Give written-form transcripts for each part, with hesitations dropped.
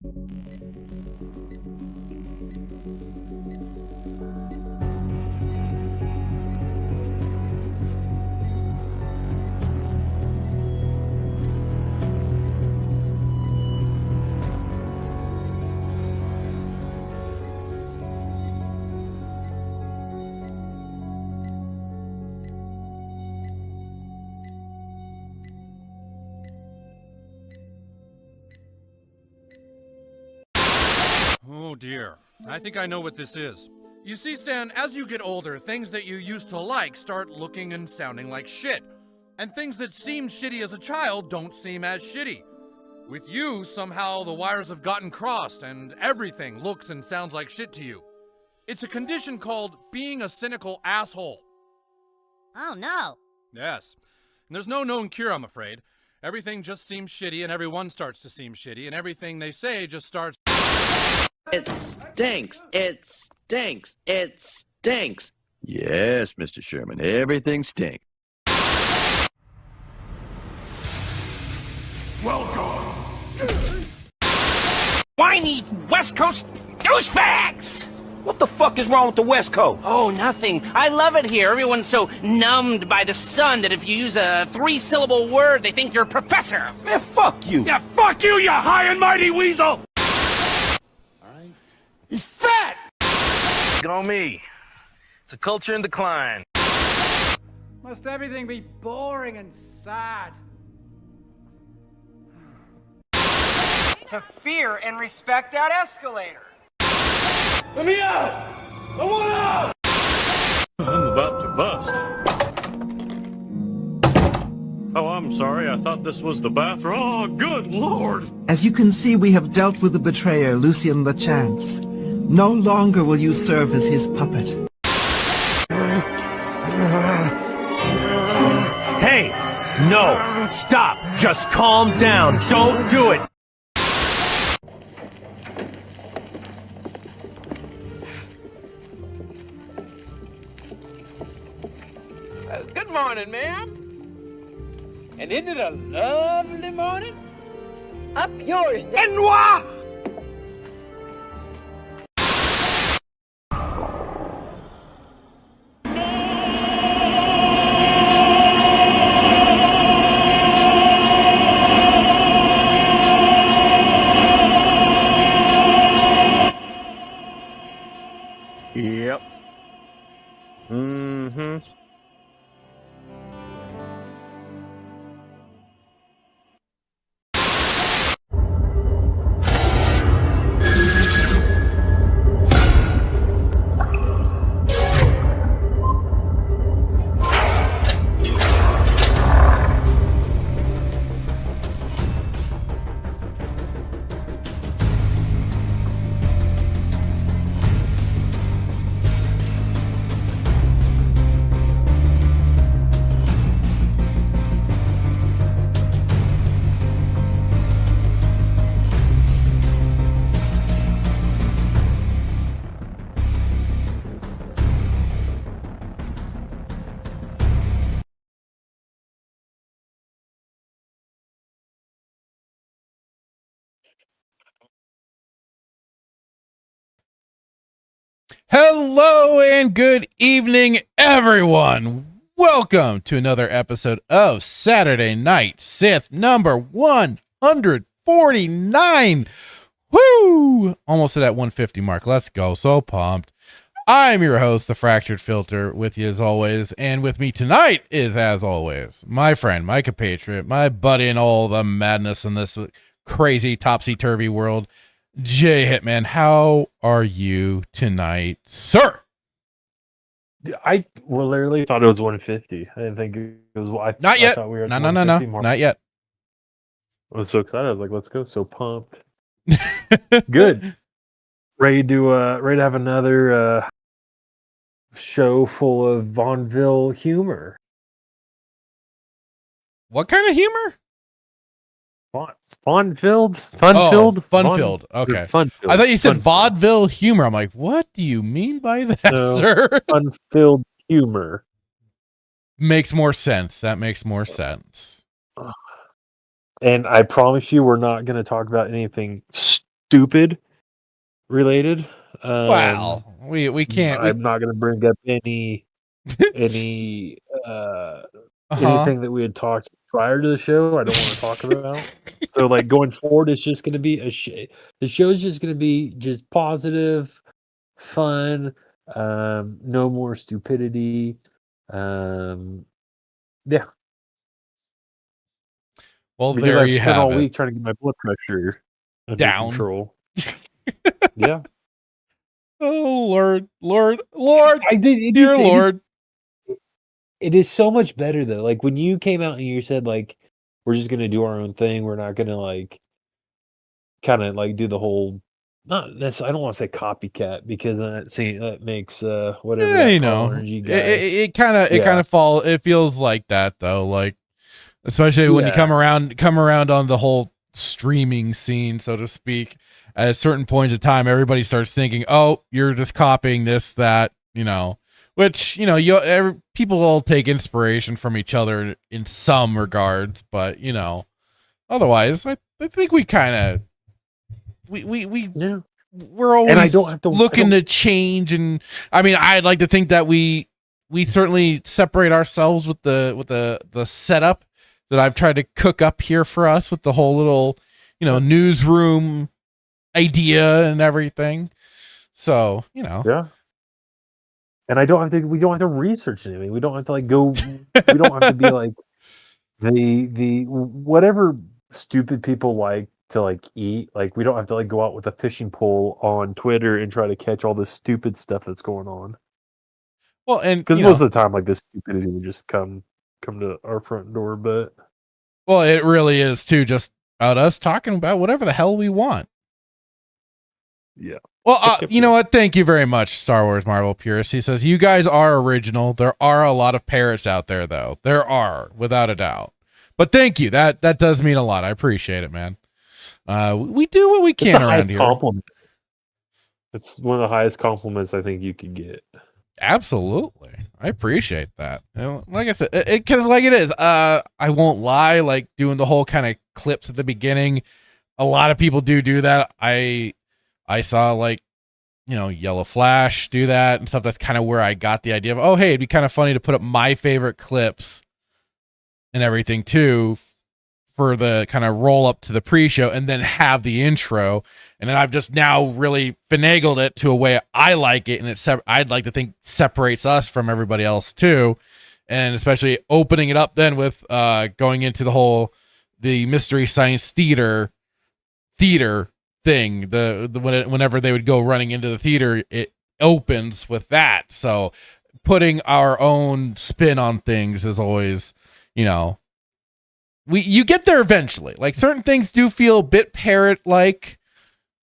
Oh dear, I think I know what this is. You see, Stan, as you get older, things that you used to like start looking and sounding like shit. And things that seemed shitty as a child don't seem as shitty. With you, somehow the wires have gotten crossed and everything looks and sounds like shit to you. It's a condition called being a cynical asshole. Oh no. Yes. And there's no known cure, I'm afraid. Everything just seems shitty and everyone starts to seem shitty and everything they say just starts... It stinks. It stinks. It stinks. Yes, Mr. Sherman, everything stinks. Welcome. Whiny West Coast douchebags! What the fuck is wrong with the West Coast? Oh, nothing. I love it here. Everyone's so numbed by the sun that if you use a 3-syllable word, they think you're a professor. Man, fuck you. Yeah, fuck you, you high and mighty weasel! Alright. He's fat! Look on me. It's a culture in decline. Must everything be boring and sad? To fear and respect that escalator. Let me out! I want out! I'm about to bust. Oh, I'm sorry. I thought this was the bathroom. Oh, good Lord! As you can see, we have dealt with the betrayer, Lucien LeChance. No longer will you serve as his puppet. Hey! No! Stop! Just calm down! Don't do it! Good morning, ma'am. And isn't it a lovely morning? Up yours, And moi! Yep. Mm-hmm. Hello and good evening, everyone. Welcome to another episode of Saturday Night Sith number 149. Woo! Almost to that 150 mark. Let's go. So pumped. I'm your host, the Fractured Filter, with you as always. And with me tonight is, as always, my friend, my compatriot, my buddy in all the madness in this crazy topsy-turvy world, Jay Hitman. How are you tonight, sir? I literally thought it was 150. I didn't think it was. Not yet. I thought we were No. Not yet. I was so excited. I was like, let's go. So pumped. Good. Ready to have another show full of Vaudeville humor. What kind of humor? Fun-filled? Fun-filled. Okay. Fun-filled. I thought you said vaudeville humor. I'm like, what do you mean by that, sir? Fun-filled humor. Makes more sense. That makes more sense. And I promise you, we're not going to talk about anything stupid related. Wow, we can't. I'm not going to bring up any anything that we had talked prior to the show. I don't want to talk about. So like going forward, it's just going to be the show is just going to be just positive, fun. No more stupidity. Yeah. Well, because there I've you spent have all it. week trying to get my blood pressure under Down. control. Yeah. Oh Lord. Dear Lord. It is so much better though. Like when you came out and you said like we're just gonna do our own thing. We're not gonna like kind of like do the whole. Not necessarily. I don't want to say copycat because that makes whatever. Yeah, that you know, energy guy. it kind of it feels like that though. Like especially when you come around on the whole streaming scene, so to speak. At certain points of time, everybody starts thinking, "Oh, you're just copying this, that," you know. Which people all take inspiration from each other in some regards, but otherwise, I think we kind of we're always and I don't have to, looking to change. And I mean, I'd like to think that we certainly separate ourselves with the setup that I've tried to cook up here for us with the whole little newsroom idea and everything. So yeah. And we don't have to research anything. We don't have to like go. We don't have to be like the whatever stupid people like to like eat. Like we don't have to like go out with a fishing pole on Twitter and try to catch all this stupid stuff that's going on. Well, and because most of the time, like this stupidity would just come to our front door. But well, it really is too. Just about us talking about whatever the hell we want. Yeah. Well, you know what? Thank you very much, Star Wars Marvel Purist. He says, you guys are original. There are a lot of parrots out there, though. There are, without a doubt. But thank you. That does mean a lot. I appreciate it, man. We do what we can around here. Compliment. It's one of the highest compliments I think you could get. Absolutely. I appreciate that. Like I said, because like it is, I won't lie, like doing the whole kind of clips at the beginning, a lot of people do that. I saw like, Yellow Flash do that and stuff. That's kind of where I got the idea of, oh, hey, it'd be kind of funny to put up my favorite clips and everything too for the kind of roll up to the pre-show and then have the intro. And then I've just now really finagled it to a way I like it. And I'd like to think separates us from everybody else too. And especially opening it up then with going into the Mystery Science Theater thing, whenever they would go running into the theater, it opens with that. So putting our own spin on things is always, you get there eventually. Like certain things do feel a bit parrot like.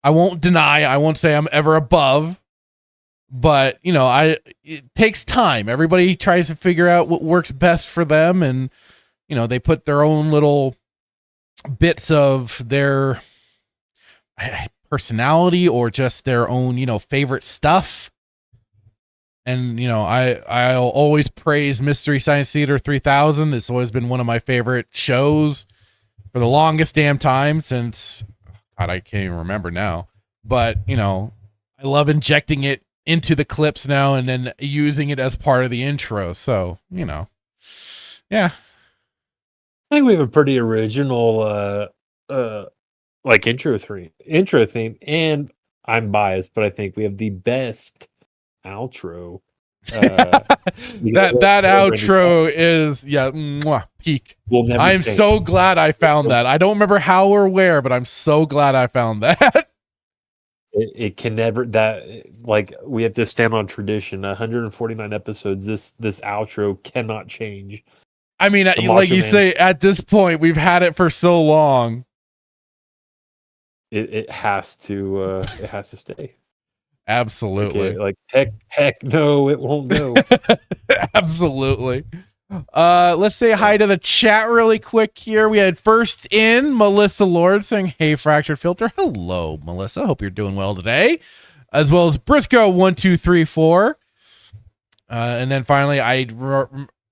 I won't say I'm ever above, but it takes time. Everybody tries to figure out what works best for them, and they put their own little bits of their personality or just their own favorite stuff. And I'll always praise Mystery Science Theater 3000. It's always been one of my favorite shows for the longest damn time since God, I can't even remember now. But I love injecting it into the clips now and then using it as part of the intro. So yeah, I think we have a pretty original like intro theme, and I'm biased, but I think we have the best outro. that outro is peak. I'm so glad I found that. I don't remember how or where, but I'm so glad I found that. It can never like we have to stand on tradition. 149 episodes. This outro cannot change. I mean, like you say, at this point, we've had it for so long. It has to stay. Absolutely. Like heck no, it won't go. Absolutely. Let's say hi to the chat really quick here. We had first in Melissa Lord saying, hey, Fractured Filter. Hello, Melissa. Hope you're doing well today. As well as Briscoe 1234. And then finally,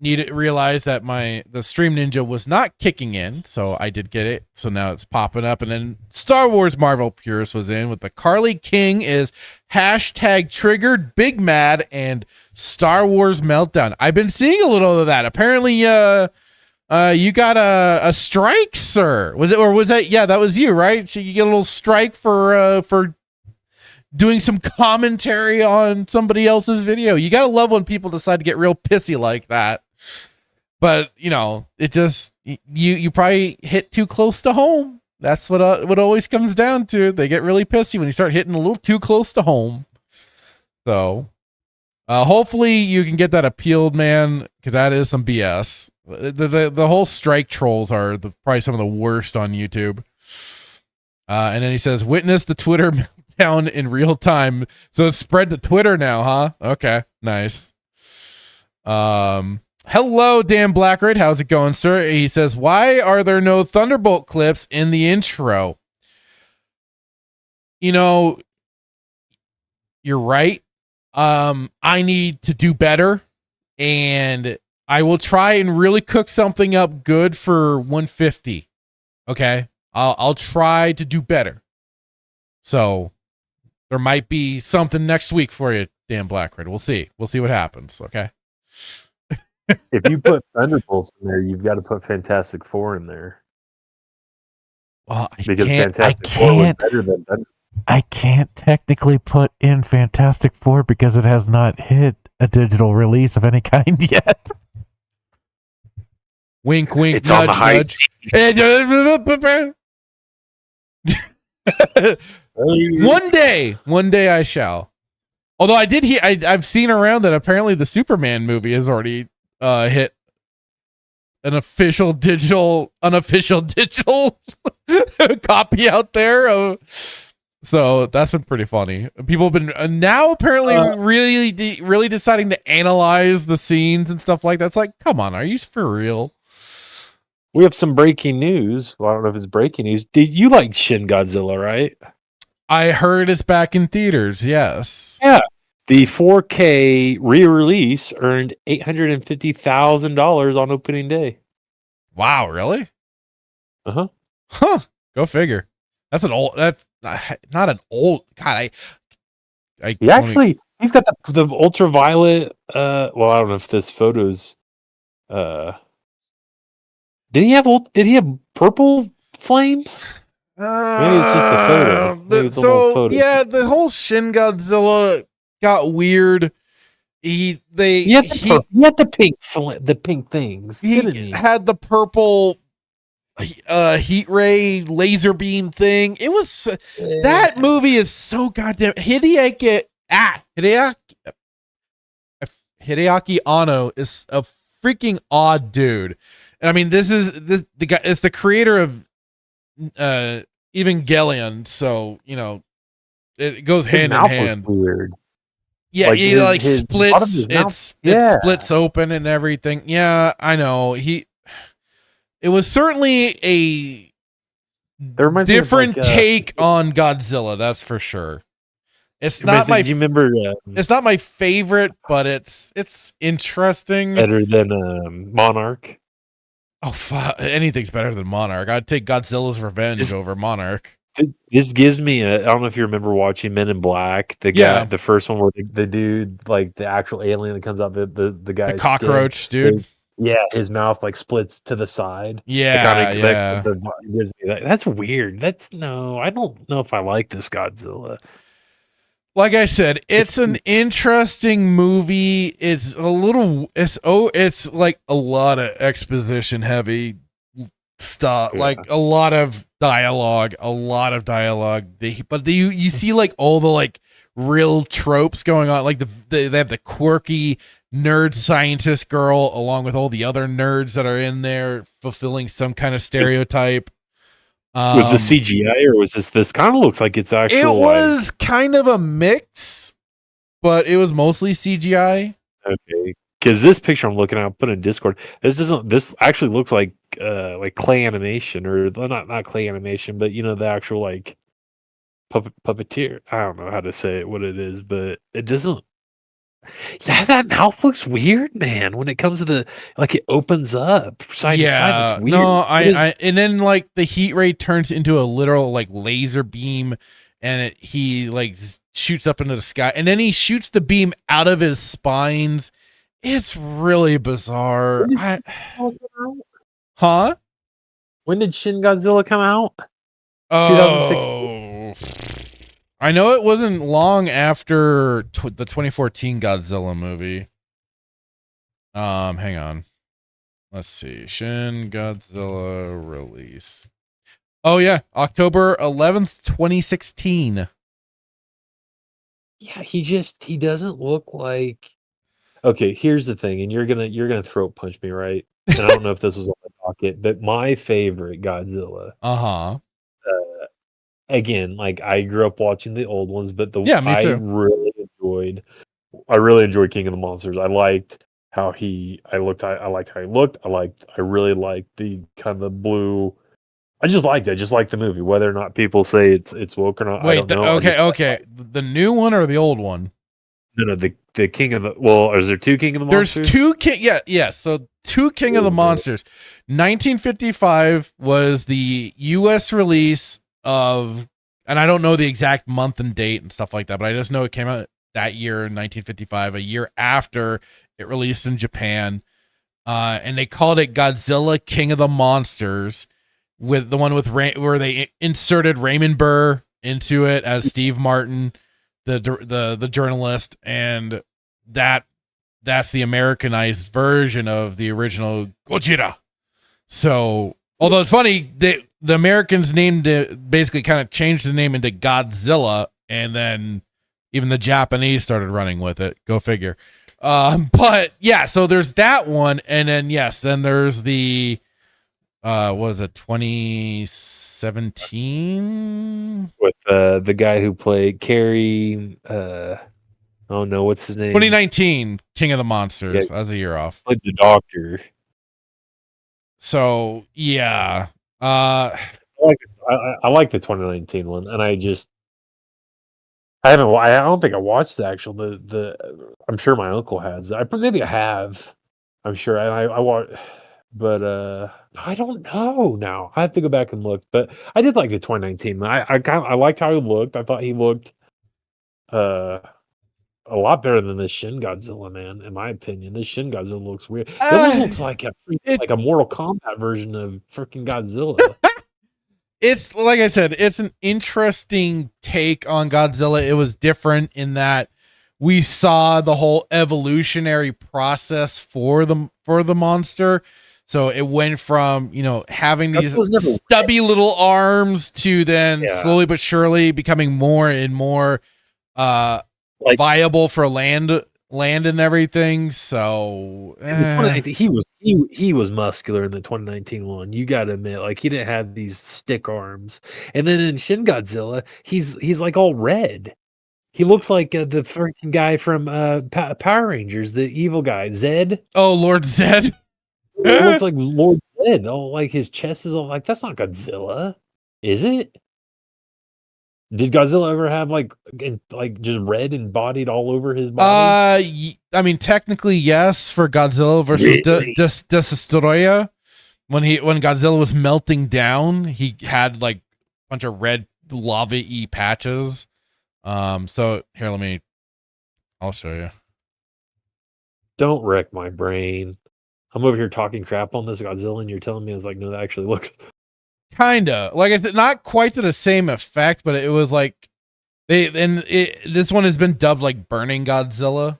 realized that the Stream Ninja was not kicking in, so I did get it. So now it's popping up, and then Star Wars Marvel Purist was in with the Carly King is #triggered Big Mad and Star Wars Meltdown. I've been seeing a little of that. Apparently, you got a strike, sir. Was it, or was that? Yeah, that was you, right? So you get a little strike for doing some commentary on somebody else's video. You gotta love when people decide to get real pissy like that. But it just you probably hit too close to home. That's what always comes down to. They get really pissy when you start hitting a little too close to home. So hopefully you can get that appealed, man, because that is some BS. The whole strike trolls are probably some of the worst on YouTube. And then he says, witness the Twitter meltdown in real time. So it's spread to Twitter now, huh? Okay, nice. Hello, Dan Blackred. How's it going, sir? He says, why are there no Thunderbolt clips in the intro? You're right. I need to do better, and I will try and really cook something up good for 150. Okay. I'll try to do better. So there might be something next week for you, Dan Blackred. We'll see. We'll see what happens. Okay. If you put Thunderbolts in there, you've got to put Fantastic Four in there. Well, Fantastic Four was better than Thunderbolts. I can't technically put in Fantastic Four because it has not hit a digital release of any kind yet. Wink, wink, it's nudge, on the nudge. One day I shall. Although I did hear, I've seen around that apparently the Superman movie has already hit an unofficial digital copy out there. So that's been pretty funny. People have been now apparently really deciding to analyze the scenes and stuff like that. It's like, come on, are you for real? We have some breaking news. Well, I don't know if it's breaking news. Did you like Shin Godzilla, right? I heard it's back in theaters, yes. Yeah. The 4K re-release earned $850,000 on opening day. Wow, really? Uh-huh. Huh. Go figure. That's not an old God. He's got the ultraviolet well, I don't know if this photo's did he have purple flames? Maybe it's just the photo. Yeah, the whole Shin Godzilla got weird. He had the pink things. He had the purple heat ray laser beam thing. It was that movie is so goddamn Hideaki Anno is a freaking odd dude. And I mean, the guy is the creator of Evangelion, so it goes hand in hand. Weird. Yeah, he splits. It splits open and everything. Yeah, I know. It was certainly a different take on Godzilla. That's for sure. It's not my. Do you remember? It's not my favorite, but it's interesting. Better than Monarch. Oh, fuck. Anything's better than Monarch. I'd take Godzilla's Revenge over Monarch. This gives me I don't know if you remember watching Men in Black. The first one where the dude, like the actual alien that comes out, the guy, the cockroach skin, dude. His mouth like splits to the side. Yeah. That's weird. I don't know if I like this Godzilla. Like I said, it's an interesting movie. It's like a lot of exposition heavy stuff, like a lot of dialogue. You see like all the like real tropes going on. Like they have the quirky nerd scientist girl along with all the other nerds that are in there fulfilling some kind of stereotype. Was this CGI or was this kind of looks like it's actual? It was kind of a mix, but it was mostly CGI. Okay, because this picture I'm looking at, I'll put in Discord. This actually looks like clay animation, or not clay animation, but the actual like puppeteer. I don't know how to say it, what it is, but it doesn't. Yeah, that mouth looks weird, man. When it comes to the like, it opens up side to side. That's weird. No, I and then like the heat ray turns into a literal like laser beam, and he like shoots up into the sky, and then he shoots the beam out of his spines. It's really bizarre. Huh? When did Shin Godzilla come out? Oh, 2016. I know it wasn't long after the 2014 Godzilla movie. Hang on. Let's see. Shin Godzilla release. Oh yeah, October 11th, 2016. Yeah, he doesn't look like. Okay, here's the thing, and you're gonna throat punch me, right? And I don't know if this was on the docket, but my favorite Godzilla. Again, like I grew up watching the old ones, but me too. I really enjoyed King of the Monsters. I liked how I liked how he looked. I really liked the kind of blue. I just liked it. I just liked the movie. Whether or not people say it's woke or not, I don't know. Okay. The new one or the old one? No, the King of the. Well, is there two King of the Monsters? There's two King. Yes. So two King of the Monsters. 1955 was the U.S. release of, and I don't know the exact month and date and stuff like that, but I just know it came out that year in 1955, a year after it released in Japan, and they called it Godzilla King of the Monsters, with the one with where they inserted Raymond Burr into it as Steve Martin, the journalist, and that's the Americanized version of the original Godzilla. So, although it's funny, the Americans named it, basically kind of changed the name into Godzilla, and then even the Japanese started running with it. Go figure. But yeah, so there's that one, and then then there's the what was it, 2017 with the guy who played Carrie. Oh no, what's his name? 2019 King of the Monsters. That was a year off. Like the Doctor. So yeah, I like the 2019 one, and I don't think I watched the actual I'm sure my uncle has. Maybe I have. I'm sure I watched, but I don't know now. I have to go back and look. But I did like the 2019. I liked how he looked. I thought he looked a lot better than the Shin Godzilla, man. In my opinion, this Shin Godzilla looks weird. It almost looks like a Mortal Kombat version of freaking Godzilla. It's like I said, it's an interesting take on Godzilla. It was different in that we saw the whole evolutionary process for the monster. So it went from, having these stubby little arms to then slowly but surely becoming more and more viable for land and everything. So he was muscular in the 2019 one. You got to admit, like, he didn't have these stick arms. And then in Shin Godzilla, he's like all red. He looks like the freaking guy from Power Rangers, the evil guy, Zed. Oh, Lord Zed. It looks like Lord Zed. Oh, like his chest is all like, that's not Godzilla, is it? Did Godzilla ever have like just red embodied all over his body? I mean, technically yes, for Godzilla versus Destroyer. When Godzilla was melting down, he had like a bunch of red lava-y patches. So here, I'll show you. Don't wreck my brain. I'm over here talking crap on this Godzilla, and you're telling me it's like, no, that actually looks. Kinda, like I said, not quite to the same effect, but it was like this one has been dubbed like Burning Godzilla.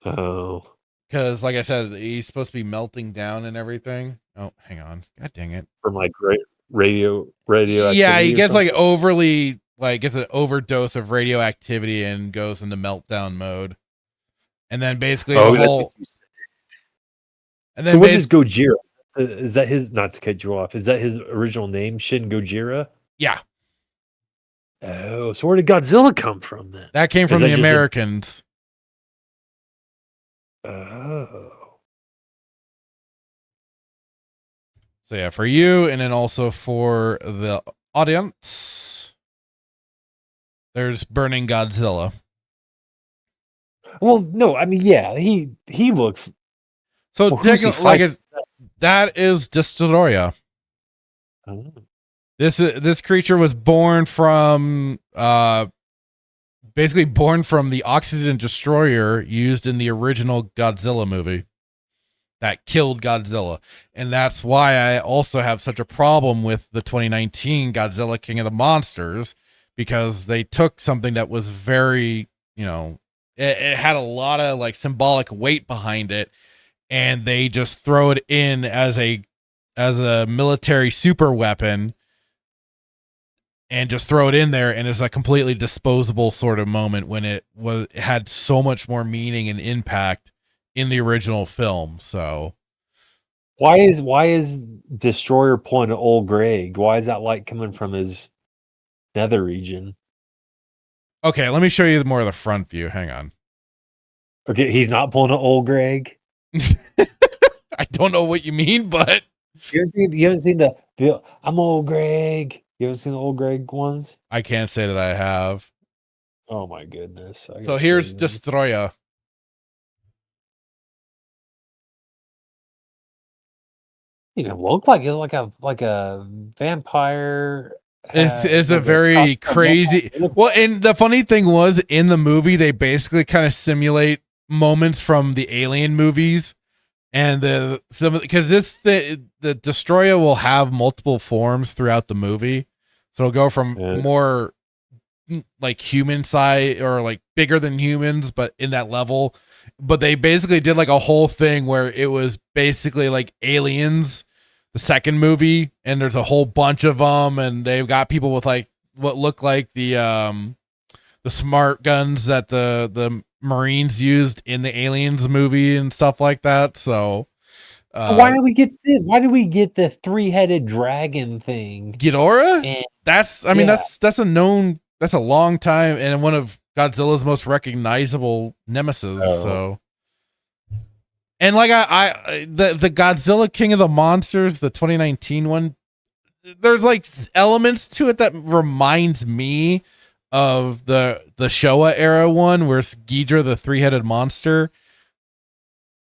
Oh, because like I said, he's supposed to be melting down and everything. Oh, hang on, god dang it! From like radio. Yeah, he gets like overly gets an overdose of radioactivity and goes into meltdown mode, and then basically the whole. And then so what is Gojira? Is that his? Not to cut you off. Is that his original name, Shin Gojira? Yeah. Oh, so where did Godzilla come from then? That came from the Americans. Oh. So yeah, for you, and then also for the audience, there's Burning Godzilla. Well, no, I mean, yeah, he looks. So Well, who's he fighting? that is Destroya. Oh. This creature was born from basically born from the oxygen destroyer used in the original Godzilla movie that killed Godzilla. And that's why I also have such a problem with the 2019 Godzilla King of the Monsters, because they took something that was very, it had a lot of like symbolic weight behind it, and they just throw it in as a military super weapon and just throw it in there, and it's a completely disposable sort of moment when it had so much more meaning and impact in the original film. So why is Destroyer pulling an old Greg? Why is that light coming from his nether region? Okay, let me show you more of the front view. Hang on. Okay, he's not pulling an old Greg. I don't know what you mean, but you haven't seen the I'm old Greg. You haven't seen the old Greg ones? I can't say that I have. Oh my goodness. So here's Destroya. You look like it's like a vampire. It's a very crazy. Well, and the funny thing was, in the movie, they basically kind of simulate moments from the Alien movies, and because the Destroyer will have multiple forms throughout the movie, so it'll go from more like human side or like bigger than humans, but in that level. But they basically did like a whole thing where it was basically like Aliens, the second movie, and there's a whole bunch of them, and they've got people with like what look like the smart guns that the Marines used in the Aliens movie and stuff like that. So why did we get the 3-headed dragon thing? Ghidorah? That's a long time and one of Godzilla's most recognizable nemesis. Oh. So, and like the Godzilla King of the Monsters, the 2019 one, there's like elements to it that reminds me of the Showa era one, where it's Ghidra, the 3-headed monster,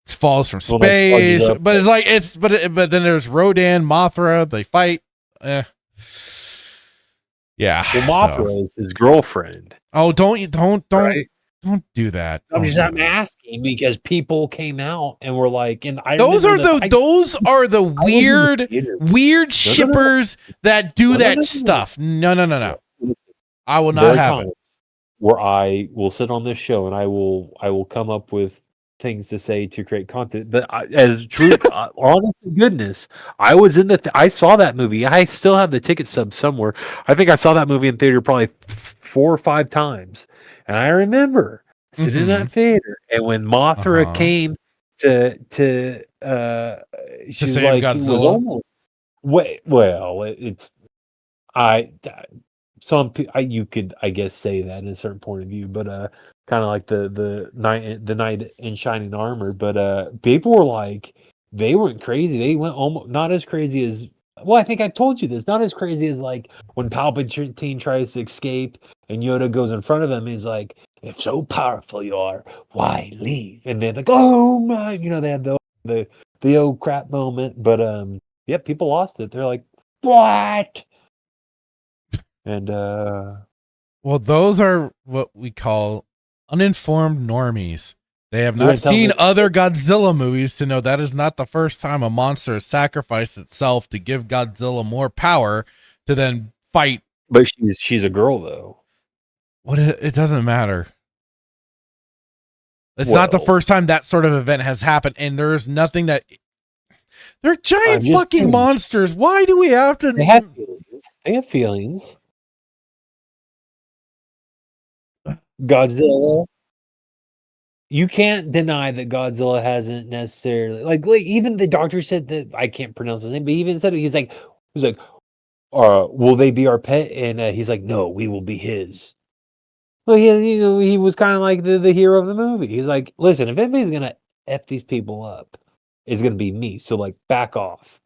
falls from space, but it's like but then there's Rodan, Mothra, they fight. Yeah. Well, Mothra is his girlfriend. Oh, don't do that. I'm asking because people came out and were like, and those are the weird shippers that do that stuff. No. I will not have it. Where I will sit on this show and I will come up with things to say to create content. But as truth, honest to goodness, I was in I saw that movie. I still have the ticket stub somewhere. I think I saw that movie in theater probably 4 or 5 times, and I remember sitting in that theater. And when Mothra came to save like, Godzilla. You could, I guess, say that in a certain point of view, but kind of like the knight in shining armor. But people were like, they went crazy. They went almost not as crazy as, well, I think I told you this, not as crazy as like when Palpatine tries to escape and Yoda goes in front of him. He's like, if so powerful you are, why leave? And they're like, oh my, they had the old crap moment. But yeah, people lost it. They're like, what? And well, those are what we call uninformed normies. They have not seen other Godzilla movies to know that is not the first time a monster has sacrificed itself to give Godzilla more power to then fight. But she's a girl, though. It doesn't matter. It's not the first time that sort of event has happened, and there's nothing that. They're giant fucking monsters. Why do we have to? They have feelings. They have feelings. Godzilla. You can't deny that Godzilla hasn't necessarily like even the doctor said that, I can't pronounce his name, but he even said it. He's like, will they be our pet? And he's like, no, we will be his. Well, he was kind of like the hero of the movie. He's like, listen, if anybody's gonna F these people up, it's gonna be me. So like, back off.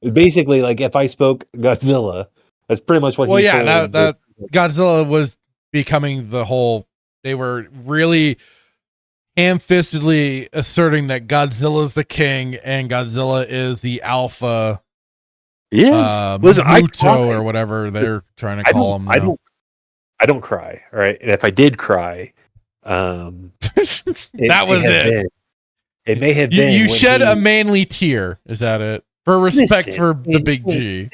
Basically, like if I spoke Godzilla, that's pretty much what. Well, yeah, that Godzilla was becoming the whole. They were really ham-fistedly asserting that Godzilla's the king and Godzilla is the alpha. Yes. Listen, Muto or whatever they're trying to call him. I don't cry. All right. And if I did cry, that was it. It may have been. You shed a manly tear. Is that it? For respect for the big G.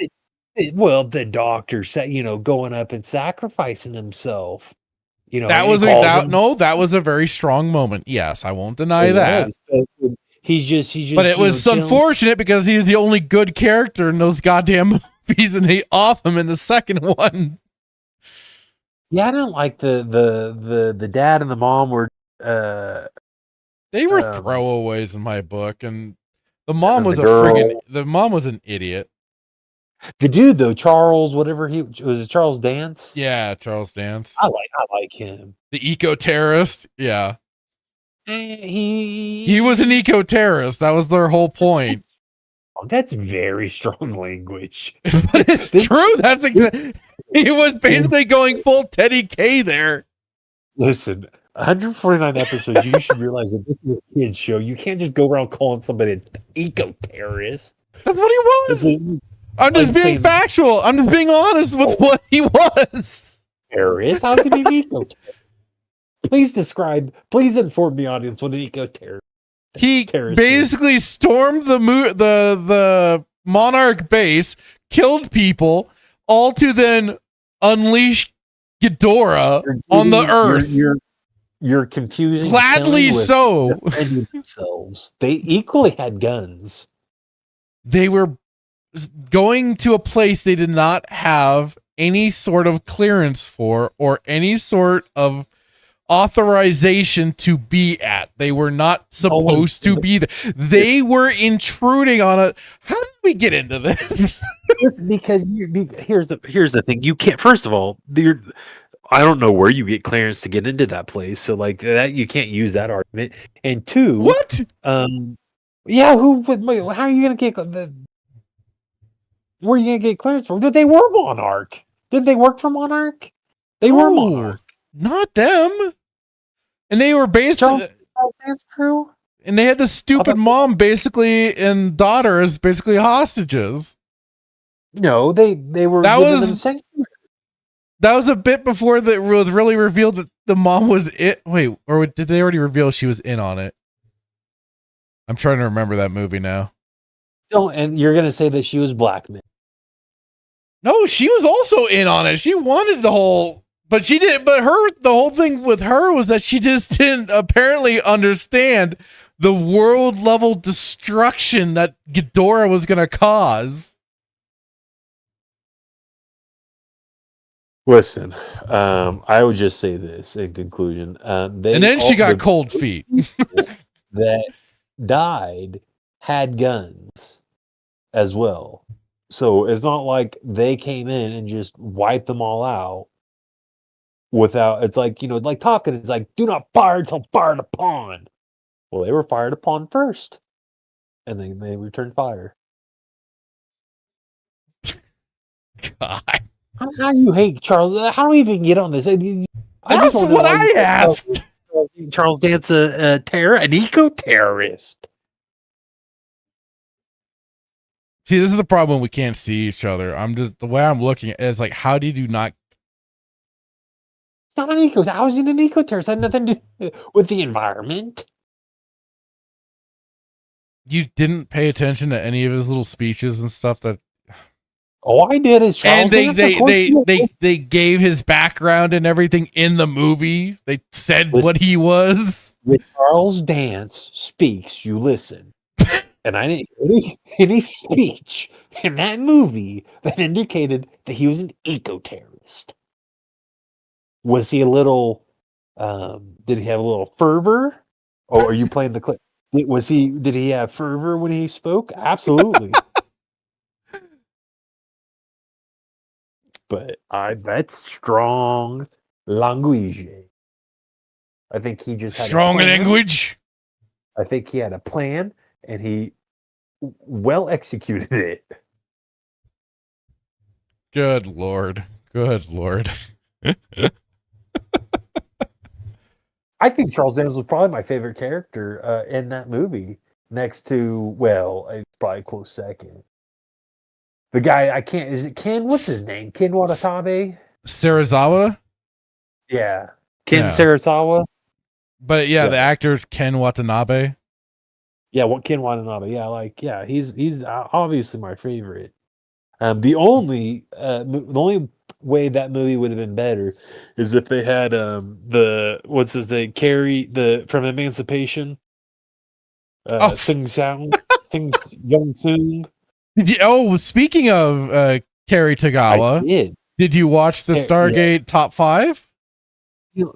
Well, the doctor said, going up and sacrificing himself. That was that was a very strong moment. Yes, I won't deny that. He's just. But it was unfortunate because he was the only good character in those goddamn movies, and they off him in the second one. Yeah, I don't like the dad and the mom were. They were throwaways in my book, and the mom was the mom was an idiot. The dude though, Charles, whatever was it, Charles Dance? Yeah, Charles Dance. I like him. The eco-terrorist. Yeah. He was an eco-terrorist. That was their whole point. That's very strong language. But it's true. That's he was basically going full Teddy K there. Listen, 149 episodes. You should realize that this is a kids show. You can't just go around calling somebody an eco-terrorist. That's what he was. I'm just being factual. I'm just being honest with what he was. Terrorist? How's he being eco-terrorist? Please inform the audience what an eco-terrorist. He basically stormed the Monarch base, killed people, all to then unleash Ghidorah on the Earth. You're confusing. Gladly so. Themselves. They equally had guns. They were going to a place they did not have any sort of clearance for or any sort of authorization to be at. They were not supposed to be there. They were intruding on a. How did we get into this? Because here's the thing. You can't. First of all, I don't know where you get clearance to get into that place. So like that, you can't use that argument. And two, what? Yeah. How are you gonna get where are you gonna get clearance from? They were Monarch. Did they work for Monarch? They were Monarch. Not them. And they were basically crew. And they had the stupid mom basically and daughter as basically hostages. No, they were. That was a bit before that was really revealed that the mom was it. Wait, or did they already reveal she was in on it? I'm trying to remember that movie now. And you're gonna say that she was blackmailed? No, she was also in on it. She wanted the whole. But she did. But the whole thing with her was that she just didn't apparently understand the world level destruction that Ghidorah was going to cause. Listen, I would just say this in conclusion. And then she got cold feet. That died had guns as well. So it's not like they came in and just wiped them all out. Without, it's like, like Top Gun, it's like, do not fire until fired upon. Well, they were fired upon first. And then they returned fire. God. How do you hate Charles? How do we even get on this? That's what I asked. Charles Dance an eco-terrorist. See, this is the problem when we can't see each other. The way I'm looking at it is like, how did you not? It's not an eco. How is it an eco-terrorist? It had nothing to do with the environment. You didn't pay attention to any of his little speeches and stuff that. All I did is Charles they gave his background and everything in the movie. They said what he was. When Charles Dance speaks, you listen. And I didn't hear any speech in that movie that indicated that he was an eco-terrorist. Was he a little? Did he have a little fervor? Or are you playing the clip? Did he have fervor when he spoke? Absolutely. But that's strong language. I think he just had strong language. I think he had a plan and he well executed it. Good Lord. I think Charles Dance was probably my favorite character in that movie. Next to, well, it's probably a close second. The guy I can't. Is it Ken? What's his name? Ken Watanabe. Sarazawa. Yeah, Ken Sarazawa. But the actor's Ken Watanabe. Yeah, Ken Watanabe. Yeah, he's obviously my favorite. The only way that movie would have been better is if they had what's his name, Carrie from Emancipation. Sing Young Sung. Speaking of Kerry Tagawa, did you watch the Stargate top 5?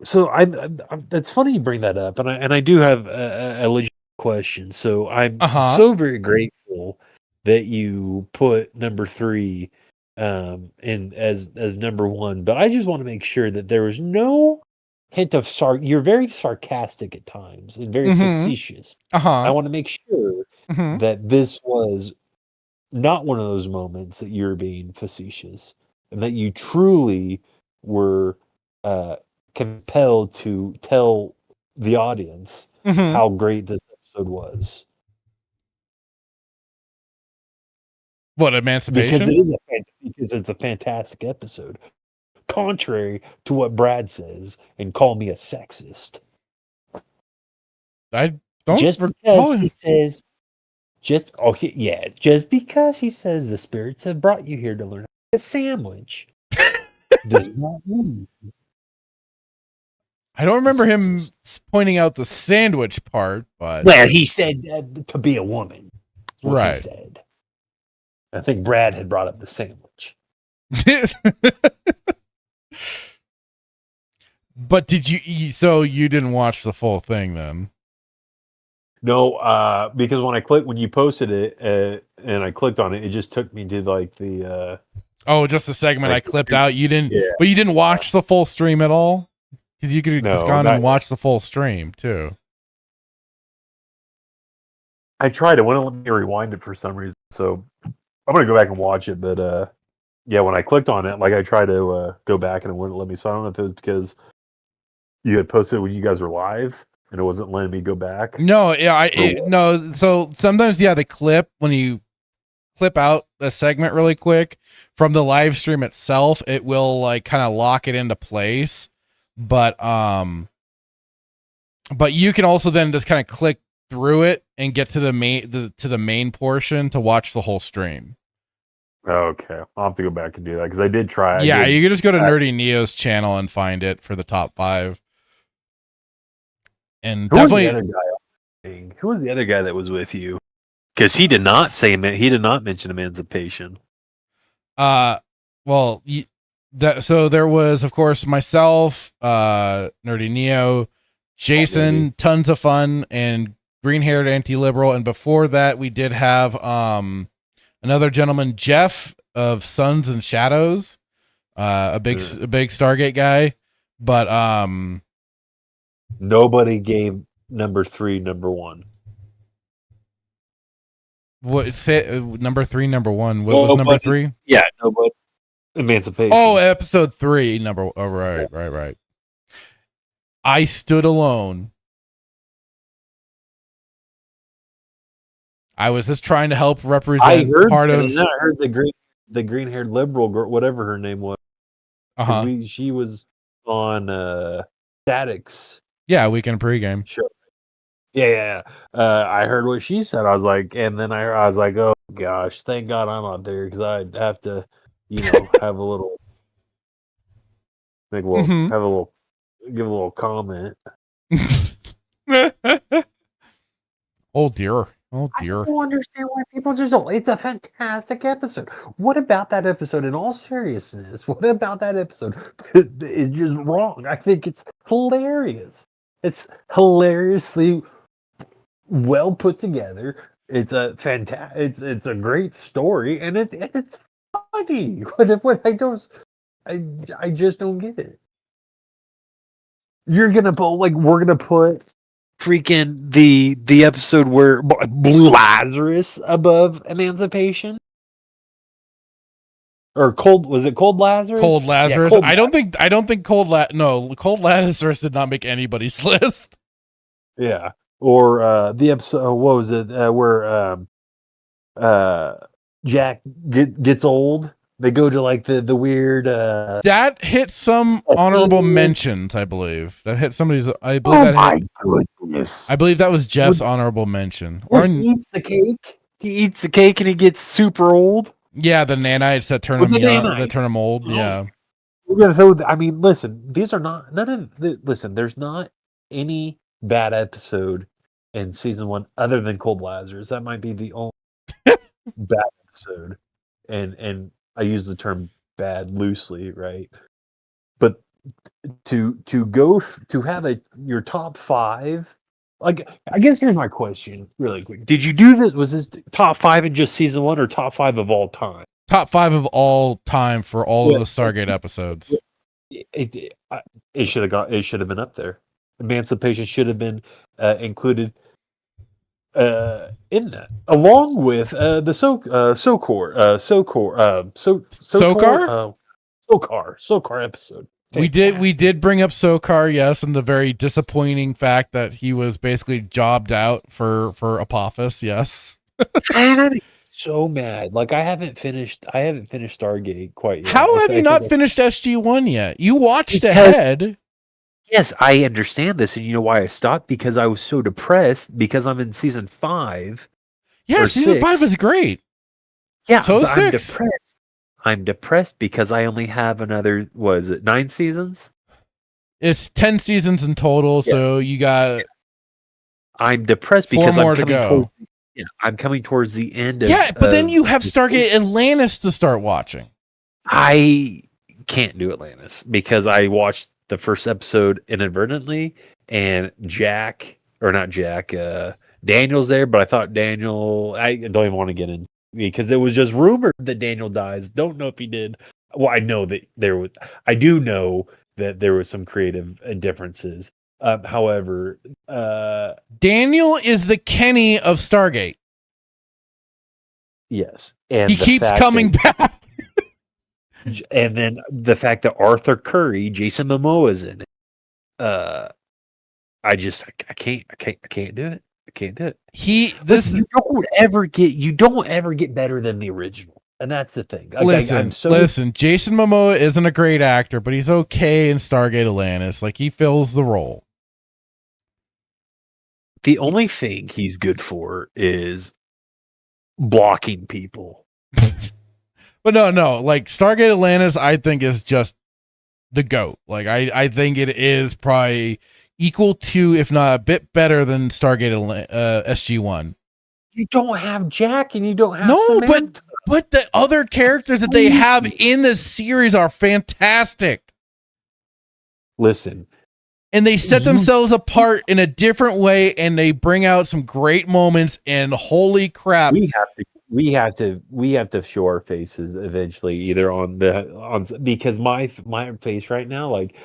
So it's funny you bring that up, and I do have a legit question. So I'm so very grateful that you put number 3 in as number 1, but I just want to make sure that there was no hint of you're very sarcastic at times and very facetious. I want to make sure that this was not one of those moments that you're being facetious, and that you truly were compelled to tell the audience how great this episode was. What, Emancipation? Because it's a fantastic episode. Contrary to what Brad says, and call me a sexist. I don't just because he says, just because he says the spirits have brought you here to learn a sandwich does not mean. I don't remember him pointing out the sandwich part, but he said to be a woman. Right. He said. I think Brad had brought up the sandwich. But did you? So you didn't watch the full thing then? No, because when you posted it and I clicked on it, it just took me to like the. Just the segment I clipped out. You didn't, but you didn't watch the full stream at all, because you could have just gone and watched the full stream too. I tried. It wouldn't let me rewind it for some reason, so I'm gonna go back and watch it. But when I clicked on it, like I tried to go back and it wouldn't let me. So I don't know if it was because you had posted when you guys were live and it wasn't letting me go back. No, no. So sometimes, the clip, when you clip out a segment really quick from the live stream itself, it will like kind of lock it into place. But you can also then just kind of click through it and get to the main portion to watch the whole stream. Okay, I'll have to go back and do that because I did try. You can just go to Nerdy Neo's channel and find it for the top 5. And who was the other guy that was with you? Because he did not mention Emancipation. So there was, of course, myself, Nerdy Neo, Jason, Tons of Fun, and green-haired anti-liberal. And before that, we did have another gentleman, Jeff of Suns and Shadows, a big Stargate guy. But nobody gave number 3 number 1. What say number 3 number 1? What was number 3? Yeah, nobody. Emancipation. Oh, episode 3 number. Oh, right. I stood alone. I was just trying to help represent I heard the green-haired liberal girl, whatever her name was. She was on Statics. Yeah, weekend pregame. Sure. Yeah. I heard what she said. I was like, and then I was like, oh gosh, thank God I'm not there because I'd have to, have a little, give a little comment. Oh dear. I don't understand why people just don't. It's a fantastic episode. What about that episode? In all seriousness, what about that episode? It's just wrong. I think it's hilarious. It's hilariously well put together. It's a it's a great story, and it's funny. What I just don't get it. We're gonna put freaking the episode where Blue Lazarus above Emancipation. or Cold, was it Cold Lazarus? Cold Lazarus. Yeah, I don't think Cold Lazarus did not make anybody's list. Yeah. Or the episode, what was it? Where Jack gets old. They go to like the weird that hit some honorable mentions, I believe. That hit somebody's goodness. I believe that was Jeff's honorable mention. Or he eats the cake. He eats the cake and he gets super old. Yeah, the nanites that turn him young, that turn him old. Yeah. I mean, listen, these are not listen, there's not any bad episode in season 1 other than Cold Lazarus. That might be the only bad episode. And I use the term bad loosely, right? But to have your top 5, like, I guess here's my question really quick. Did you do this? Was this top 5 in just season 1 or top 5 of all time? Top 5 of all time for all of the Stargate episodes. It should have been up there. Emancipation should have been included in that, along with the Sokar episode. We did bring up Sokar, yes, and the very disappointing fact that he was basically jobbed out for Apophis, yes. I'm so mad. Like, I haven't finished Stargate quite yet. How have you not finished SG1 yet? You watched ahead. Yes, I understand this, and you know why I stopped? Because I was so depressed because I'm in season 5. Yeah, season 5 is great. Yeah, so is 6. I'm depressed. I'm depressed because I only have another, was it 9 seasons? It's 10 seasons in total, so you got. I'm depressed because 4 more to go. I'm coming towards the end of. Yeah, but then you have Stargate Atlantis to start watching. I can't do Atlantis because I watched the first episode inadvertently, and Daniel's there, but I thought Daniel, I don't even want to get in because it was just rumored that Daniel dies. Don't know if he did. Well, I know that I do know that there was some creative differences. However, Daniel is the Kenny of Stargate. Yes. And he keeps coming back. And then the fact that Arthur Curry, Jason Momoa is in it. I can't do it. I can't do it. You don't ever get better than the original. And that's the thing. Listen, Jason Momoa isn't a great actor, but he's okay in Stargate Atlantis. Like, he fills the role. The only thing he's good for is blocking people. But no, like, Stargate Atlantis, I think, is just the GOAT. Like, I think it is probably equal to, if not a bit better than Stargate SG1. You don't have Jack and you don't have Samantha. But the other characters that they have in this series are fantastic. Listen. And they set themselves apart in a different way, and they bring out some great moments, and holy crap. We have to show our faces eventually, either because my face right now, like,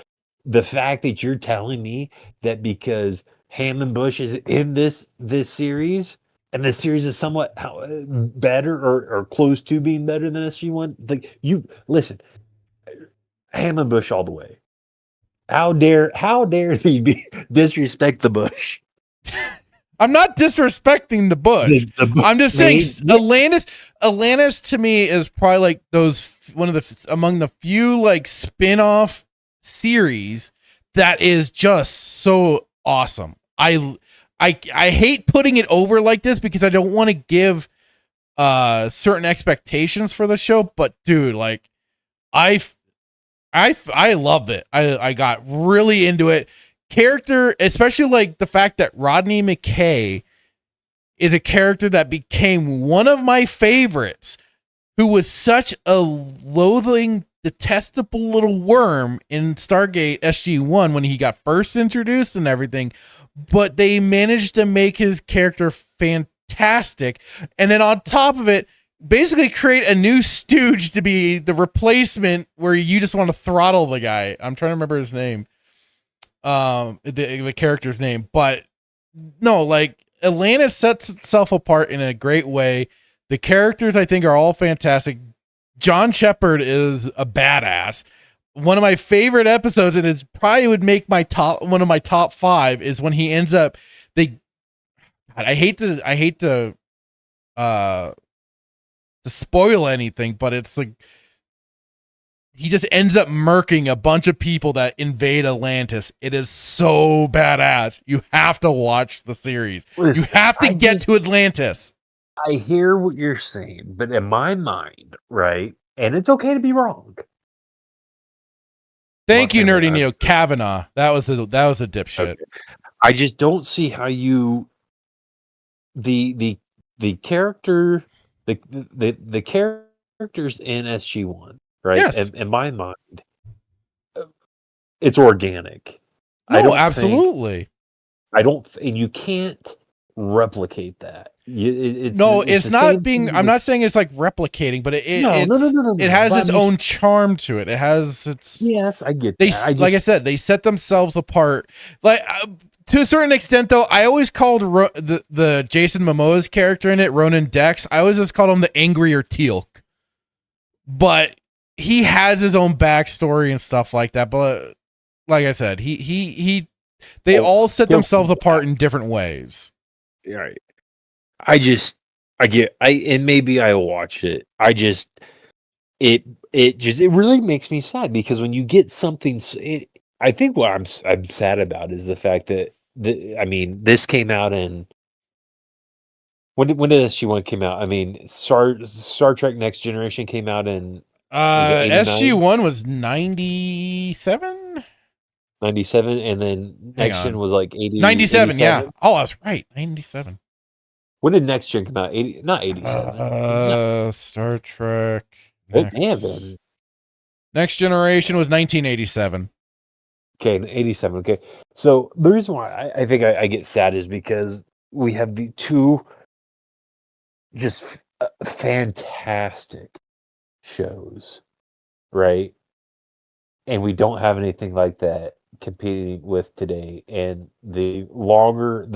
the fact that you're telling me that because Hammond Bush is in this series, and the series is somewhat better or close to being better than SG1, like, you listen, Hammond Bush all the way. How dare he disrespect the Bush? I'm not disrespecting the Bush. I'm just saying Atlantis to me is probably like among the few like spin-off series that is just so awesome. I hate putting it over like this because I don't want to give certain expectations for the show, but dude, like, I loved it. I got really into it. Character, especially like the fact that Rodney McKay is a character that became one of my favorites, who was such a loathing, detestable little worm in Stargate SG1 when he got first introduced and everything, but they managed to make his character fantastic. And then on top of it, basically create a new stooge to be the replacement where you just want to throttle the guy. I'm trying to remember his name. The character's name, but no, like, Atlantis sets itself apart in a great way. The characters, I think, are all fantastic. John Shepard is a badass. One of my favorite episodes, and it probably would make one of my top 5, is when he ends up. I hate to spoil anything, but it's like he just ends up murking a bunch of people that invade Atlantis. It is so badass. You have to watch the series. Listen, you have to get to Atlantis. I hear what you're saying, but in my mind, right, and it's okay to be wrong. Thank you, Nerdy Neo Kavanaugh. That was a dipshit. Okay. I just don't see how you the character the characters in SG-1, right? Yes. In my mind, it's organic. No, absolutely. And you can't replicate that. It's not being. I'm not saying it's like replicating, but it has its own charm to it. It has its. Yes, I get that. Like I said, they set themselves apart. Like to a certain extent, though, I always called the Jason Momoa's character in it, Ronan Dex. I always just called him the angrier Teal'c. But he has his own backstory and stuff like that. But like I said, they all set themselves apart in different ways. Right. And maybe I watch it. It really makes me sad because when you get something, I think what I'm sad about is the fact that this came out in when did SG-1 came out? I mean, Star Trek Next Generation came out in SG-1 was 97. 97, and then Next Gen was like 80. 97, 87? yeah. Oh, I was right. 97. When did Next Gen come out? 80, not 87. Star Trek. Next Generation was 1987. Okay, 87. Okay. So the reason why I think I get sad is because we have the two just fantastic shows, right? And we don't have anything like that competing with today. And the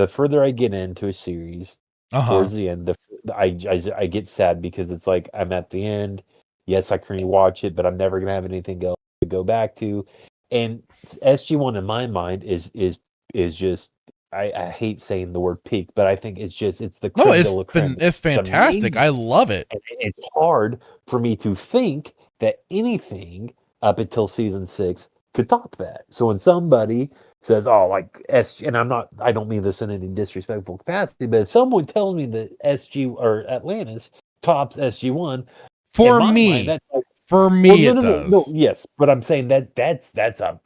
further I get into a series, towards the end, I get sad because it's like I'm at the end. Yes, I can rewatch it, but I'm never gonna have anything else to go back to. And SG-1 in my mind is just I hate saying the word peak, but I think it's the creme it's fantastic. It's I love it. And it's hard for me to think that anything up until season 6 could top that. So when somebody says, "Oh, like SG," and I don't mean this in any disrespectful capacity, but if someone tells me that SG or Atlantis tops SG-1, for me, mind, it does. No, yes, but I'm saying that's a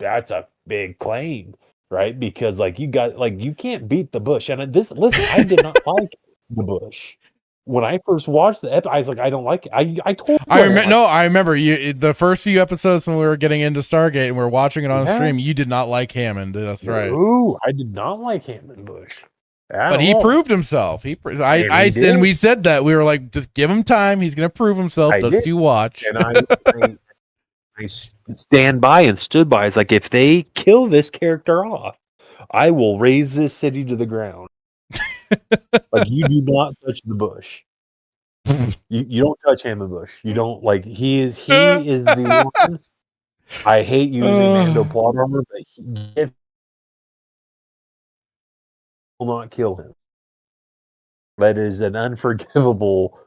big claim, right? Because you can't beat the Bush. And listen, I did not like the Bush. When I first watched the episode, I was like, I don't like it. I told you. I remember you the first few episodes when we were getting into Stargate and we were watching it on stream. You did not like Hammond. That's right. Ooh, I did not like Hammond Bush. But he proved himself. And we said that we were like, just give him time. He's going to prove himself. Just you watch. And I stand by and stood by. It's like, if they kill this character off, I will raise this city to the ground. Like, you do not touch the Bush. You don't touch Hammond Bush. You don't he is the one. I hate using Mando plot armor, but he will not kill him. That is an unforgivable.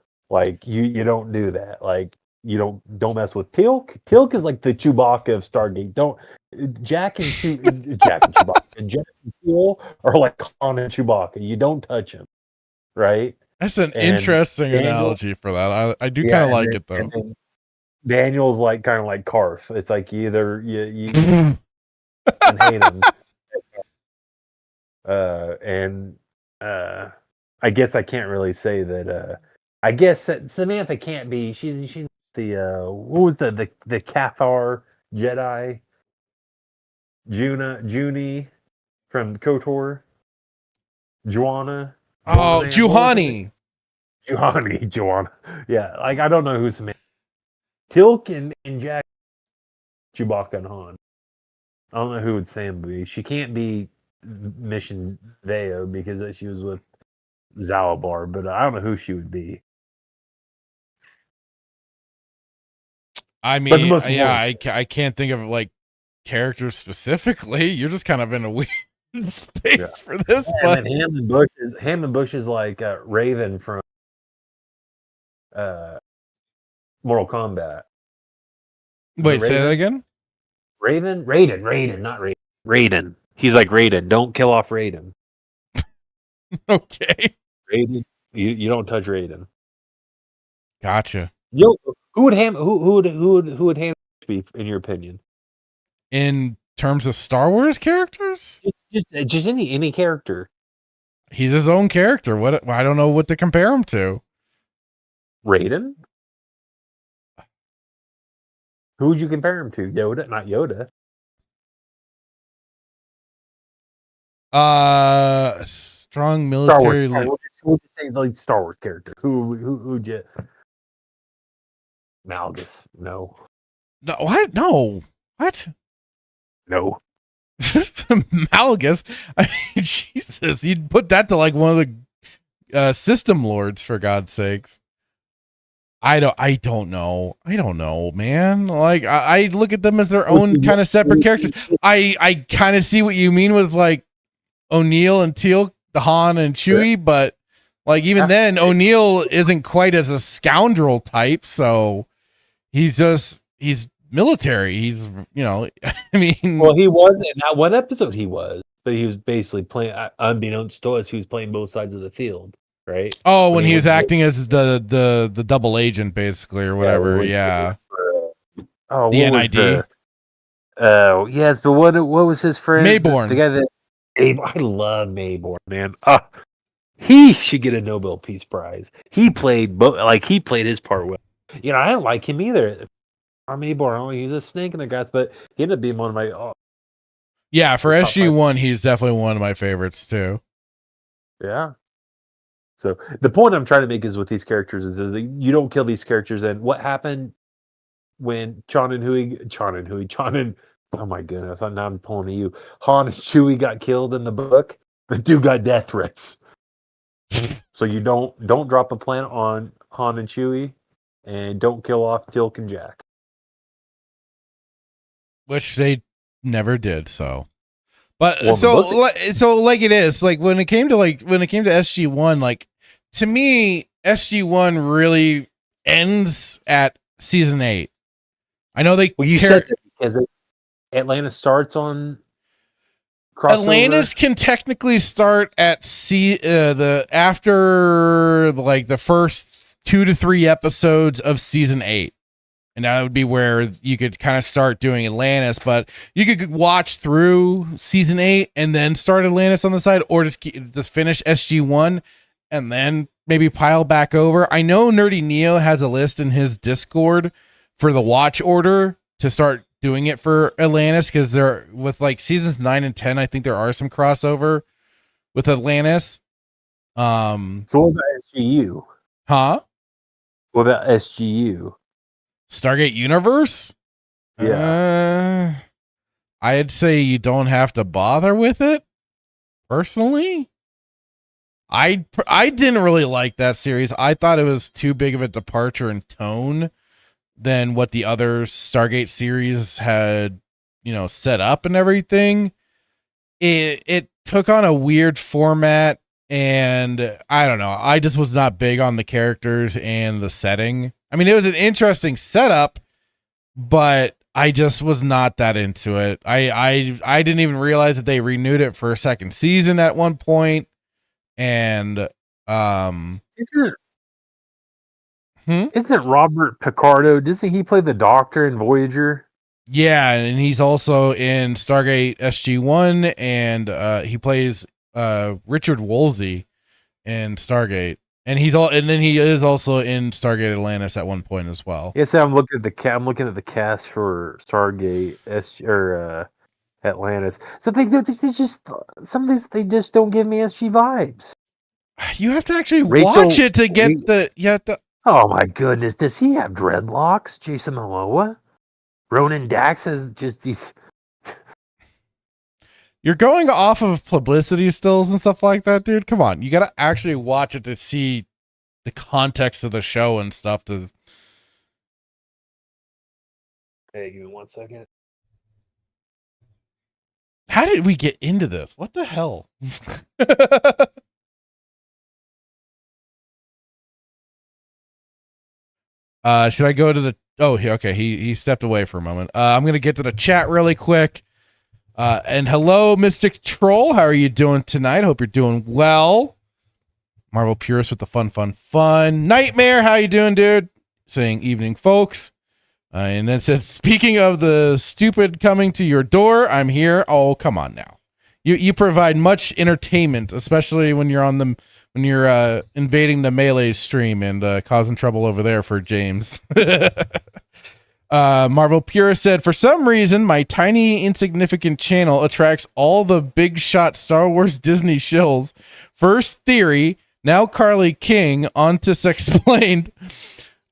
You don't do that. You don't mess with Teal'c. Teal'c is like the Chewbacca of Stargate. Jack and Chewbacca and Jack and Teal are like Han and Chewbacca. You don't touch him, right? That's an interesting analogy for that. I do kind of like it though. Daniel's kind of like Karf. It's like either you hate him. I guess I can't really say that. I guess that Samantha can't be. She's the what was the Cathar Jedi? Junie from KOTOR. Juana. Oh, Juhani. Juana. Yeah, I don't know who's Samantha. Teal'c and Jack, Chewbacca and Han. I don't know who would Sam be. She can't be Mission Veo because she was with Zalabar, but I don't know who she would be. I mean, yeah, I can't think of like characters specifically. You're just kind of in a weird space for this. Yeah, but Hammond Bush is like Raven from Mortal Kombat. Wait, say that again. Raiden, not Raiden. Raiden. He's like Raiden. Don't kill off Raiden. Okay. Raiden. You don't touch Raiden. Gotcha. Yo, who would Hammond be in your opinion? In terms of Star Wars characters? Just any character. He's his own character. What? I don't know what to compare him to. Raiden? Who would you compare him to? Yoda? Not Yoda. Strong military. We'll just say like Star Wars character. Who'd you? Malgus? No. No. What? No. What? No. Malgus. I mean, Jesus, you'd put that to like one of the system lords, for God's sakes. I don't know, man. Like I look at them as their own kind of separate characters. I kind of see what you mean with like O'Neill and Teal, the Han and Chewie, but like even then, O'Neill isn't quite as a scoundrel type, so he's military. He's, I mean, well, he was in that one episode. He was, but he was basically playing, unbeknownst to us, he was playing both sides of the field, right? Oh, when he was acting as the double agent, basically, or whatever. Yeah. Oh, the NID. Oh, yes, but what was his friend? Mayborn. The guy that I love Mayborn, man. He should get a Nobel Peace Prize. He played he played his part well. I didn't like him either. Mayborn, he's a snake in the grass, but he ended up being one of my. Yeah, for SG-1, he's definitely one of my favorites too. Yeah. So the point I'm trying to make is with these characters is that you don't kill these characters. And what happened when Chon and, oh my goodness, now I'm pulling to you. Han and Chewie got killed in the book. The dude got death threats. So you don't drop a planet on Han and Chewie, and don't kill off Tilk and Jack. Which they never did. So, but so like it is like when it came to SG-1, like to me, SG-1 really ends at season 8. I know they. Well, you said that because Atlantis starts on. Atlantis can technically start at after like the first 2 to 3 episodes of season 8. And that would be where you could kind of start doing Atlantis, but you could watch through season 8 and then start Atlantis on the side, or just finish SG-1 and then maybe pile back over. I know Nerdy Neo has a list in his Discord for the watch order to start doing it for Atlantis, because they're with like seasons 9 and 10. I think there are some crossover with Atlantis. So what about SGU? Huh? What about SGU? Stargate Universe? Yeah. I'd say you don't have to bother with it. Personally, I didn't really like that series. I thought it was too big of a departure in tone than what the other Stargate series had, set up and everything. It took on a weird format, and I don't know. I just was not big on the characters and the setting. I mean, it was an interesting setup, but I just was not that into it. I didn't even realize that they renewed it for a second season at one point. And Isn't Robert Picardo, doesn't he play the Doctor in Voyager? Yeah, and he's also in Stargate SG-1, and he plays Richard Woolsey in Stargate. And he is also in Stargate Atlantis at one point as well. Yes, I'm looking at the cast for Stargate Atlantis. So they just some of these they just don't give me SG vibes. You have to actually watch it to get the. Oh my goodness! Does he have dreadlocks, Jason Momoa? Ronan Dax has just these. You're going off of publicity stills and stuff like that, dude. Come on, you got to actually watch it to see the context of the show and stuff. Hey, give me 1 second. How did we get into this? What the hell? Should I go to the... Oh, okay. He stepped away for a moment. I'm going to get to the chat really quick. And hello, Mystic Troll. How are you doing tonight? Hope you're doing well. Marvel Purist with the fun. Nightmare, how you doing, dude? Saying evening, folks. And then says, speaking of the stupid coming to your door, I'm here. Oh, come on now. You provide much entertainment, especially when you're invading the Melee stream and causing trouble over there for James. Marvel Purist said, for some reason, my tiny, insignificant channel attracts all the big shot Star Wars Disney shills. First theory, now Carly King, on to Sexplained.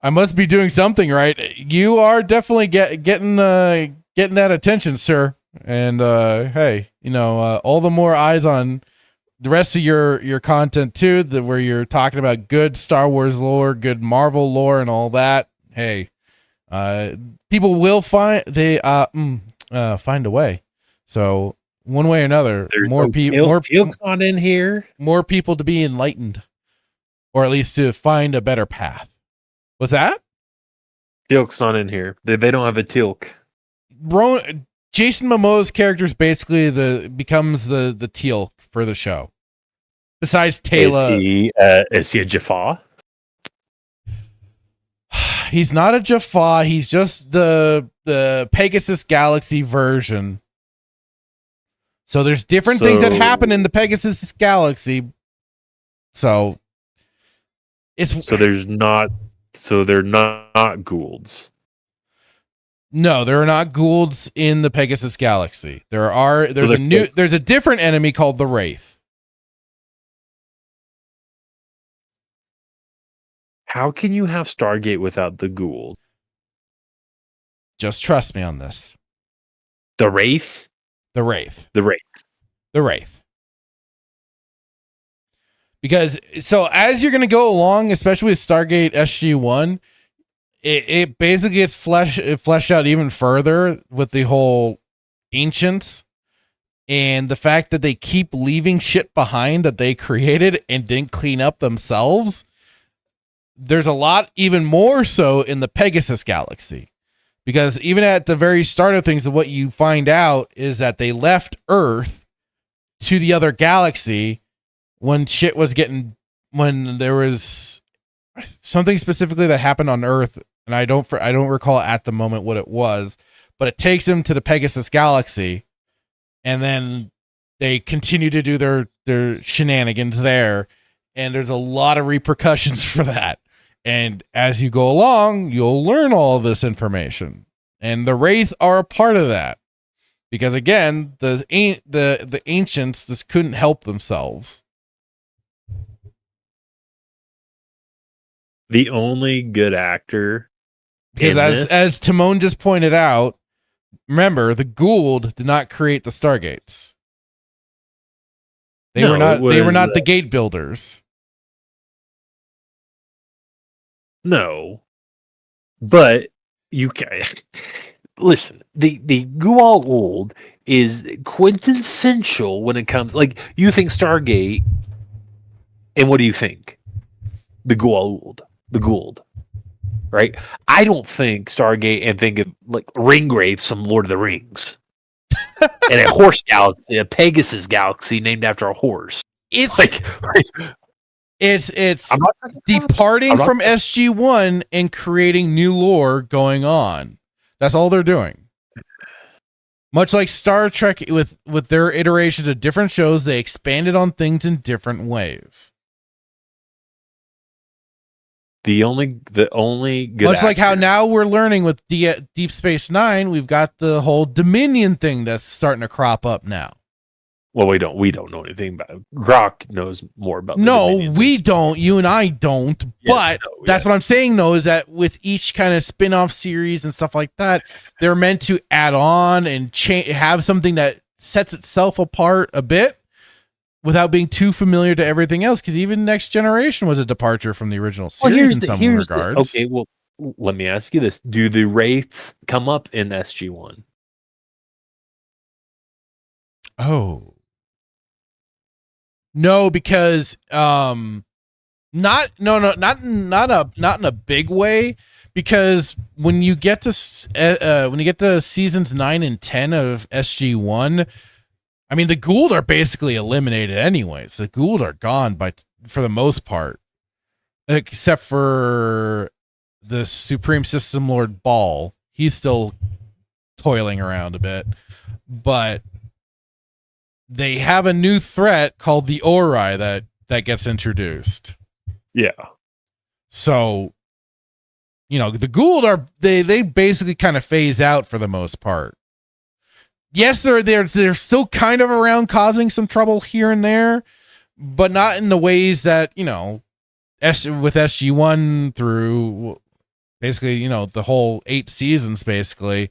I must be doing something right. You are definitely getting that attention, sir. And hey, all the more eyes on the rest of your content too, where you're talking about good Star Wars lore, good Marvel lore, and all that. Hey, people will find a way. So one way or another, There's more people on in here, more people to be enlightened, or at least to find a better path. What's that? Teal'c's not in here. They don't have a Teal'c. Jason Momoa's character is basically becomes the Teal'c for the show. Besides Tayla, is he a Jaffa? He's not a Jaffa. He's just the Pegasus Galaxy version. So there's different things that happen in the Pegasus Galaxy. So they're not Goulds. No, there are not Goulds in the Pegasus Galaxy. There's a different enemy called the Wraith. How can you have Stargate without the Gould? Just trust me on this. The Wraith? The Wraith. The Wraith. The Wraith. Because so as you're going to go along, especially with Stargate SG-1, it basically gets fleshed out even further with the whole ancients and the fact that they keep leaving shit behind that they created and didn't clean up themselves. There's a lot even more so in the Pegasus Galaxy, because even at the very start of things, what you find out is that they left Earth to the other galaxy when there was something specifically that happened on Earth, and I don't recall at the moment what it was, but it takes them to the Pegasus Galaxy, and then they continue to do their shenanigans there, and there's a lot of repercussions for that. And as you go along, you'll learn all of this information, and the Wraith are a part of that, because again, the ancients just couldn't help themselves. The only good actor, because as Timon just pointed out, remember, the Gould did not create the Stargates. They were not the gate builders. No, but you can listen. The Goa'uld is quintessential when it comes. Like, you think Stargate, and what do you think? The Goa'uld. The Gould, right? I don't think Stargate and think of like Ringwraiths from Lord of the Rings, and a horse galaxy, a Pegasus galaxy named after a horse. It's departing from SG-1 and creating new lore going on. That's all they're doing. Much like Star Trek with their iterations of different shows, they expanded on things in different ways. The only good much like how now we're learning with Deep Space Nine, we've got the whole Dominion thing that's starting to crop up now. Well, we don't know anything about it. Grok knows more about. We don't. You and I don't. But that's what I'm saying, though, is that with each kind of spin-off series and stuff like that, they're meant to add on and have something that sets itself apart a bit, without being too familiar to everything else, because even Next Generation was a departure from the original series in some regards. let me ask you this: do the wraiths come up in SG-1? Oh. No, because not in a big way, because when you get to seasons 9 and 10 of SG-1, I mean, the Goa'uld are basically eliminated anyways. The Goa'uld are gone for the most part, except for the Supreme System Lord Ball. He's still toiling around a bit, but they have a new threat called the Ori that gets introduced. Yeah. So, the Goa'uld are they basically kind of phase out for the most part. Yes, they're still kind of around causing some trouble here and there, but not in the ways that, with SG-1 through basically, the whole 8 seasons basically,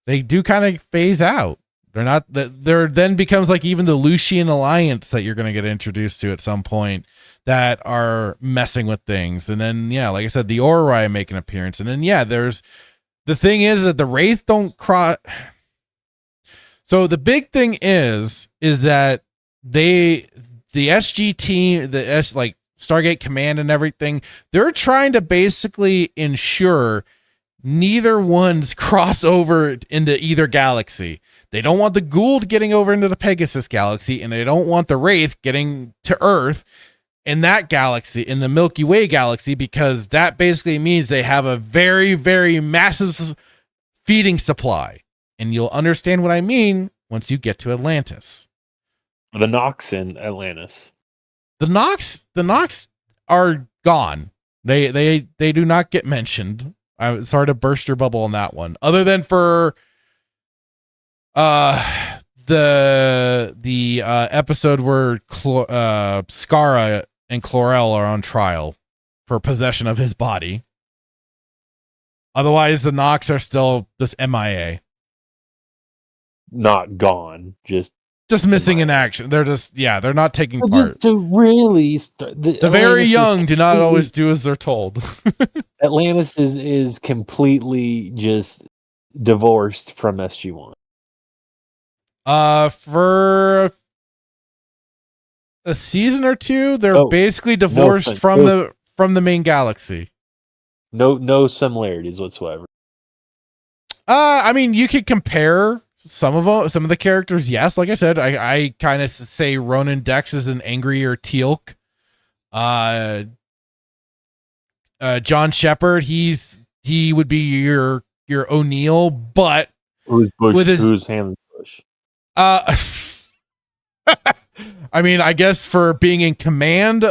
they do kind of phase out. There then becomes like even the Lucian Alliance that you're going to get introduced to at some point that are messing with things. And then, like I said, the Ori make an appearance. And then, there's the thing is that the Wraith don't cross. So the big thing is that the SG team, like Stargate Command and everything, they're trying to basically ensure neither one's cross over into either galaxy. They don't want the Goa'uld getting over into the Pegasus galaxy, and they don't want the Wraith getting to Earth in that galaxy, in the Milky Way galaxy, because that basically means they have a very, very massive feeding supply. And you'll understand what I mean once you get to Atlantis. The Nox in Atlantis. The Nox are gone. They do not get mentioned. I'm sorry to burst your bubble on that one. Other than for the episode where Skara and Chlorel are on trial for possession of his body. Otherwise, the Nox are still just MIA. Not gone, just missing in action. They're they're not taking part. Just to really the very young do not always do as they're told. Atlantis is completely just divorced from SG-1. For a season or two, they're basically divorced from the main galaxy. No similarities whatsoever. I mean, you could compare some of the characters. Yes, like I said, I kind of say Ronan Dex is an angrier Teal'c. John Shepard, he would be your O'Neill, but who's Bush? With his, who's Hammond Bush? I mean, I guess for being in command,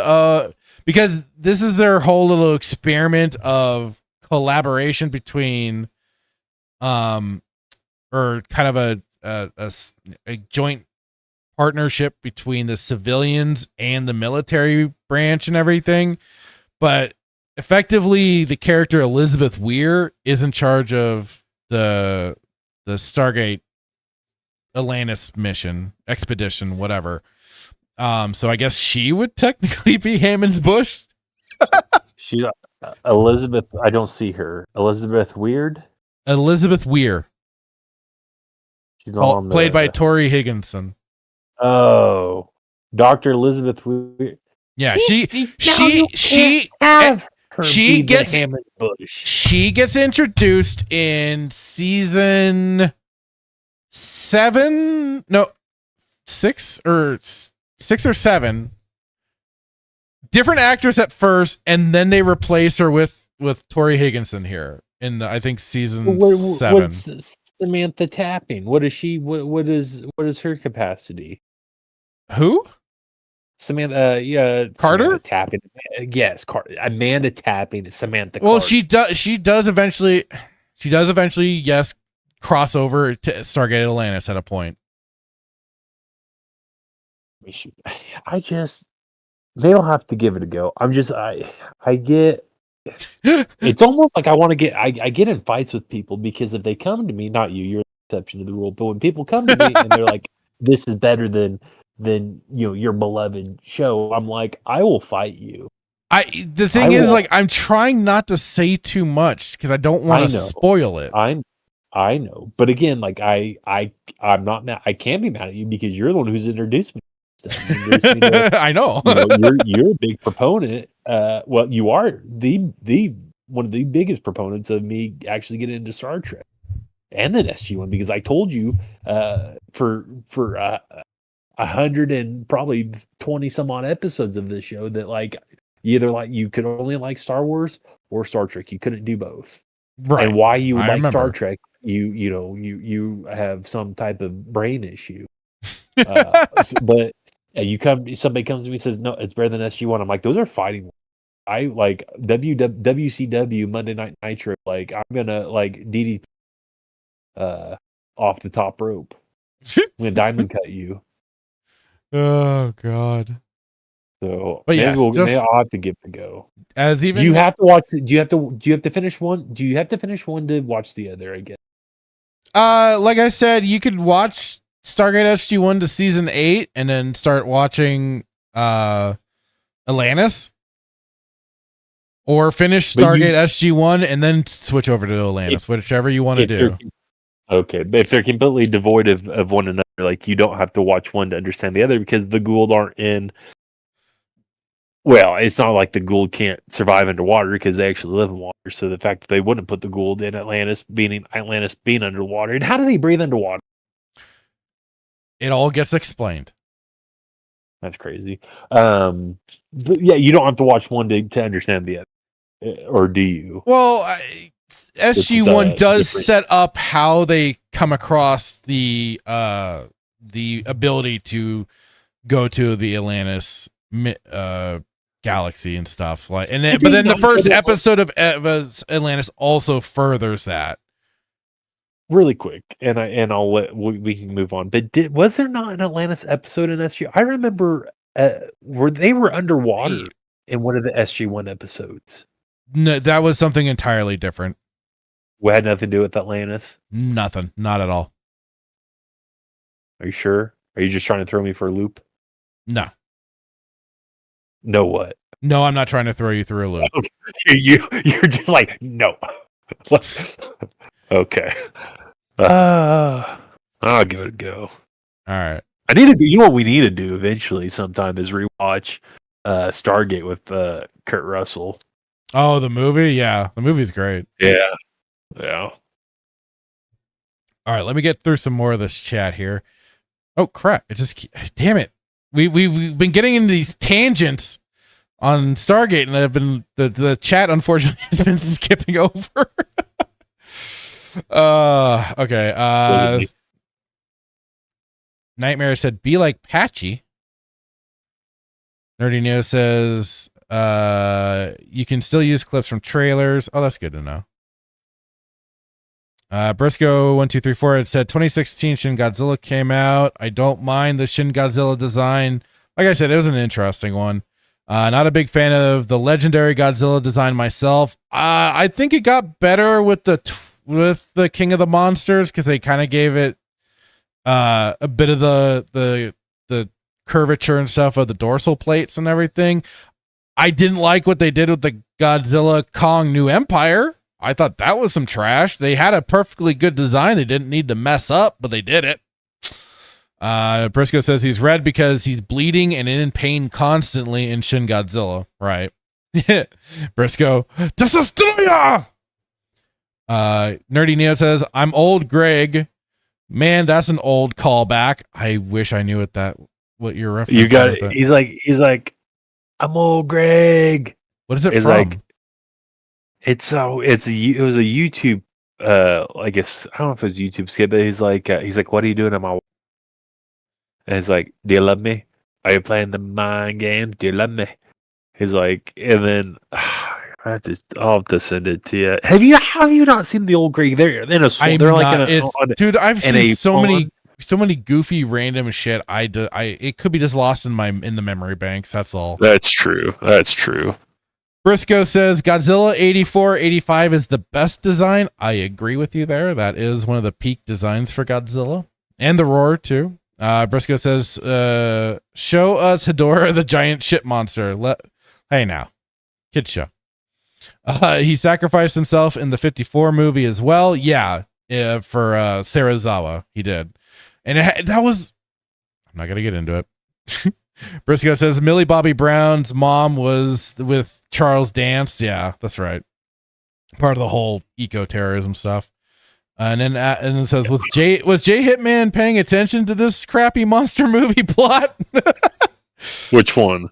because this is their whole little experiment of collaboration between, or kind of a joint partnership between the civilians and the military branch and everything. But effectively, the character Elizabeth Weir is in charge of the Stargate Atlantis mission, expedition, whatever. So I guess she would technically be Hammond's Bush. She Elizabeth. I don't see her. Elizabeth Weir. She's not played by Tori Higginson. Oh, Dr. Elizabeth Weir. Yeah, she gets introduced in season 7, no, 6 or 7. Different actress at first, and then they replace her with Tori Higginson here in I think season 7. What's Samantha Tapping? What is she? What is her capacity? Who? Samantha, Carter? Samantha Tapping. Yes, Amanda Tapping. Samantha. Well, Carter. She does eventually. Yes, cross over to Stargate Atlantis at a point. They don't have to give it a go. I get. It's almost like I get in fights with people because if they come to me, not you, you're the exception to the rule, but when people come to me and they're like, "This is better than your beloved show," I'm like, I will fight you. The thing is, like, I'm trying not to say too much because I don't want to spoil it. I know, but again, like I'm not mad. I can be mad at you because you're the one who's introduced me to stuff. You introduced me to, I know. You're a big proponent. Well, you are the one of the biggest proponents of me actually getting into Star Trek and the SG-1 because I told you for 100 and probably 20 some odd episodes of this show that like either like you could only like Star Wars or Star Trek. You couldn't do both. Right. And why you would I like remember. Star Trek, you have some type of brain issue. But somebody comes to me and says, no, it's better than SG-1. I'm like, those are fighting words. I like WCW Monday Night Nitro. Like I'm gonna like DDT off the top rope. I'm gonna diamond cut you. Oh God. So but yes, maybe I'll have to give it a go. As even do you have to watch? Do you have to finish one? Do you have to finish one to watch the other again? Like I said, you could watch Stargate SG-1 to season 8 and then start watching Atlantis. Or finish Stargate SG-1 and then switch over to Atlantis, whichever you want to do. Okay, but if they're completely devoid of one another, like you don't have to watch one to understand the other because the Gould aren't in. Well, it's not like the Gould can't survive underwater because they actually live in water. So the fact that they wouldn't put the Gould in Atlantis being underwater, and how do they breathe underwater? It all gets explained. That's crazy. But yeah, you don't have to watch one to understand the other. Or do you? Well, SG-1 does set up how they come across the ability to go to the Atlantis galaxy and stuff like, and then, but then the first episode of Atlantis also furthers that. Really quick, and I'll let we can move on. But was there not an Atlantis episode in SG? I remember where they were underwater in one of the SG-1 episodes. No, that was something entirely different. It had nothing to do with Atlantis. Nothing, not at all. Are you sure? Are you just trying to throw me for a loop? No. No what? No, I'm not trying to throw you through a loop. You're just like no. Okay. I'll give it a go. All right. I need to do. You know what we need to do eventually sometime is rewatch Stargate with Kurt Russell. Oh, the movie? Yeah, the movie's great. Yeah. All right, let me get through some more of this chat here. Oh crap! Damn it. We've been getting into these tangents on Stargate, and I've been the chat unfortunately has been skipping over. Okay. Nightmare said, "Be like Patchy." Nerdy Neo says, "You can still use clips from trailers." Oh, that's good to know. Briscoe1234 had said 2016 Shin Godzilla came out. I don't mind the Shin Godzilla design. Like I said, it was an interesting one. Not a big fan of the legendary Godzilla design myself. I think it got better with the King of the Monsters because they kind of gave it a bit of the curvature and stuff of the dorsal plates and everything. I didn't like what they did with the Godzilla Kong New Empire. I thought that was some trash. They had a perfectly good design. They didn't need to mess up, but they did it. Briscoe says he's red because he's bleeding and in pain constantly in Shin Godzilla. Right. Briscoe, Destroyer! Nerdy Neo says, I'm old Greg. Man, that's an old callback. I wish I knew what you're referencing. You got it. He's like, I'm old Greg. What is it from? Like, it was a YouTube I guess I don't know if it was YouTube skit, but he's like, what are you doing in my? And he's like, do you love me? Are you playing the mind game? Do you love me? He's like, and then I'll have to send it to you. Have you not seen the old Greg? They're in a swamp. They're like dude. I've seen so many goofy random shit. It could be just lost in the memory banks. That's all. That's true. Briscoe says Godzilla 84, 85 is the best design. I agree with you there. That is one of the peak designs for Godzilla and the Roar too. Briscoe says, show us Hedorah, the giant ship monster. Hey now, Kid show. He sacrificed himself in the 54 movie as well. Yeah, for Sarazawa, he did. And that was... I'm not going to get into it. Briscoe says Millie Bobby Brown's mom was with Charles Dance. Yeah, that's right. Part of the whole eco-terrorism stuff. And then it says, was Jay Hitman paying attention to this crappy monster movie plot? Which one?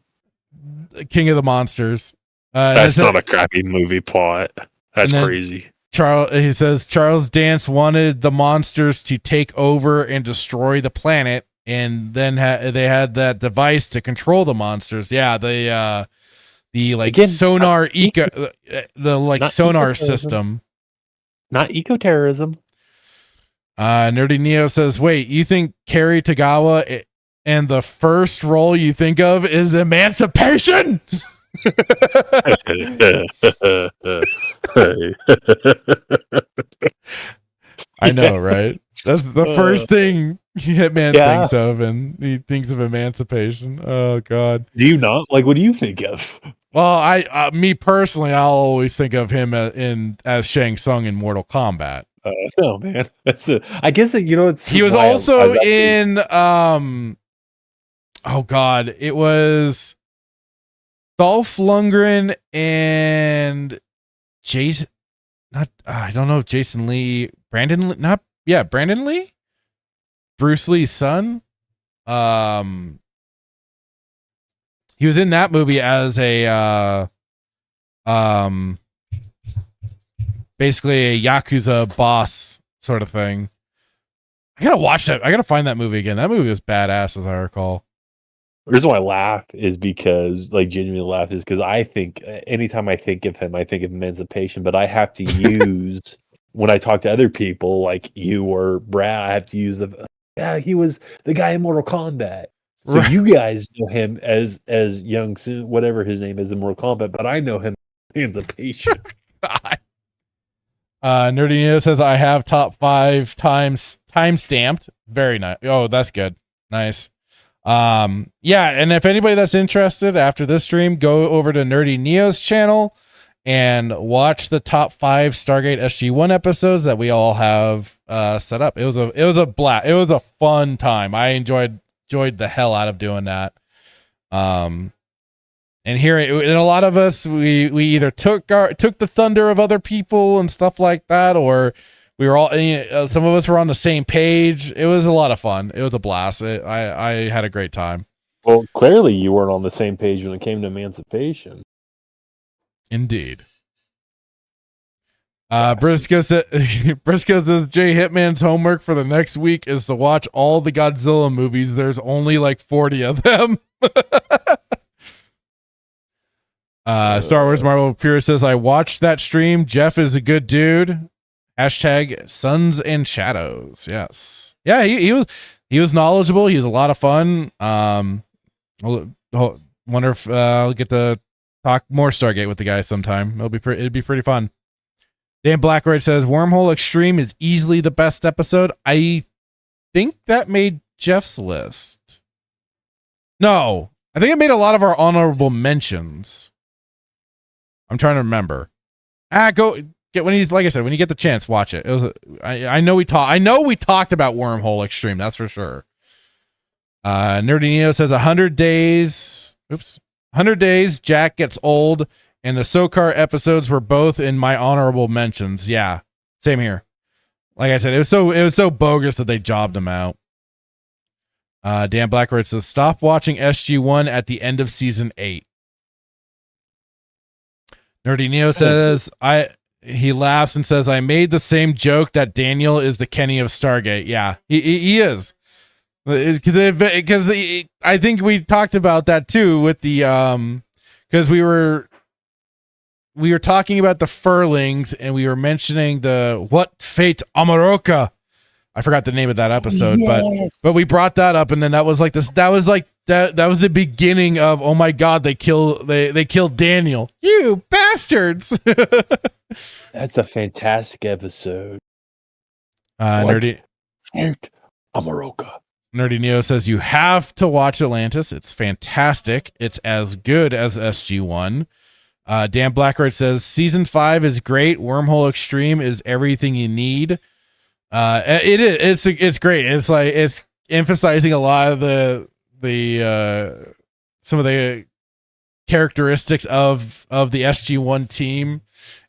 King of the Monsters. That's not a crappy movie plot. That's crazy. He says Charles Dance wanted the monsters to take over and destroy the planet, and then they had that device to control the monsters. Yeah, the sonar sonar system. Not eco-terrorism. Nerdy Neo says, wait, you think Kerry Tagawa and the first role you think of is Emancipation? I know, right? That's the first thing Hitman thinks of, and he thinks of Emancipation. Oh God. Do you not? Like, what do you think of? Well, me personally, I'll always think of him as Shang Tsung in Mortal Kombat. No, man. I guess that, it's. He was also in. Oh God, it was Dolph Lundgren and Jason. I don't know if Jason Lee, Brandon Lee, Bruce Lee's son. He was in that movie as a basically a Yakuza boss sort of thing. I gotta watch that. I gotta find that movie again. That movie was badass, as I recall. The reason why I laugh is because, genuinely laugh is because I think anytime I think of him, I think of Emancipation, but I have to use, when I talk to other people like you or Brad, I have to use he was the guy in Mortal Kombat. So you guys know him as Young Soon, whatever his name is in Mortal Kombat, but I know him as Emancipation. Nerdy Neo says, I have top 5 times time stamped. Very nice. Oh, that's good. Nice. Yeah, and if anybody that's interested after this stream, go over to Nerdy Neo's channel and watch the top 5 Stargate SG-1 episodes that we all have set up. It was a blast. It was a fun time. I enjoyed the hell out of doing that. And a lot of us, we either took the thunder of other people and stuff like that, or we were all, some of us were on the same page. It was a lot of fun. It was a blast. I had a great time. Well, clearly you weren't on the same page when it came to Emancipation. Indeed. Briscoe says Jay Hitman's homework for the next week is to watch all the Godzilla movies. There's only like 40 of them. Star Wars Marvel Pure says, I watched that stream. Jeff is a good dude. Hashtag Suns and Shadows. Yes. Yeah, he was knowledgeable. He was a lot of fun. Wonder if I'll get to talk more Stargate with the guy sometime. It'd be pretty fun. Dan Blackroyd says Wormhole Extreme is easily the best episode. I think that made Jeff's list. No, I think it made a lot of our honorable mentions. I'm trying to remember. Go get when you get the chance, watch it. It was I know we talked about Wormhole Extreme, that's for sure. Nerdy Neo says 100 days. 100 days. Jack gets old. And the SOCAR episodes were both in my honorable mentions. Yeah, same here. Like I said, it was so bogus that they jobbed him out. Dan Blackroyd says, stop watching SG-1 at the end of season 8. Nerdy Neo says, he laughs and says, I made the same joke that Daniel is the Kenny of Stargate. Yeah, he is. Because I think we talked about that too with the because we were talking about the Furlings and we were mentioning the What Fate Amaroka. I forgot the name of that episode, but we brought that up, and then that was the beginning of, oh my god, they killed Daniel. You bastards. That's a fantastic episode. Nerdy Amaroka. Nerdy Neo says you have to watch Atlantis. It's fantastic. It's as good as SG-1. Dan Blackroyd says season 5 is great. Wormhole Extreme is everything you need. It's great. It's like it's emphasizing a lot of the some of the characteristics of the SG-1 team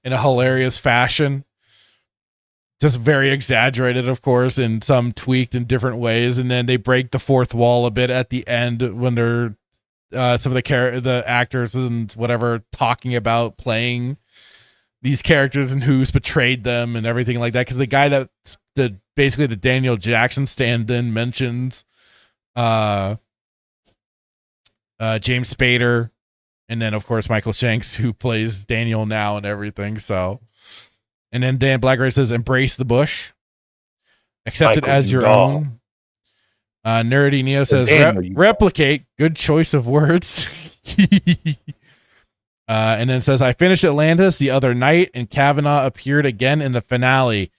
in a hilarious fashion. Just very exaggerated, of course, and some tweaked in different ways. And then they break the fourth wall a bit at the end when they're some of the actors and whatever talking about playing these characters and who's betrayed them and everything like that. Because the guy that's basically the Daniel Jackson stand-in mentions James Spader, and then of course Michael Shanks, who plays Daniel now and everything. So, and then Dan Blackroyd says, "Embrace the bush, accept it as your own." Nerdy Neo says, "Replicate." Good choice of words. And then says, "I finished Atlantis the other night, and Kavanaugh appeared again in the finale."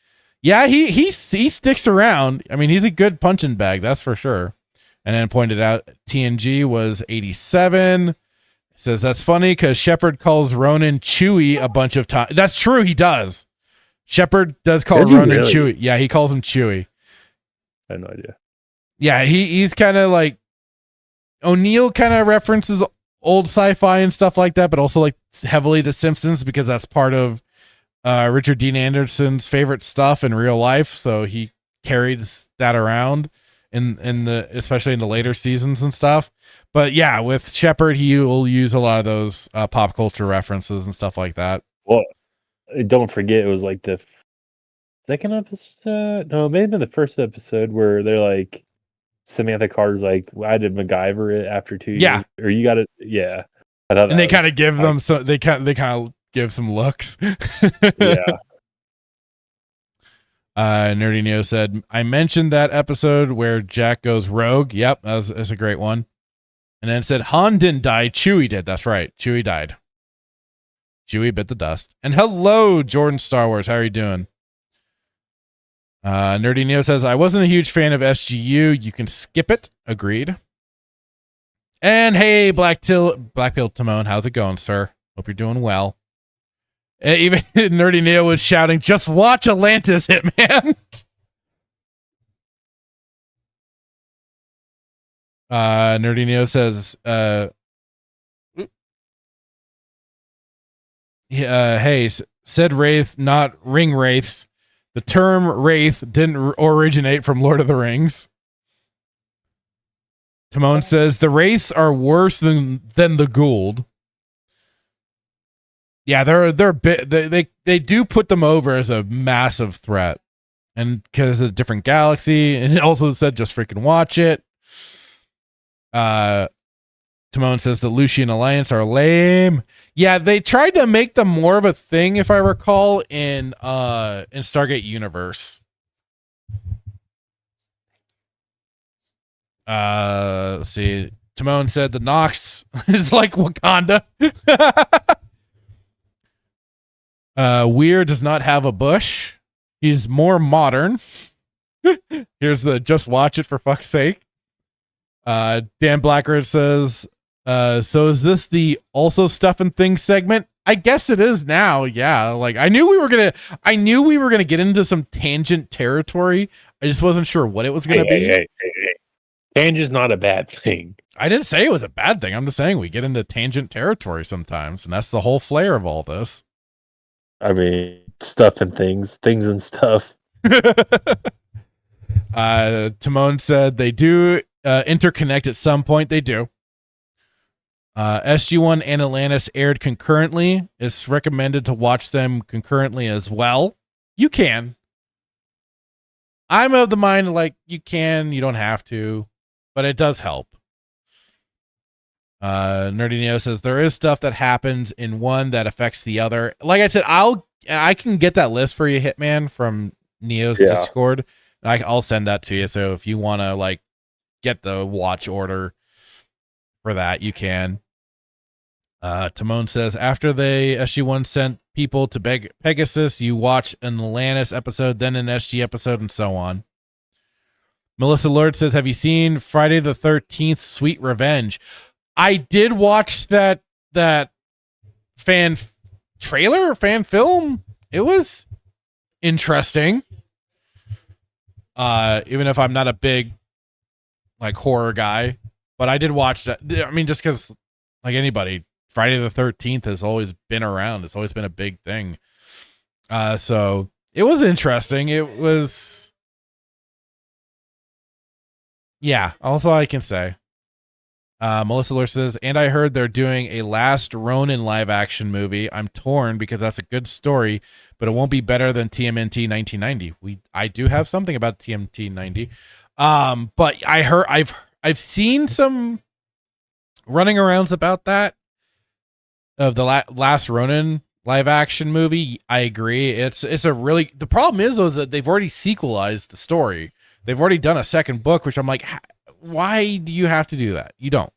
Yeah, he sticks around. I mean, he's a good punching bag, that's for sure. And then pointed out TNG was 87. Says that's funny because Shepard calls Ronan Chewie a bunch of times. That's true, he does. Shepard does call Ronan really? Chewie. Yeah, he calls him Chewie. I had no idea. Yeah, he's kind of like O'Neill kind of references old sci-fi and stuff like that, but also like heavily The Simpsons because that's part of Richard Dean Anderson's favorite stuff in real life. So he carries that around especially in the later seasons and stuff. But yeah, with Shepard, he will use a lot of those pop culture references and stuff like that. Well, don't forget, it was like the second episode. No, maybe the first episode where they're like, Samantha Carter's like, I did MacGyver it after 2 years. Yeah. Or you got it. Yeah. And they kind of give them so they kind of give some looks. Yeah. Nerdy Neo said, I mentioned that episode where Jack goes rogue. Yep, that's a great one. And then said, Han didn't die, Chewie did. That's right. Chewie died. Chewie bit the dust. And hello, Jordan Star Wars. How are you doing? Nerdy Neo says, I wasn't a huge fan of SGU. You can skip it. Agreed. And hey, Blackpill Timon, how's it going, sir? Hope you're doing well. Even Nerdy Neo was shouting, just watch Atlantis, Hitman. Nerdy Neo says, hey, said Wraith, not ring wraiths. The term wraith didn't originate from Lord of the Rings. Timon says the wraiths are worse than the Gould. Yeah, they're a bit. They do put them over as a massive threat, and because of the different galaxy, and it also said just freaking watch it. Timon says the Lucian Alliance are lame. Yeah, they tried to make them more of a thing, if I recall, in Stargate Universe. Let's see. Timon said the Nox is like Wakanda. Weir does not have a bush. He's more modern. Here's the just watch it for fuck's sake. Dan Blackroyd says, so is this the also stuff and things segment? I guess it is now. Yeah. Like I knew we were going to get into some tangent territory. I just wasn't sure what it was going to be. Hey. Tangent's not a bad thing. I didn't say it was a bad thing. I'm just saying we get into tangent territory sometimes, and that's the whole flair of all this. I mean, stuff and things and stuff. Timon said they do interconnect at some point. They do. SG-1 and Atlantis aired concurrently. It's recommended to watch them concurrently as well. You can. I'm of the mind like you can, you don't have to, but it does help. Nerdy Neo says there is stuff that happens in one that affects the other. Like I said, I can get that list for you, Hitman, from Neo's Discord. I'll send that to you. So if you want to like get the watch order for that, you can. Timon says after the SG-1 sent people to Pegasus, you watch an Atlantis episode, then an SG episode, and so on. Melissa Lord says, have you seen Friday the 13th Sweet Revenge? I did watch that fan trailer, fan film. It was interesting. Even if I'm not a big like horror guy, but I did watch that. I mean, just because like anybody, Friday the 13th has always been around. It's always been a big thing. So it was interesting. It was, yeah, that's all I can say. Melissa Lure says, and I heard they're doing a Last Ronin live action movie. I'm torn because that's a good story, but it won't be better than TMNT 1990. I do have something about TMNT 90. But I've seen some running arounds about that of the Last Ronin live action movie. I agree. It's a really, the problem is though that they've already sequelized the story. They've already done a second book, which I'm like, why do you have to do that? You don't.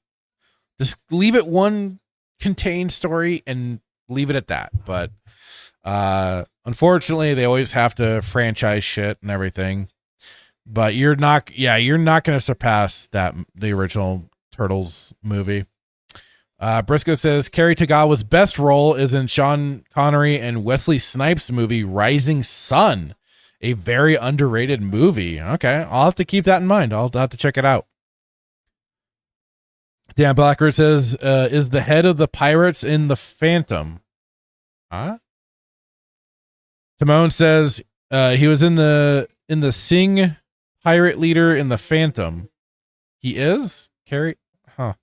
Just leave it one contained story and leave it at that. But unfortunately, they always have to franchise shit and everything. But you're not going to surpass the original Turtles movie. Briscoe says Kerry Tagawa's best role is in Sean Connery and Wesley Snipes' movie Rising Sun, a very underrated movie. Okay, I'll have to keep that in mind. I'll have to check it out. Dan Blackbird says, is the head of the pirates in the Phantom? Huh? Timon says he was in the Sing pirate leader in the Phantom. He is? Carrie? Huh.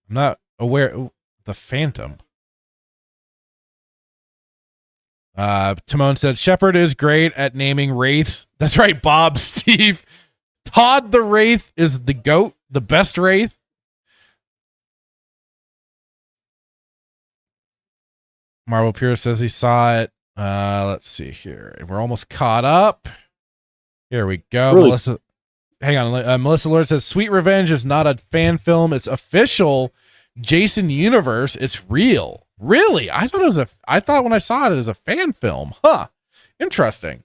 I'm not aware. The Phantom. Timon said Shepard is great at naming wraiths. That's right, Bob, Steve. Todd the Wraith is the GOAT, the best wraith. Marvel Pure says he saw it. Let's see here. We're almost caught up. Here we go. Really? Melissa, hang on. Melissa Lord says Sweet Revenge is not a fan film. It's official Jason universe. It's real. Really? I thought when I saw it was a fan film. Huh. Interesting.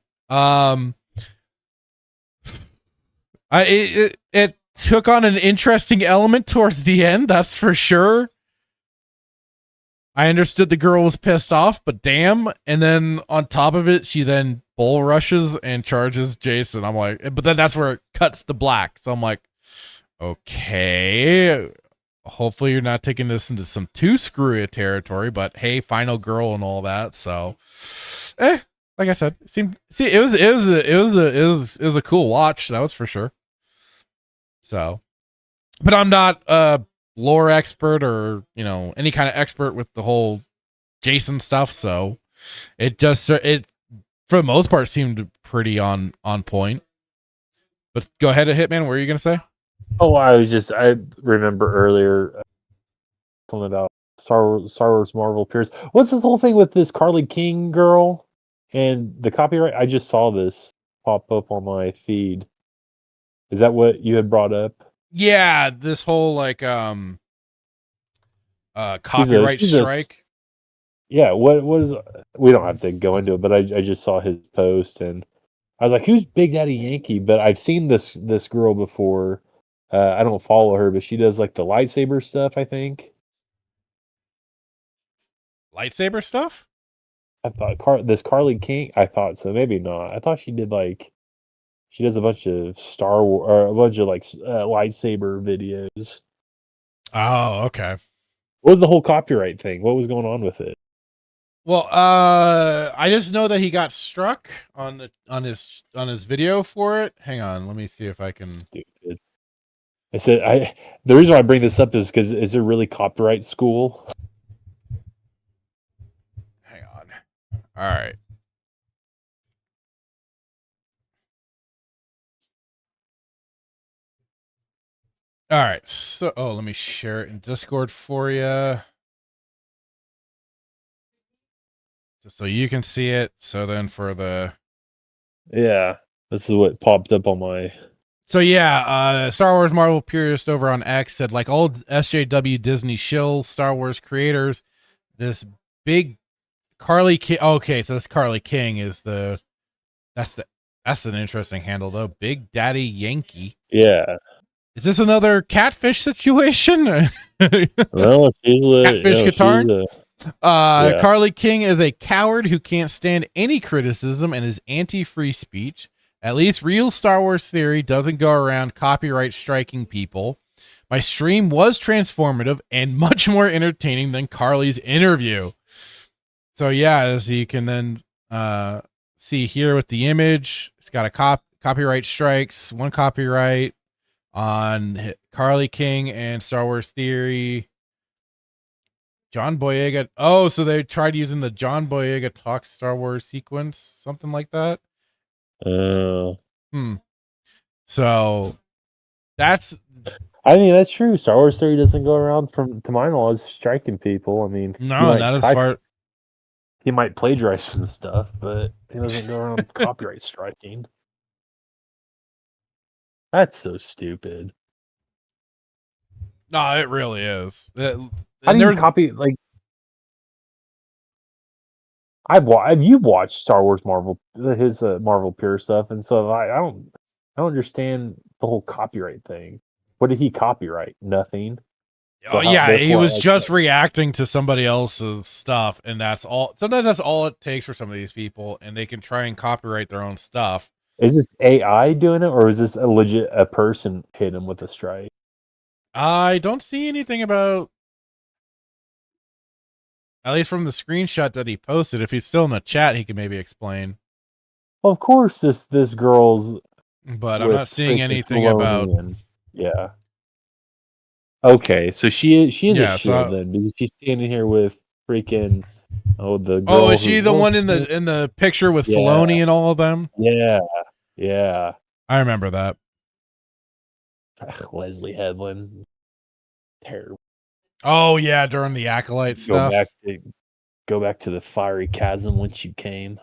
It took on an interesting element towards the end, that's for sure. I understood the girl was pissed off, but damn. And then on top of it, she then bull rushes and charges Jason. I'm like, but then that's where it cuts to black. So I'm like, okay, hopefully you're not taking this into some too screwy territory, but hey, final girl and all that. So, like I said, it was a cool watch. That was for sure. So, but I'm not a lore expert or, any kind of expert with the whole Jason stuff. So it for the most part seemed pretty on point, but go ahead, Hitman. What are you going to say? Oh, I remember earlier something about Star Wars Marvel Peers. What's this whole thing with this Carly King girl and the copyright? I just saw this pop up on my feed. Is that what you had brought up? Yeah, this whole copyright strike. Yeah, what is? We don't have to go into it, but I just saw his post and I was like, "Who's Big Daddy Yankee?" But I've seen this girl before. I don't follow her, but she does like the lightsaber stuff. I think lightsaber stuff. I thought this Carly King. I thought so. Maybe not. I thought she did she does a bunch of Star Wars or a bunch of lightsaber videos. Oh, okay. What was the whole copyright thing? What was going on with it? Well, I just know that he got struck on his video for it. Hang on, let me see if I can. Stupid. I said the reason why I bring this up is because is there really copyright school? Hang on. All right. All right. So, let me share it in Discord for you. Just so you can see it. So then for yeah, this is what popped up on my. So yeah, Star Wars Marvel Purist over on X said, like all SJW Disney shills, Star Wars creators, this big Carly King. Okay, so this Carly King is that's an interesting handle though. Big Daddy Yankee. Yeah. Is this another catfish situation? Well, she's a Catfish Katarn. yeah. Carly King is a coward who can't stand any criticism and is anti-free speech. At least real Star Wars theory doesn't go around copyright striking people. My stream was transformative and much more entertaining than Carly's interview. So yeah, as you can then see here with the image, it's got a copyright strikes, one copyright on Carly King and Star Wars Theory. John Boyega. Oh, so they tried using the John Boyega talk Star Wars sequence, something like that. So that's. I mean, that's true. Star Wars Theory doesn't go around, to my knowledge, striking people. I mean, no, not as far. He might plagiarize some stuff, but he doesn't go around copyright striking. That's so stupid. No, it really is. How do you copy, like, you've watched Star Wars his Marvel Pure stuff, and so I don't understand the whole copyright thing. What did he copyright? Nothing. So he was just reacting to somebody else's stuff, and that's all. Sometimes that's all it takes for some of these people, and they can try and copyright their own stuff. Is this AI doing it, or is this a person hit him with a strike? I don't see anything about, at least from the screenshot that he posted. If he's still in the chat, he can maybe explain. Well, of course, this girl's. But I'm not seeing anything about. Yeah. Okay, so she is a shield then, because she's standing here with freaking the girl. Oh, is she the one in the picture with Filoni and all of them? Yeah. I remember that. Leslie Headland. Terrible. Oh yeah, during the Acolyte stuff. Go back to the fiery chasm whence you came.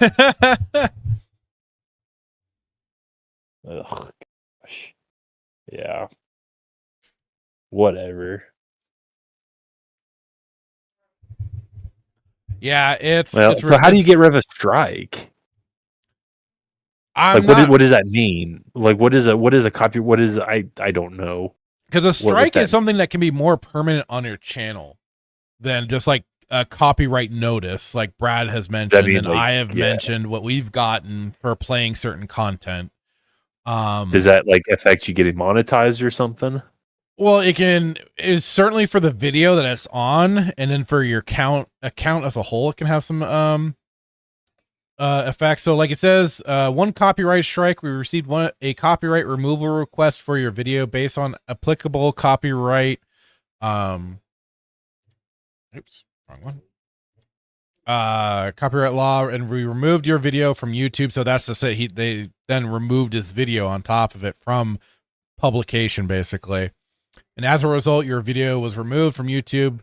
Ugh, gosh. Yeah. Whatever. Yeah, it's so how do you get rid of a strike? What does that mean? Like, what is a copy? What is I don't know. Because a strike is something that can be more permanent on your channel than just like a copyright notice, like Brad has mentioned and I have mentioned what we've gotten for playing certain content. Does that like affect you getting monetized or something? Well, it's certainly for the video that it's on, and then for your account as a whole, it can have some effects. So like it says, one copyright strike, we received a copyright removal request for your video based on applicable copyright oops, wrong one. Copyright law, and we removed your video from YouTube. So that's to say they then removed his video on top of it from publication, basically. And as a result, your video was removed from YouTube.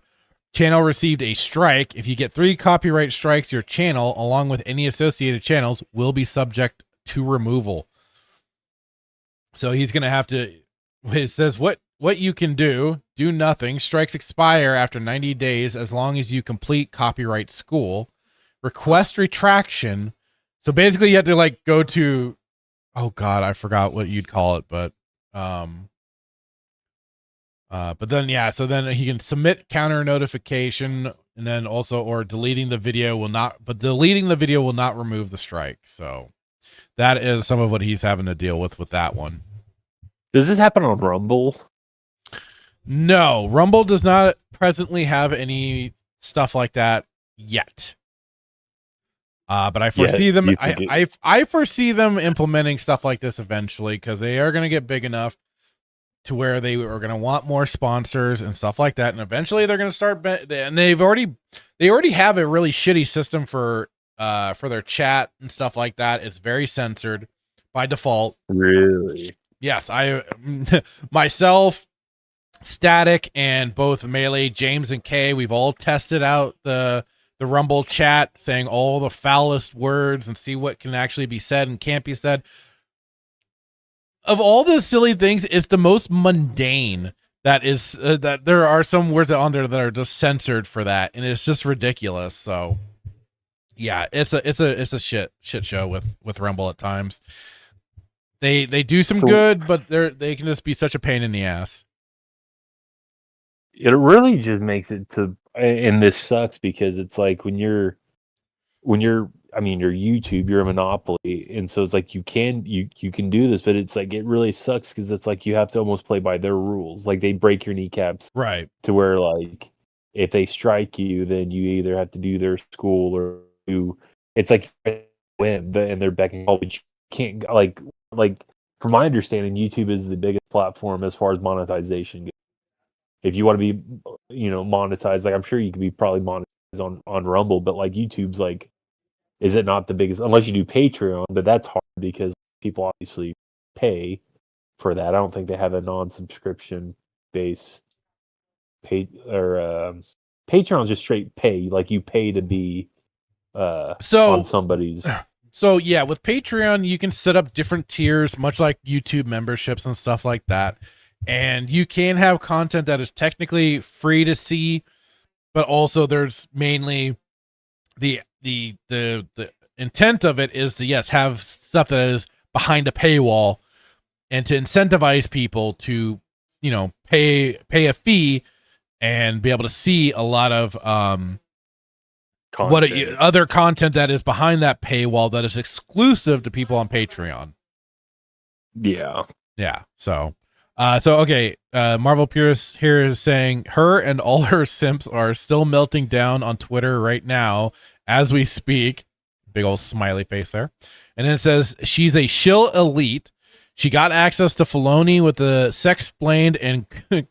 Channel received a strike. If you get 3 copyright strikes, your channel, along with any associated channels, will be subject to removal. So he's going to have to, it says what you can do nothing. Strikes expire after 90 days as long as you complete copyright school. Request retraction. So basically you have to like go to, oh God, I forgot what you'd call it, but then, yeah, so then he can submit counter notification, and then also, or deleting the video will not remove the strike. So that is some of what he's having to deal with that one. Does this happen on Rumble? No, Rumble does not presently have any stuff like that yet. But I foresee them. I foresee them implementing stuff like this eventually, because they are going to get big enough to where they are going to want more sponsors and stuff like that, and eventually they're going to start. And they already have a really shitty system for their chat and stuff like that. It's very censored by default. Really? Yes, I myself, Static, and both Melee, James, and Kay, we've all tested out the Rumble chat, saying all the foulest words and see what can actually be said and can't be said. Of all the silly things, it's the most mundane. That is that there are some words on there that are just censored for that, and it's just ridiculous. So, yeah, it's a shit show with Rumble at times. They do some good, but they can just be such a pain in the ass. it really just makes it to, and this sucks because it's like when you're I mean, you're YouTube, you're a monopoly, and so it's like you can do this, but it's like it really sucks because it's like you have to almost play by their rules. Like they break your kneecaps, right? To where like if they strike you, then you either have to do their school or do. It's like win, and they're becking. But you can't like from my understanding, YouTube is the biggest platform as far as monetization goes. If you want to be, monetized, like I'm sure you could be probably monetized on Rumble, but like YouTube's like. Is it not the biggest, unless you do Patreon, but that's hard because people obviously pay for that. I don't think they have a non-subscription base pay, or Patreon's just straight pay. Like you pay to be on somebody's. So yeah, with Patreon, you can set up different tiers, much like YouTube memberships and stuff like that. And you can have content that is technically free to see, but also there's mainly the intent of it is to have stuff that is behind a paywall and to incentivize people to pay a fee and be able to see a lot of other content that is behind that paywall that is exclusive to people on Patreon. Yeah. So okay, Marvel Purist here is saying her and all her simps are still melting down on Twitter right now as we speak. Big old smiley face there. And then it says she's a shill elite. She got access to Filoni with the Sexplained and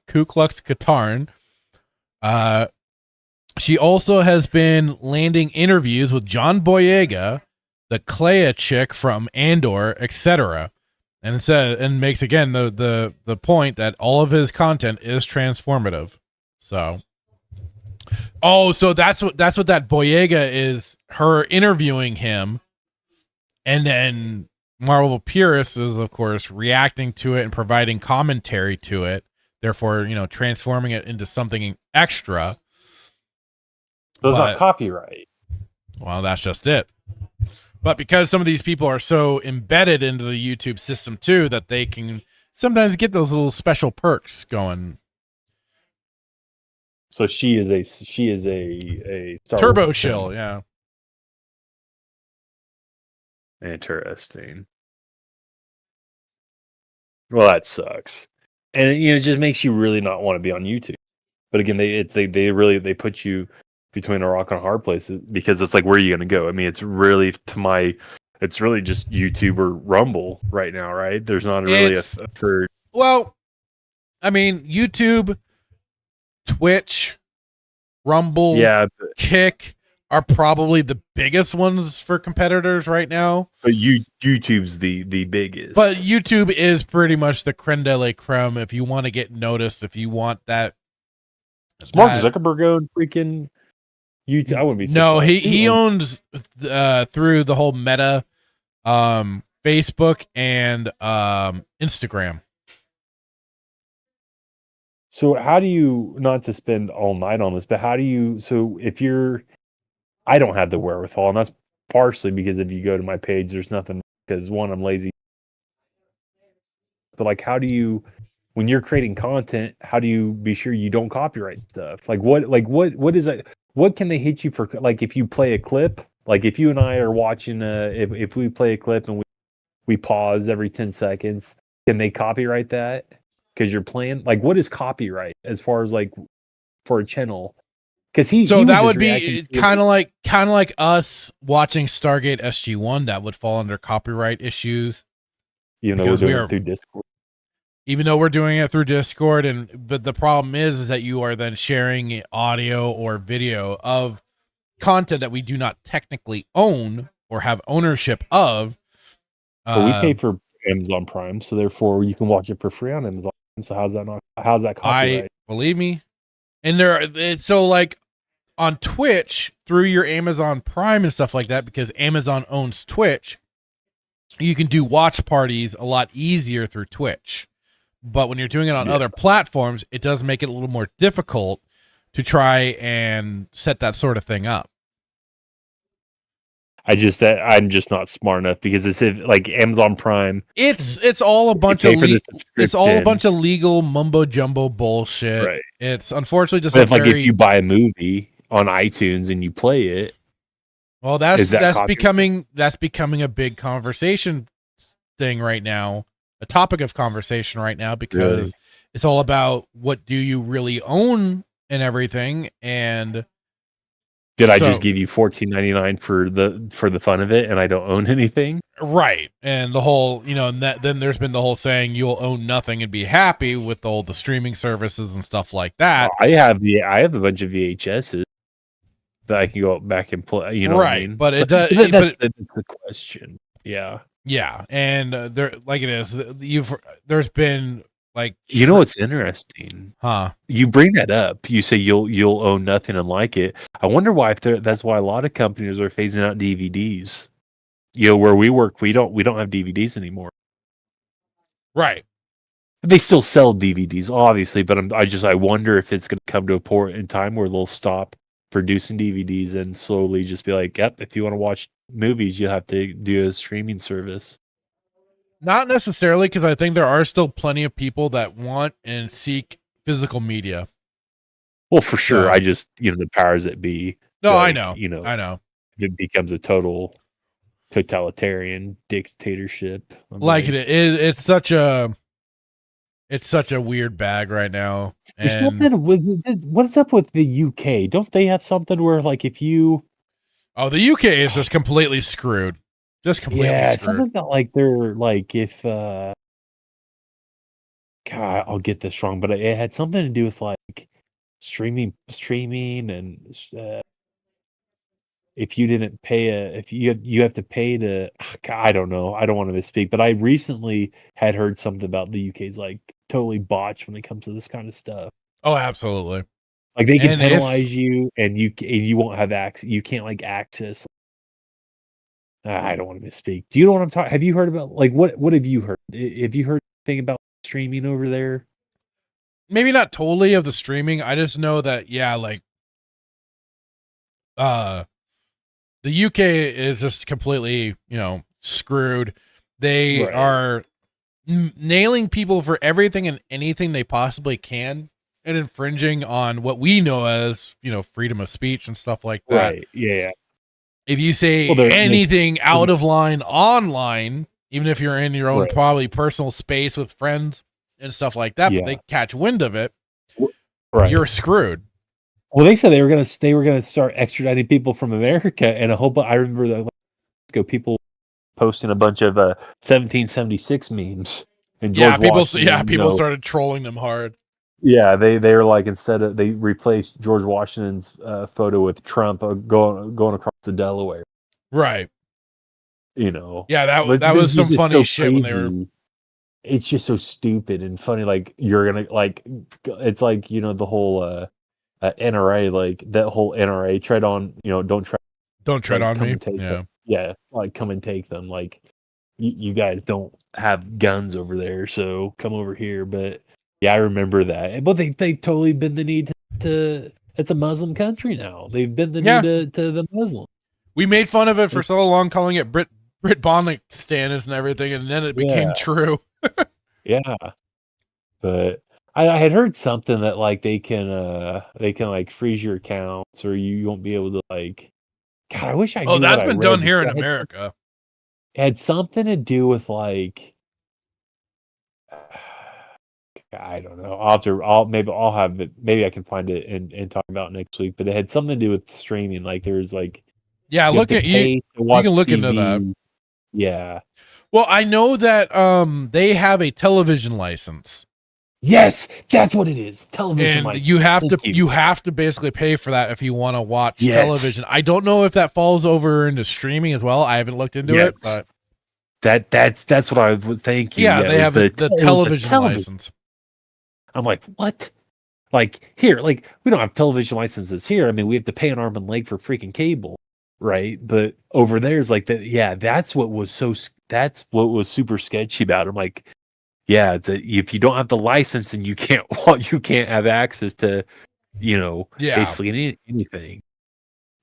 Ku Klux Katarn. She also has been landing interviews with John Boyega, the Clea chick from Andor, etc. And it says, and makes again the point that all of his content is transformative. So, so that's what that Boyega is. Her interviewing him, and then Marvel Purist is of course reacting to it and providing commentary to it. Therefore, transforming it into something extra. So it's not copyright. Well, that's just it. But because some of these people are so embedded into the YouTube system too, that they can sometimes get those little special perks going. So she is a Star turbo Wars shill, fan. Yeah. Interesting. Well, that sucks, and it just makes you really not want to be on YouTube. But again, they really put you between a rock and a hard place because it's like, where are you going to go? I mean, it's really just YouTube or Rumble right now, right? There's not really a third. Well, I mean, YouTube, Twitch, Rumble, Kick are probably the biggest ones for competitors right now. But YouTube's the biggest. But YouTube is pretty much the creme de la creme if you want to get noticed, if you want that. Does Mark Zuckerberg own freaking YouTube? I wouldn't be surprised. No, he owns through the whole Meta, Facebook, and Instagram. So how do you, not to spend all night on this, but how do you, so if you're, I don't have the wherewithal, and that's partially because if you go to my page, there's nothing, because one, I'm lazy. But like, how do you, when you're creating content, how do you be sure you don't copyright stuff? What is that? What can they hit you for? Like, if you play a clip, like if you and I are watching, if we play a clip and we pause every 10 seconds, can they copyright that? Because you're playing, like, what is copyright as far as like for a channel? Because that would be kind of like us watching Stargate SG-1. That would fall under copyright issues. Even though we're doing it through Discord. Even though we're doing it through Discord, but the problem is that you are then sharing audio or video of content that we do not technically own or have ownership of. But we pay for Amazon Prime, so therefore you can watch it for free on Amazon. So how's that copyright? Believe me. And so like on Twitch through your Amazon Prime and stuff like that, because Amazon owns Twitch, you can do watch parties a lot easier through Twitch. But when you're doing it on other platforms, it does make it a little more difficult to try and set that sort of thing up. I'm just not smart enough because it's like Amazon Prime. It's all a bunch of legal mumbo jumbo bullshit. Right. It's unfortunately just if you buy a movie on iTunes and you play it, well, that's becoming a big conversation thing right now, a topic of conversation right now, because it's all about what do you really own and everything. And I just give you $14.99 for the fun of it, and I don't own anything? Right. And the whole, then there's been the whole saying you'll own nothing and be happy with all the streaming services and stuff like that. I have a bunch of VHSs that I can go back and play. You know what I mean? But so it does. That's the question. Yeah. Yeah, and there, like it is. There's been like. You know what's interesting? Huh? You bring that up. You say you'll own nothing and like it. I wonder why. That's why a lot of companies are phasing out DVDs. Where we work, we don't have DVDs anymore. Right. They still sell DVDs, obviously, but I wonder if it's going to come to a point in time where they'll stop producing DVDs and slowly just be like, yep, if you want to watch movies, you have to do a streaming service. Not necessarily, because I think there are still plenty of people that want and seek physical media. Well, for sure. I just, the powers that be. No, I know. I know. It becomes a total totalitarian dictatorship. It's such a weird bag right now. What's up with the UK? Don't they have something where like if you the UK is just completely screwed. Just completely screwed. Something that like they're like if God, I'll get this wrong, but it had something to do with like streaming and if you didn't pay if you have to pay to, I don't know. I don't want to misspeak, but I recently had heard something about the UK's like totally botched when it comes to this kind of stuff. Oh, absolutely. Like they can penalize you, and you won't have access. You can't like access. I don't want to misspeak. Do you know what I'm talking? Have you heard about like what have you heard? Have you heard anything about streaming over there? Maybe not totally of the streaming. I just know that the UK is just completely, screwed. They are nailing people for everything and anything they possibly can and infringing on what we know as, freedom of speech and stuff like that. Right. Yeah. If you say anything out of line online, even if you're in your own probably personal space with friends and stuff like that, but they catch wind of it, you're screwed. Well, they said they were gonna start extraditing people from America, and I remember that people posting a bunch of 1776 memes. And people started trolling them hard. Yeah, they were like they replaced George Washington's photo with Trump going across the Delaware. Right. Yeah, that was some funny shit when they were. It's just so stupid and funny. Like you're gonna it's like the whole. NRA, like that whole NRA tread on, don't tread on me. Yeah, like come and take them. Like you guys don't have guns over there, so come over here. But yeah, I remember that. But they totally bend the knee to it's a Muslim country now. They've been the knee to the Muslim. We made fun of it for so long, calling it Brit Bonic and everything, and then it became true. Yeah, but. I had heard something that like they can like freeze your accounts or you won't be able to like. God, I wish I knew. Oh, that's been done here in America. It had something to do with like. I don't know. Maybe have it. Maybe I can find it and talk about it next week. But it had something to do with streaming. Like there's like. Yeah, you can look into that. Yeah. Well, I know that they have a television license. Yes, that's what it is. Television and license. you have to basically pay for that if you want to watch television. I don't know if that falls over into streaming as well. I haven't looked into it, but that's what I would think. Yeah, they have the television license. I'm like, what? Like here, like we don't have television licenses here. I mean, we have to pay an arm and leg for freaking cable, right? But over there is like that. Yeah, that's what was super sketchy about it. I'm like. Yeah, if you don't have the license and you can't have access to, basically anything.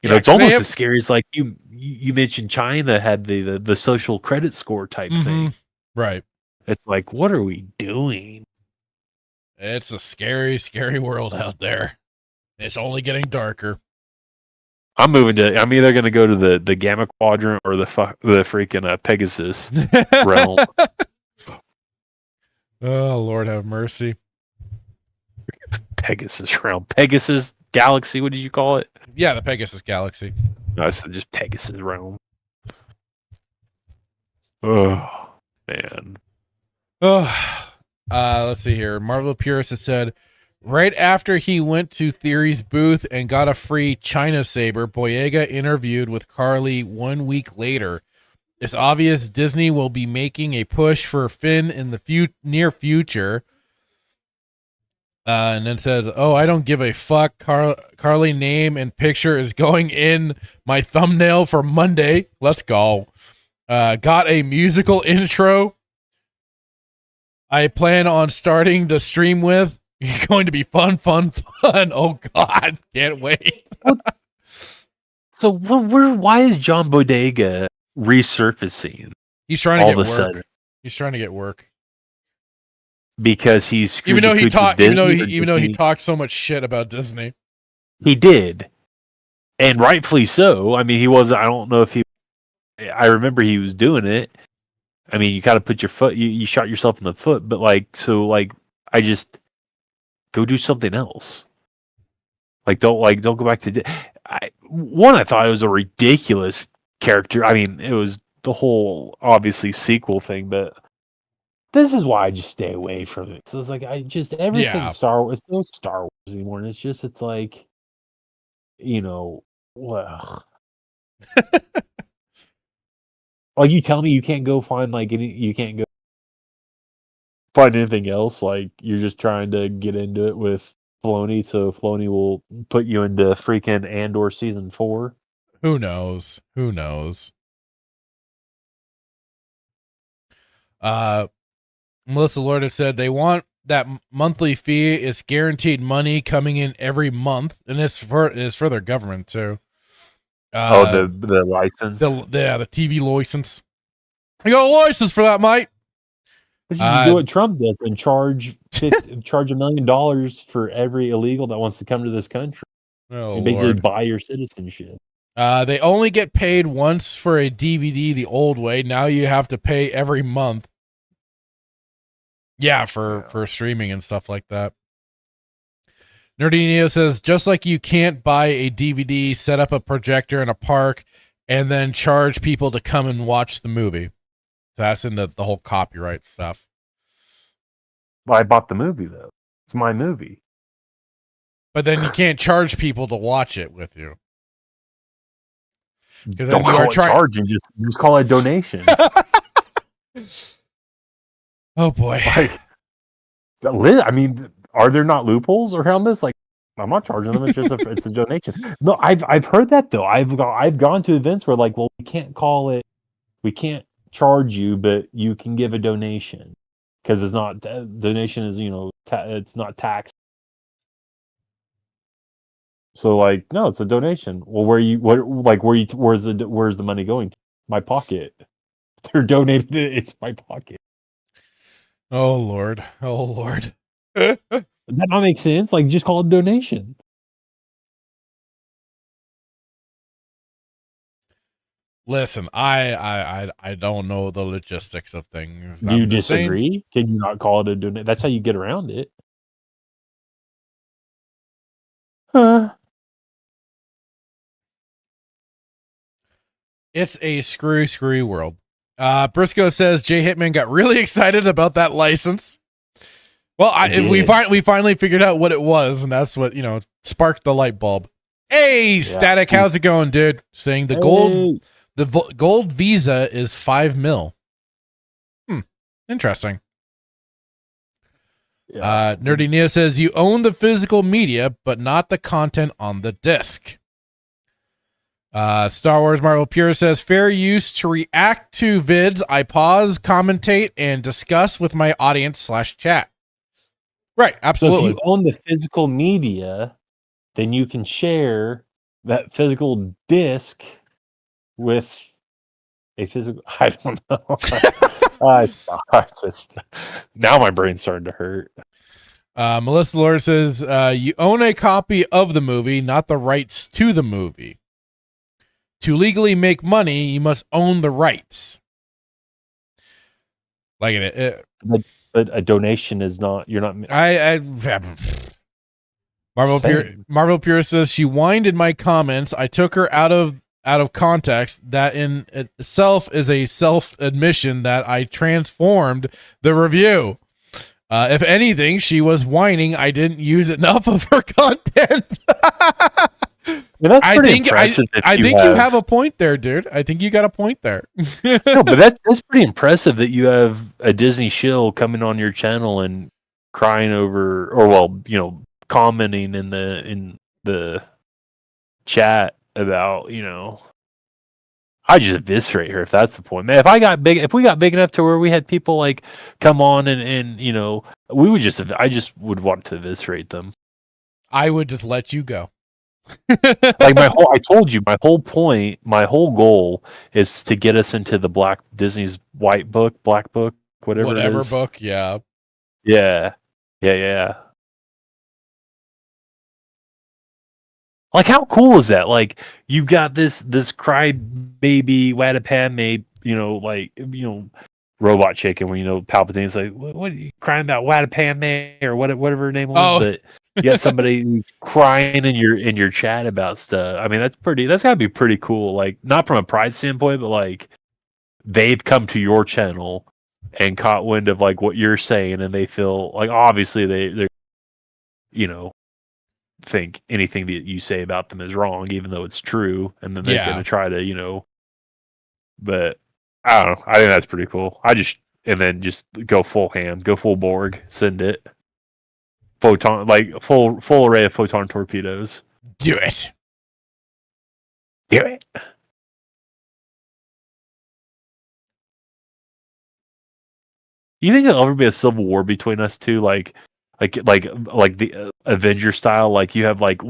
You know, it's almost as scary as like you mentioned China had the social credit score type thing. Right. It's like, what are we doing? It's a scary, scary world out there. It's only getting darker. I'm either going to go to the Gamma Quadrant or the freaking Pegasus realm. Oh, Lord have mercy. Pegasus realm. Pegasus Galaxy, what did you call it? Yeah, the Pegasus Galaxy. No, I said just Pegasus realm. Oh, man. Oh, let's see here. Marvel Purist has said, right after he went to Theory's booth and got a free China saber, Boyega interviewed with Carly 1 week later. It's obvious Disney will be making a push for Finn in the near future. And then says, oh, I don't give a fuck. Carly name and picture is going in my thumbnail for Monday. Let's go. Got a musical intro I plan on starting the stream with. It's going to be fun. Oh, God. Can't wait. So why is John Bodega resurfacing? He's trying to get work. Sudden? He's trying to get work. Because he's even though he talked so much shit about Disney. He did. And rightfully so. I mean, he was, I don't know if I remember he was doing it. I mean, you kind of put your foot, you shot yourself in the foot, but I just go do something else. Don't go back to, I thought it was a ridiculous character. I mean, it was the whole obviously sequel thing, but this is why I just stay away from it. So it's like everything Star Wars. It's no Star Wars anymore. And it's like, you know, well, like you tell me you can't go find you can't go find anything else. Like you're just trying to get into it with Filoni, so Filoni will put you into freaking Andor season 4. Who knows? Melissa Lord has said they want that monthly fee. It's guaranteed money coming in every month, and it's for their government too. The license, the TV license. You got a license for that, mate. You can do what Trump does and charge $1 million for every illegal that wants to come to this country. Oh, you basically buy your citizenship. They only get paid once for a DVD the old way. Now you have to pay every month. Yeah, for streaming and stuff like that. Nerdy Neo says, just like you can't buy a DVD, set up a projector in a park, and then charge people to come and watch the movie. So that's into the whole copyright stuff. Well, I bought the movie, though. It's my movie. But then you can't charge people to watch it with you. Don't call it charging, just call it donation. Oh boy! I mean, are there not loopholes around this? Like, I'm not charging them; it's just it's a donation. No, I've heard that though. I've gone to events where like, well, we can't charge you, but you can give a donation because it's not donation is it's not taxed. So like, no, it's a donation. Well, where's the money going to? My pocket. They're donating it. It's my pocket. Oh Lord. Does that not make sense? Like, just call it a donation. Listen, I don't know the logistics of things. Do you disagree? Can you not call it a donation? That's how you get around it. It's a screwy world. Briscoe says Jay Hitman got really excited about that license. Well, we finally figured out what it was, and that's what sparked the light bulb. Hey, Static, how's it going, dude? Saying the gold visa is $5 million. Interesting. Nerdy Neo says you own the physical media, but not the content on the disc. Star Wars Marvel Pure says fair use to react to vids. I pause, commentate, and discuss with my audience /chat. Right, absolutely. So if you own the physical media, then you can share that physical disc with a physical. I don't know. It's just, now my brain's starting to hurt. Melissa Lord says, you own a copy of the movie, not the rights to the movie. To legally make money, you must own the rights. Like but a donation is not. You're not. Marvel Pure says she whined in my comments. I took her out of context. That in itself is a self admission that I transformed the review. If anything, she was whining I didn't use enough of her content. I think you have a point there, dude. I think you got a point there. No, but that's pretty impressive that you have a Disney shill coming on your channel and crying over, or commenting in the chat about, I just eviscerate her if that's the point, man. If we got big enough to where we had people like come on and we would I just would want to eviscerate them. I would just let you go. Like I told you, my whole goal is to get us into the Disney's black book, whatever it is. Book, yeah. Like, how cool is that? Like, you got this crybaby Wadapadme, robot chicken when Palpatine's like, what are you crying about, Wadapadme or whatever her name was? Oh. But you got somebody crying in your chat about stuff. I mean, that's gotta be pretty cool. Like, not from a pride standpoint, but like they've come to your channel and caught wind of like what you're saying, and they feel like obviously they're think anything that you say about them is wrong, even though it's true, and then they're going to try to, but I don't know. I think that's pretty cool. Just go full ham, go full Borg, send it. Photon, like full array of photon torpedoes. Do it. You think there'll ever be a civil war between us two, like the Avenger style? Like, you have like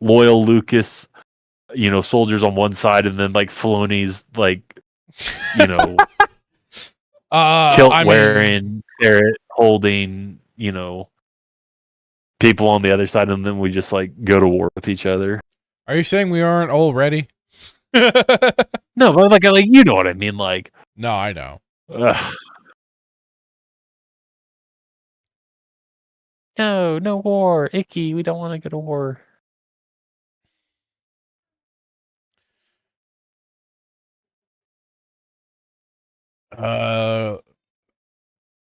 loyal Lucas, soldiers on one side, and then like Filoni's like, kilt wearing, ferret holding, people on the other side, and then we just like go to war with each other. Are you saying we aren't already? No, but like you know what I mean. Like, no, I know. No war. Icky. We don't want to go to war.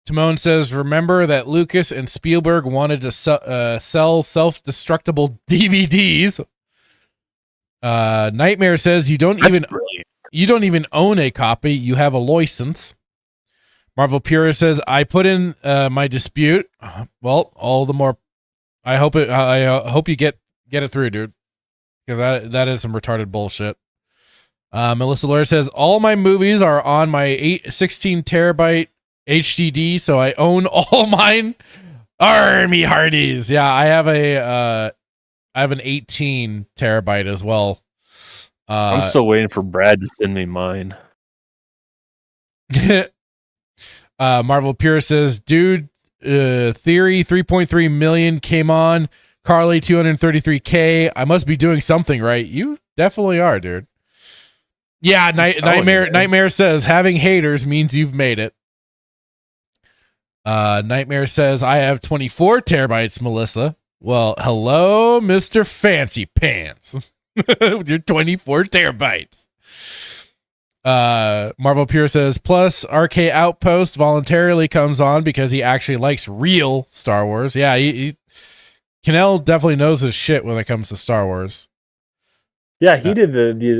Timon says, remember that Lucas and Spielberg wanted to sell self-destructible DVDs. Nightmare says you don't even own a copy. You have a license. Marvel Pura says, I put in my dispute. Well, all the more. I hope you get it through, dude, because that is some retarded bullshit. Melissa Lawyer says, all my movies are on my 16 terabyte HDD, so I own all mine. Army Hardies. Yeah, I have an 18 terabyte as well. I'm still waiting for Brad to send me mine. Marvel Pure says, dude, Theory 3.3 million came on. Carly 233K. I must be doing something right. You definitely are, dude. Yeah, Nightmare says having haters means you've made it. Nightmare says I have 24 terabytes, Melissa. Well, hello, Mr. Fancy Pants. With your 24 terabytes. Marvel Pure says, plus RK Outpost voluntarily comes on because he actually likes real Star Wars. Yeah, Cannell definitely knows his shit when it comes to Star Wars. Yeah, he did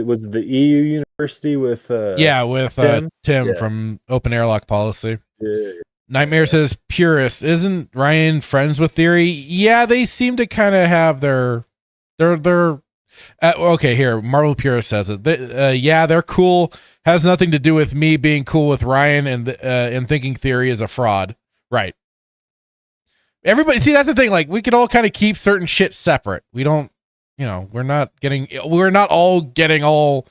was it the EU University with Tim from Open Airlock Policy. Yeah. Nightmare says, purist, isn't Ryan friends with Theory? Yeah, they seem to kind of have their okay, here, Marvel Purist says it. Yeah, they're cool. Has nothing to do with me being cool with Ryan and thinking Theory is a fraud. Right. Everybody, see, that's the thing. Like, we could all kind of keep certain shit separate. We don't, we're not all getting all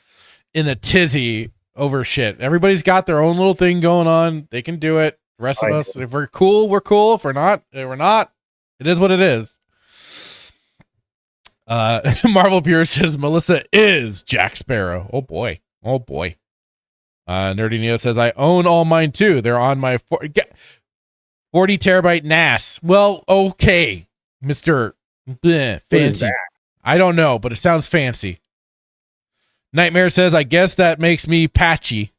in a tizzy over shit. Everybody's got their own little thing going on. They can do it. The rest of us, if we're cool, we're cool. If we're not, we're not. It is what it is. Marvel Pure says Melissa is Jack Sparrow. Oh boy. Nerdy Neo says I own all mine too. They're on my 40 terabyte NAS. Well, okay, Mr. Fancy. I don't know, but it sounds fancy. Nightmare says, I guess that makes me patchy.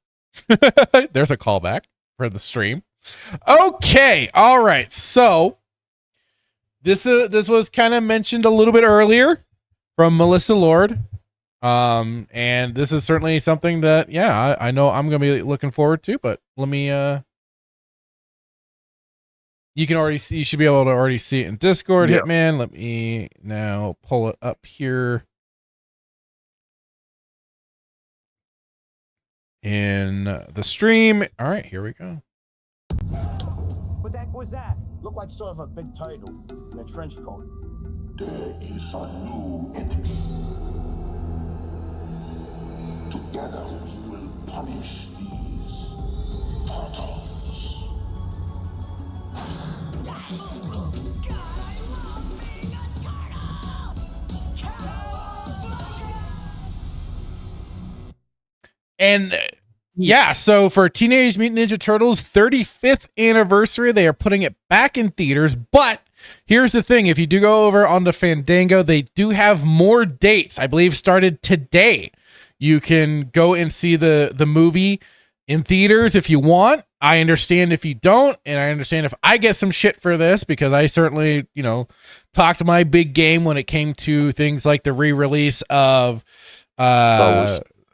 There's a callback for the stream. Okay, all right. So this was kind of mentioned a little bit earlier from Melissa Lord. And this is certainly something that, I know I'm going to be looking forward to, but let me, you should be able to already see it in Discord, yep. Hitman. Let me now pull it up here in the stream. All right, here we go. What the heck was that? Looked like sort of a big turtle in a trench coat. There is a new enemy. Together we will punish these turtles. And so for Teenage Mutant Ninja Turtles 35th anniversary, they are putting it back in theaters. But here's the thing. If you do go over onto Fandango, they do have more dates, I believe started today. You can go and see the movie in theaters if you want. I understand if you don't, and I understand if I get some shit for this, because I certainly, talked my big game when it came to things like the re-release of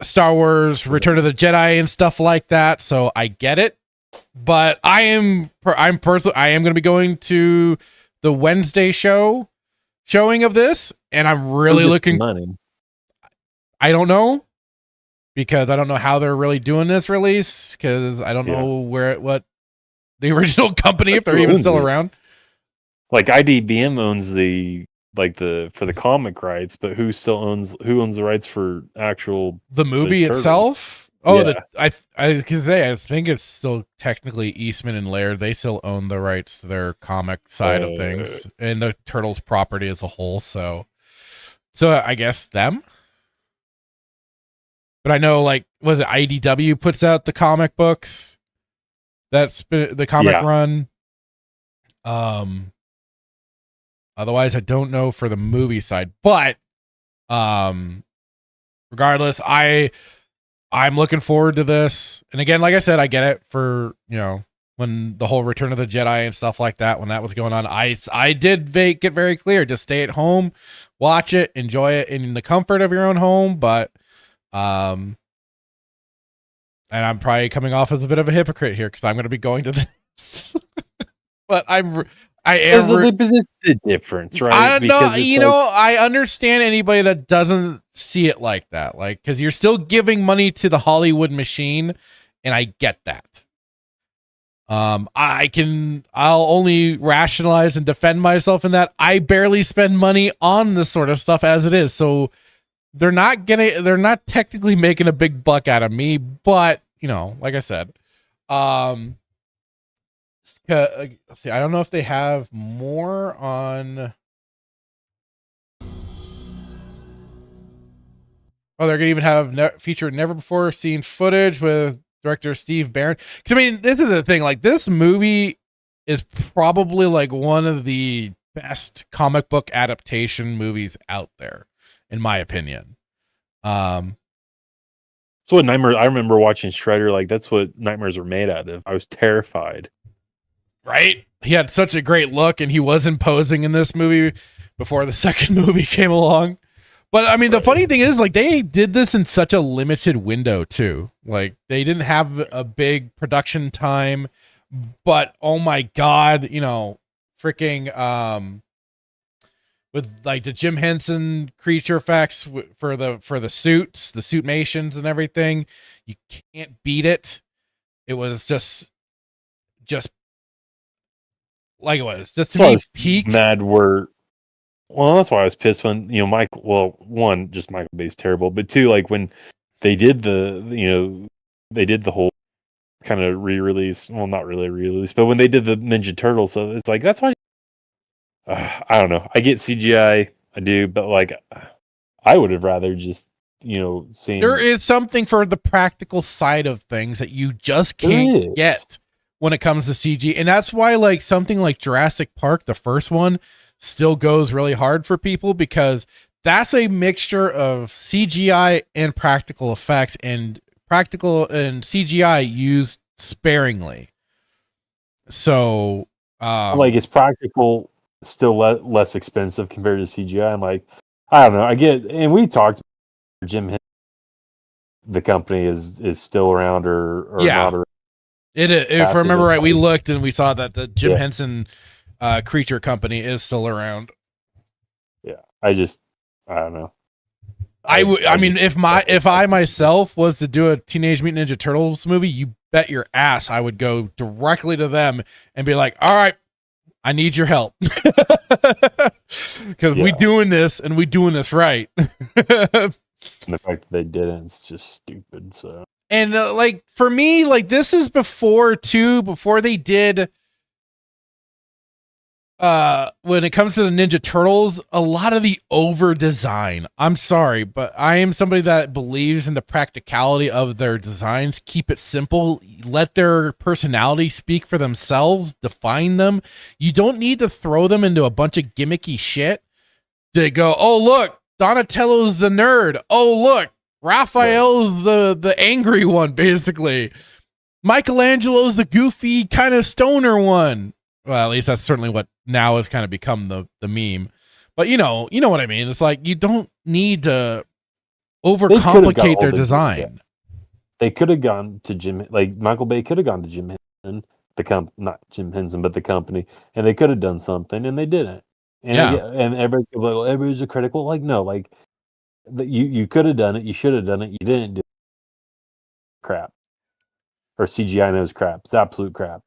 Star Wars Return of the Jedi and stuff like that. So I get it, but I am going to be going to the Wednesday showing of this, and I'm really looking money. I don't know, because I don't know how they're really doing this release, because I don't know what the original company, if they're even still around. Like IDBM owns for the comic rights, but who owns the rights for the movie itself? Oh, I think it's still technically Eastman and Laird. They still own the rights to their comic side of things and the Turtles property as a whole. So I guess them. But I know, was it IDW puts out the comic books? That's the comic run. Otherwise, I don't know for the movie side. But regardless, I'm looking forward to this. And again, like I said, I get it for, when the whole Return of the Jedi and stuff like that, when that was going on, I did get very clear. Just stay at home, watch it, enjoy it in the comfort of your own home. But and I'm probably coming off as a bit of a hypocrite here, because I'm going to be going to this. But I am. This is the difference, right? I don't know. I understand anybody that doesn't see it like that, because you're still giving money to the Hollywood machine, and I get that. I'll only rationalize and defend myself in that I barely spend money on this sort of stuff as it is, so they're not technically making a big buck out of me, but like I said, let's see, I don't know if they have more on. Oh, they're gonna even have featured never before seen footage with director Steve Barron. Because this is the thing. This movie is probably one of the best comic book adaptation movies out there, in my opinion. So what Nightmare? I remember watching Shredder. That's what nightmares were made out of. I was terrified. Right? He had such a great look, and he was imposing in this movie before the second movie came along. But the funny thing is, they did this in such a limited window too. They didn't have a big production time, but oh my god, freaking with the Jim Henson creature effects for the suits, the suitmations and everything, you can't beat it. It was just like it was just to me peak. Mad were Well, that's why I was pissed when, Mike, well, one, just Michael Bay's terrible, but two, like when they did they did the whole kind of re-release, well, not really re-release, but when they did the Ninja Turtles, so it's like, that's why, I don't know. I get CGI, I do, but like, I would have rather just, seen. There is something for the practical side of things that you just can't get when it comes to CG. And that's why like something like Jurassic Park, the first one, still goes really hard for people, because that's a mixture of CGI and practical effects, and practical and CGI used sparingly. So like, it's practical still less expensive compared to CGI. I'm like, I don't know. I get, and we talked about Jim Henson, the company is still around or not around. If I remember right, we looked and we saw that the Jim Henson creature company is still around. Yeah, I don't know. I mean, if I myself was to do a Teenage Mutant Ninja Turtles movie, you bet your ass I would go directly to them and be like, all right, I need your help. Because we doing this and we doing this right. And the fact that they didn't, it's just stupid. So, and like for me, like this is before they did when it comes to the Ninja Turtles, a lot of the over design. I'm sorry, but I am somebody that believes in the practicality of their designs. Keep it simple, let their personality speak for themselves, define them. You don't need to throw them into a bunch of gimmicky shit to go, oh look, Donatello's the nerd. Oh look, Raphael's the angry one, basically. Michelangelo's the goofy kind of stoner one. Well, at least that's certainly what now has kind of become the meme. But you know what I mean? It's like you don't need to overcomplicate their design. They could have gone to Jim, like Michael Bay could have gone to Jim Henson, not Jim Henson, but the company, and they could have done something, and they didn't. And and everybody's a critical. Like, no, like you could have done it, you should have done it, you didn't do it. Crap. Or CGI knows crap. It's absolute crap,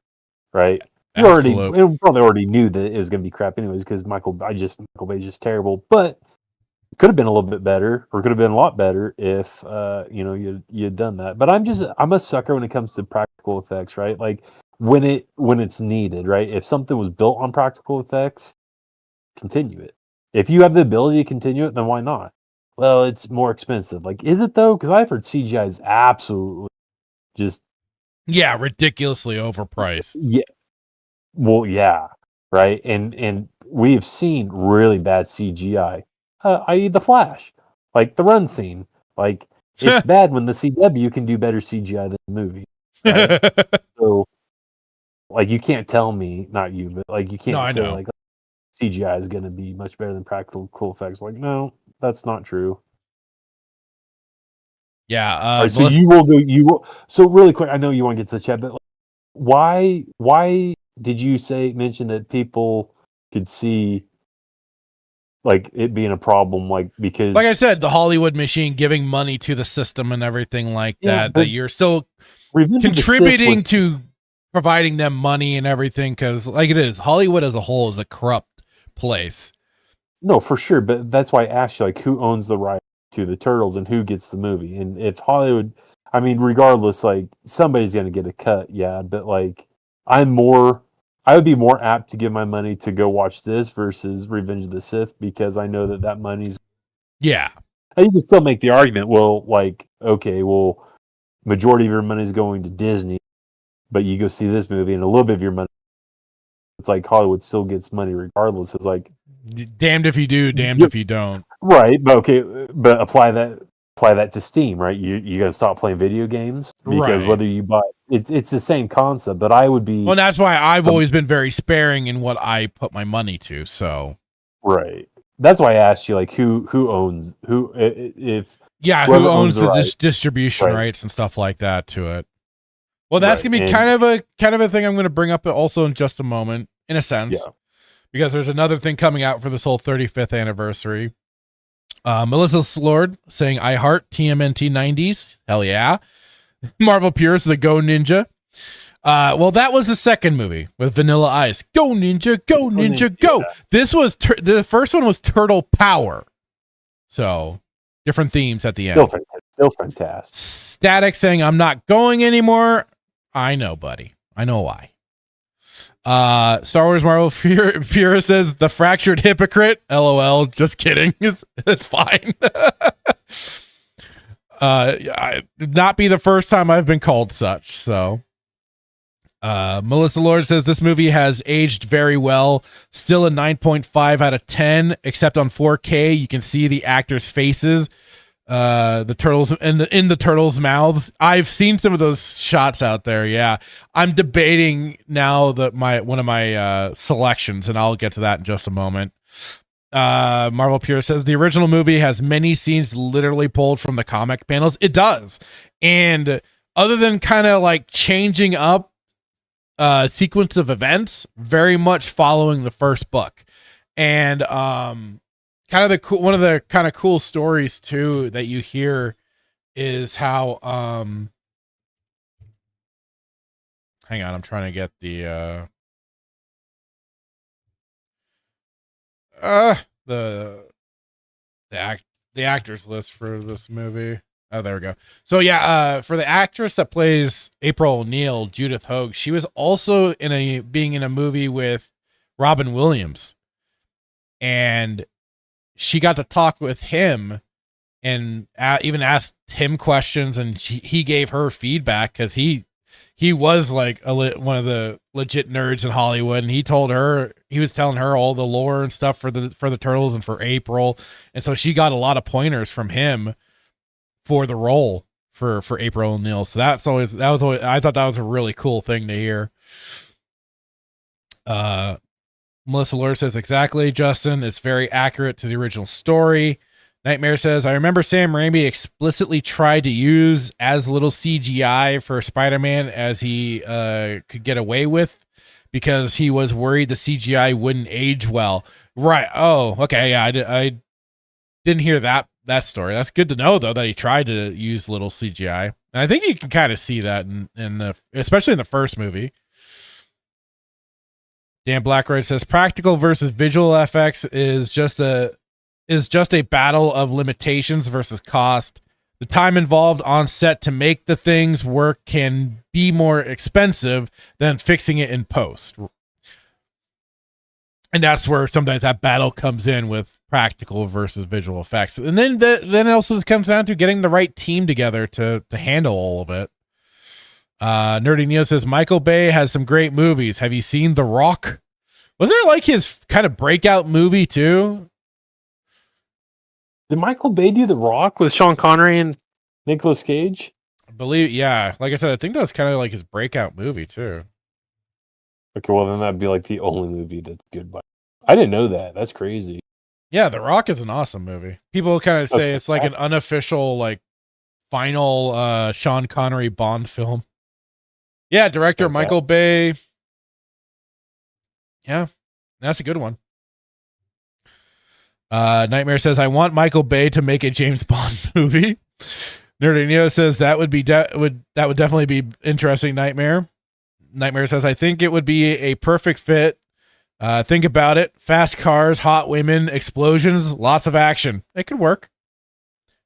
right? We probably already knew that it was going to be crap anyways, because Michael Bay's just terrible. But it could have been a little bit better, or could have been a lot better if you'd done that. But I'm a sucker when it comes to practical effects, right? Like when it's needed, right? If something was built on practical effects, continue it. If you have the ability to continue it, then why not? Well, it's more expensive. Like, is it though? Because I've heard CGI is absolutely just ridiculously overpriced. Yeah. Well, yeah, right. And we've seen really bad CGI, i.e. the Flash, like the run scene. Like it's bad when the CW can do better CGI than the movie. Right? So, like, you can't tell me, not you, but like you can't say like CGI is going to be much better than practical cool effects. Like, no, that's not true. Yeah. Right, so So really quick, I know you want to get to the chat, but like, why did you mention that people could see like it being a problem, like because, like I said, the Hollywood machine giving money to the system and everything like that you're still contributing to providing them money and everything, because like it is, Hollywood as a whole is a corrupt place. No, for sure, but that's why I asked you, like, who owns the right to the Turtles and who gets the movie. And if Hollywood, I mean, regardless, like somebody's going to get a cut, but like I would be more apt to give my money to go watch this versus Revenge of the Sith, because I know that money's. Yeah. And you can still make the argument, well, like, okay, well, majority of your money is going to Disney, but you go see this movie and a little bit of your money, it's like Hollywood still gets money regardless. It's like, damned if you do, damned if you don't. Right, but okay, but apply that to Steam, right? You gotta stop playing video games, because whether you buy it's the same concept. But I would be that's why I've always been very sparing in what I put my money to. So right, that's why I asked you, like, who owns who who owns the distribution rights and stuff like that to it. Well, that's gonna be kind of a thing I'm going to bring up also in just a moment, in a sense. Yeah. Because there's another thing coming out for this whole 35th anniversary. Melissa Slord saying, I heart TMNT 90s. Hell yeah. Marvel Purist, the Go Ninja. Well, that was the second movie with Vanilla Ice. Go Ninja, go Ninja, go. This was the first one was Turtle Power. So different themes at the end. Still fantastic. Static saying, I'm not going anymore. I know, buddy. I know why. Star Wars Marvel Fura says, the fractured hypocrite. LOL. Just kidding. It's fine. Not be the first time I've been called such. So, Melissa Lord says this movie has aged very well. Still a 9.5 out of 10, except on 4K. You can see the actors' faces, the turtles in the turtles' mouths. I've seen some of those shots out there. Yeah, I'm debating now that one of my selections, and I'll get to that in just a moment. Marvel Pure says the original movie has many scenes literally pulled from the comic panels. It does, and other than kind of like changing up sequence of events, very much following the first book, and kind of one of the kind of cool stories too that you hear is how hang on, I'm trying to get the actors list for this movie. Oh, there we go. So yeah, for the actress that plays April O'Neil, Judith Hogue, she was also being in a movie with Robin Williams, and she got to talk with him and even asked him questions, and he gave her feedback because he was like one of the legit nerds in Hollywood, and he was telling her all the lore and stuff for the turtles and for April, and so she got a lot of pointers from him for the role for April O'Neil. So that was always I thought that was a really cool thing to hear. Melissa Lure says, exactly, Justin. It's very accurate to the original story. Nightmare says, I remember Sam Raimi explicitly tried to use as little CGI for Spider-Man as he could get away with because he was worried the CGI wouldn't age well. Right. Oh, okay. Yeah, I didn't hear that story. That's good to know, though, that he tried to use little CGI. And I think you can kind of see that especially in the first movie. Dan Blackroyd says practical versus visual effects is just a battle of limitations versus cost. The time involved on set to make the things work can be more expensive than fixing it in post. And that's where sometimes that battle comes in with practical versus visual effects. And then it also comes down to getting the right team together to handle all of it. Nerdy Neo says Michael Bay has some great movies. Have you seen The Rock? Wasn't it like his kind of breakout movie too? Did Michael Bay do The Rock with Sean Connery and Nicolas Cage? I believe, yeah. Like I said, I think that was kind of like his breakout movie too. Okay, well then that'd be like the only movie that's good. I didn't know that. That's crazy. Yeah, The Rock is an awesome movie. People kind of say it's like an unofficial, like final Sean Connery Bond film. Yeah, director Michael Bay. Yeah, that's a good one. Nightmare says, I want Michael Bay to make a James Bond movie. Nerdy Neo says that would definitely be interesting. Nightmare says, I think it would be a perfect fit. Think about it. Fast cars, hot women, explosions, lots of action. It could work.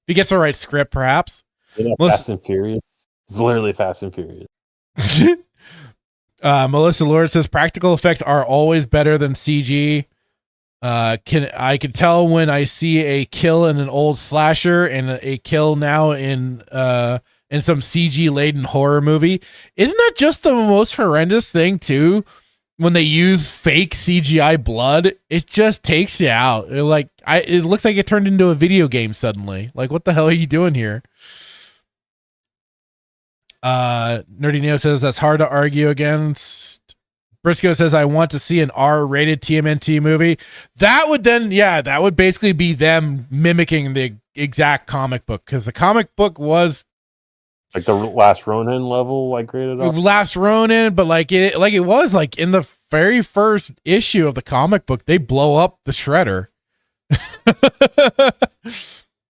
If he gets the right script, perhaps. Yeah, Fast and Furious. It's literally Fast and Furious. Melissa Lord says practical effects are always better than CG. I can tell when I see a kill in an old slasher and a kill now in some CG laden horror movie. Isn't that just the most horrendous thing too? When they use fake CGI blood, it just takes you out. It looks like it turned into a video game suddenly. Like, what the hell are you doing here? Nerdy Neo says that's hard to argue against. Briscoe says, I want to see an R-rated TMNT movie. That would basically be them mimicking the exact comic book, because the comic book was like the Last Ronin level, like rated R. Last Ronin, but it was like in the very first issue of the comic book, they blow up the Shredder.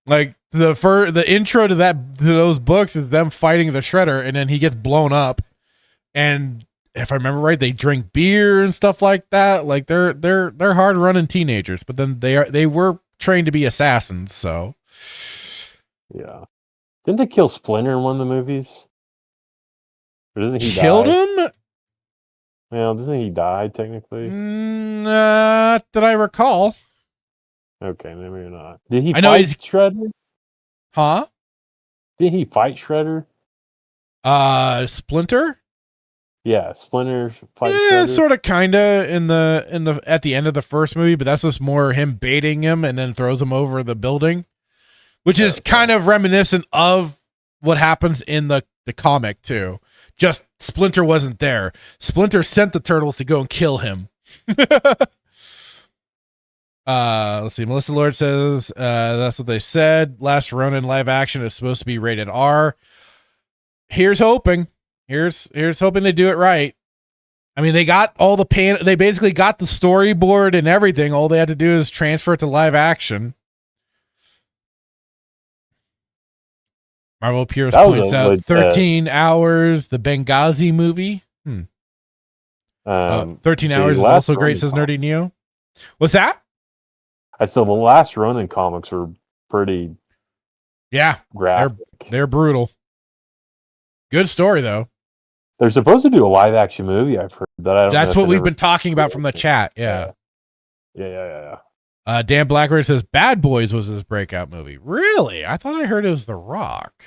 Like the intro to those books is them fighting the Shredder, and then he gets blown up. and if I remember right, they drink beer and stuff like that. Like they're hard running teenagers, but then they were trained to be assassins. So yeah, didn't they kill Splinter in one of the movies? Or doesn't he killed die? him? Well, doesn't he die technically? Not that I recall. Okay, maybe not. Did he I know fight he's Shredder? Huh? Did he fight Shredder? Splinter? Yeah, Splinter fight Yeah, Shredder. sort of, kinda in the at the end of the first movie, but that's just more him baiting him and then throws him over the building, which is kind of reminiscent of what happens in the comic too. Just Splinter wasn't there. Splinter sent the turtles to go and kill him. Let's see. Melissa Lord says that's what they said. Last Ronin live action is supposed to be rated R. Here's hoping. Here's hoping they do it right. I mean, they got all the they basically got the storyboard and everything. All they had to do is transfer it to live action. Marvel Pierce points out 13 hours, the Benghazi movie. 13 hours is also great, says Nerdy Neo. What's that? I said the last Ronin comics were pretty graphic. They're brutal. Good story, though. They're supposed to do a live action movie, I've heard. But I don't That's what we've been talking about from the chat. Yeah. Dan Blackbird says Bad Boys was his breakout movie. Really? I thought I heard it was The Rock.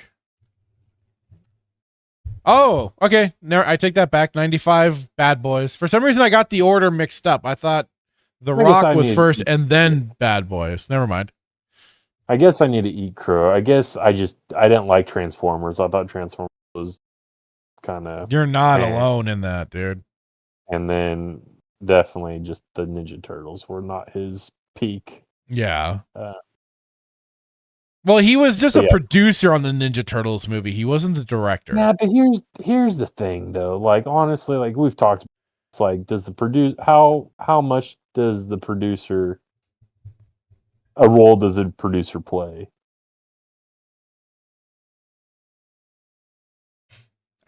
Oh, okay. I take that back. 95 Bad Boys. For some reason, I got the order mixed up. I thought The Rock was first and then Bad Boys. Never mind. I guess I need to eat crow. I guess I didn't like Transformers. I thought Transformers was kind of... You're not alone in that, dude. And then definitely just the Ninja Turtles were not his peak. Yeah. Well, he was just a producer on the Ninja Turtles movie. He wasn't the director. Yeah, but here's the thing, though. Like, honestly, like we've talked, it's like, does the how much does the producer, a role does a producer play?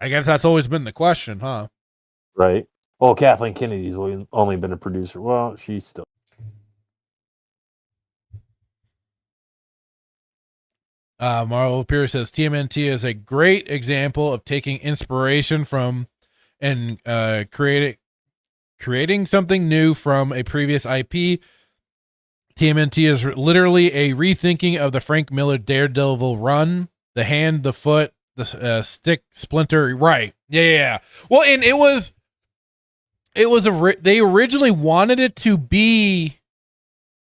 I guess that's always been the question, huh? Right. Well, Kathleen Kennedy's only been a producer. Well, she's still. Marvel Pierce says TMNT is a great example of taking inspiration from and creating something new from a previous IP. TMNT is literally a rethinking of the Frank Miller Daredevil run. The hand, the foot, the stick, Splinter. Right. Yeah. Well, and they originally wanted it to be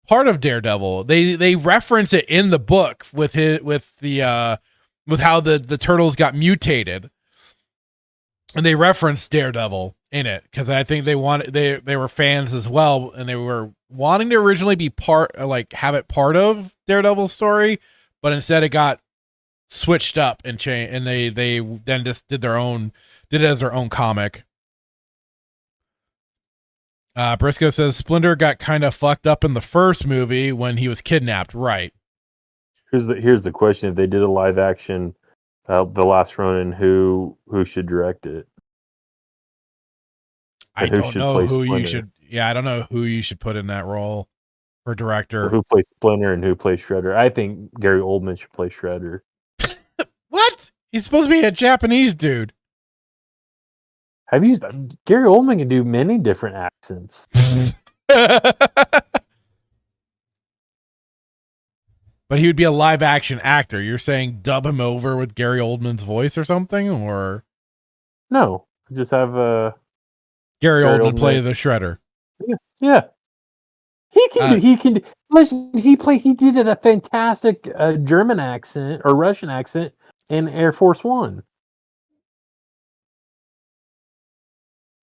part of Daredevil. They reference it in the book with how the turtles got mutated, and they referenced Daredevil in it because I think they were fans as well, and they were wanting to originally be have it part of Daredevil's story, but instead it got switched up and changed, and they then just did it as their own comic. Briscoe says Splinter got kind of fucked up in the first movie when he was kidnapped. Right. Here's the question: if they did a live action, The Last Ronin, who should direct it? I don't know who you should. Yeah, I don't know who you should put in that role for director. Or who plays Splinter and who plays Shredder? I think Gary Oldman should play Shredder. What? He's supposed to be a Japanese dude. Gary Oldman can do many different accents. But he would be a live action actor. You're saying dub him over with Gary Oldman's voice or something, or no? Just have Gary Oldman play the Shredder. Yeah. He can. Listen, he did a fantastic German accent or Russian accent in Air Force One.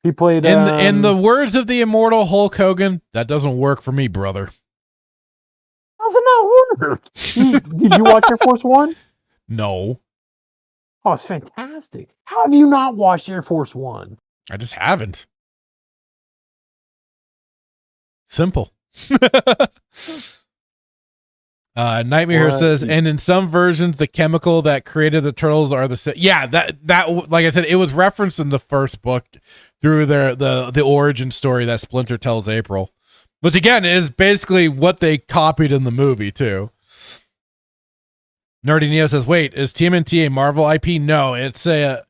He played in the words of the immortal Hulk Hogan, that doesn't work for me, brother. How's it not work? Did you watch Air Force One? No. Oh, it's fantastic. How have you not watched Air Force One? I just haven't. Simple. Nightmare says, and in some versions, the chemical that created the turtles are the same. Yeah, that like I said, it was referenced in the first book through the origin story that Splinter tells April, which again is basically what they copied in the movie too. Nerdy Neo says, "Wait, is TMNT a Marvel IP? No, it's it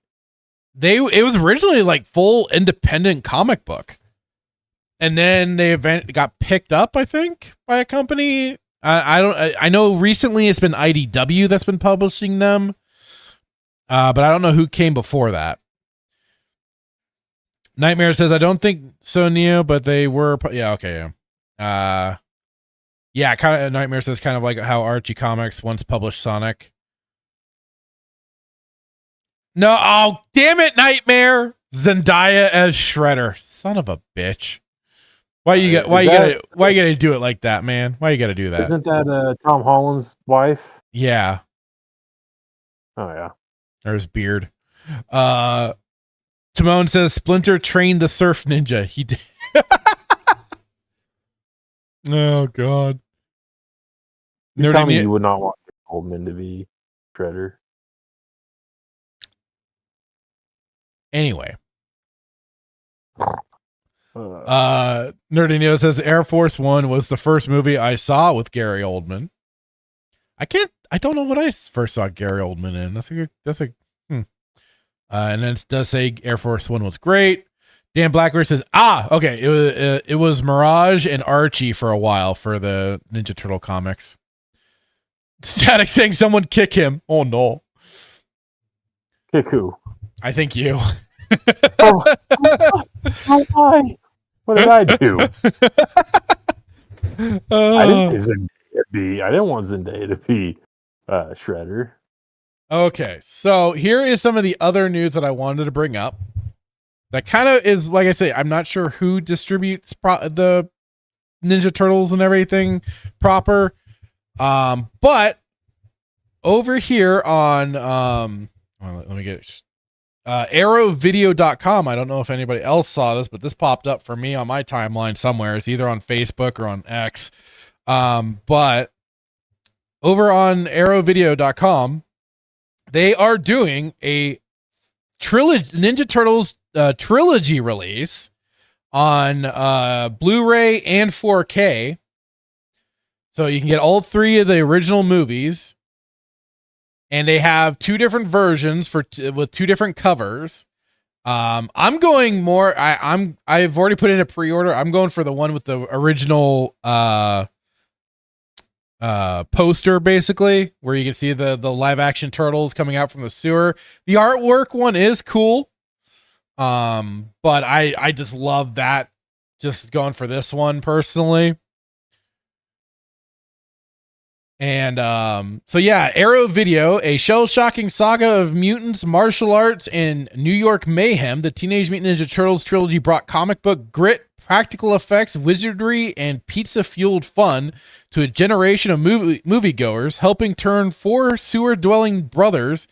was originally like full independent comic book, and then they got picked up, I think, by a company." I know recently it's been IDW that's been publishing them, but I don't know who came before that. Nightmare says, I don't think so, Neo, but they were. Yeah, okay, yeah. Yeah, kind of. Nightmare says kind of like how Archie Comics once published Sonic. No, oh damn it, Nightmare! Zendaya as Shredder, son of a bitch. Why you gotta do it like that, man? Why you gotta do that? Isn't that Tom Holland's wife? Yeah. Oh yeah. There's beard. Timon says Splinter trained the surf ninja. He did. Oh god. You tell me you would not want Goldman to be Shredder. Anyway. Nerdy Neo says Air Force One was the first movie I saw with Gary Oldman. I don't know what I first saw Gary Oldman in. And then it does say Air Force One was great. Dan Blackbird says, okay, it was Mirage and Archie for a while for the Ninja Turtle comics. Static saying someone kick him. Oh no. Kick who? I think you. Why? What did I do? I didn't want Zendaya to be Shredder. Okay, so here is some of the other news that I wanted to bring up. That kind of is, like I say, I'm not sure who distributes the Ninja Turtles and everything proper. But over here on, let me get arrowvideo.com. I don't know if anybody else saw this, but this popped up for me on my timeline somewhere. It's either on Facebook or on X. But over on arrowvideo.com, they are doing a Ninja Turtles trilogy release on Blu-ray and 4K. So you can get all three of the original movies, and they have two different versions with two different covers. I'm going more. I've already put in a pre-order. I'm going for the one with the original poster, basically, where you can see the live action turtles coming out from the sewer. The artwork one is cool. But I just love that. Just going for this one personally. And so yeah, Arrow Video, a shell-shocking saga of mutants, martial arts, and New York mayhem. The Teenage Mutant Ninja Turtles trilogy brought comic book grit, practical effects, wizardry, and pizza-fueled fun to a generation of moviegoers, helping turn four sewer-dwelling brothers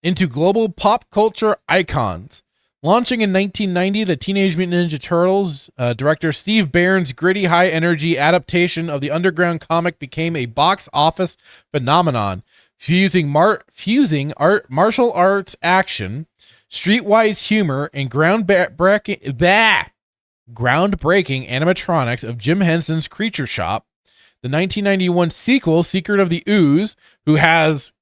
into global pop culture icons. Launching in 1990, the Teenage Mutant Ninja Turtles, director Steve Barron's gritty, high-energy adaptation of the underground comic became a box office phenomenon, fusing martial arts action, streetwise humor, and groundbreaking animatronics of Jim Henson's Creature Shop. The 1991 sequel, Secret of the Ooze, who has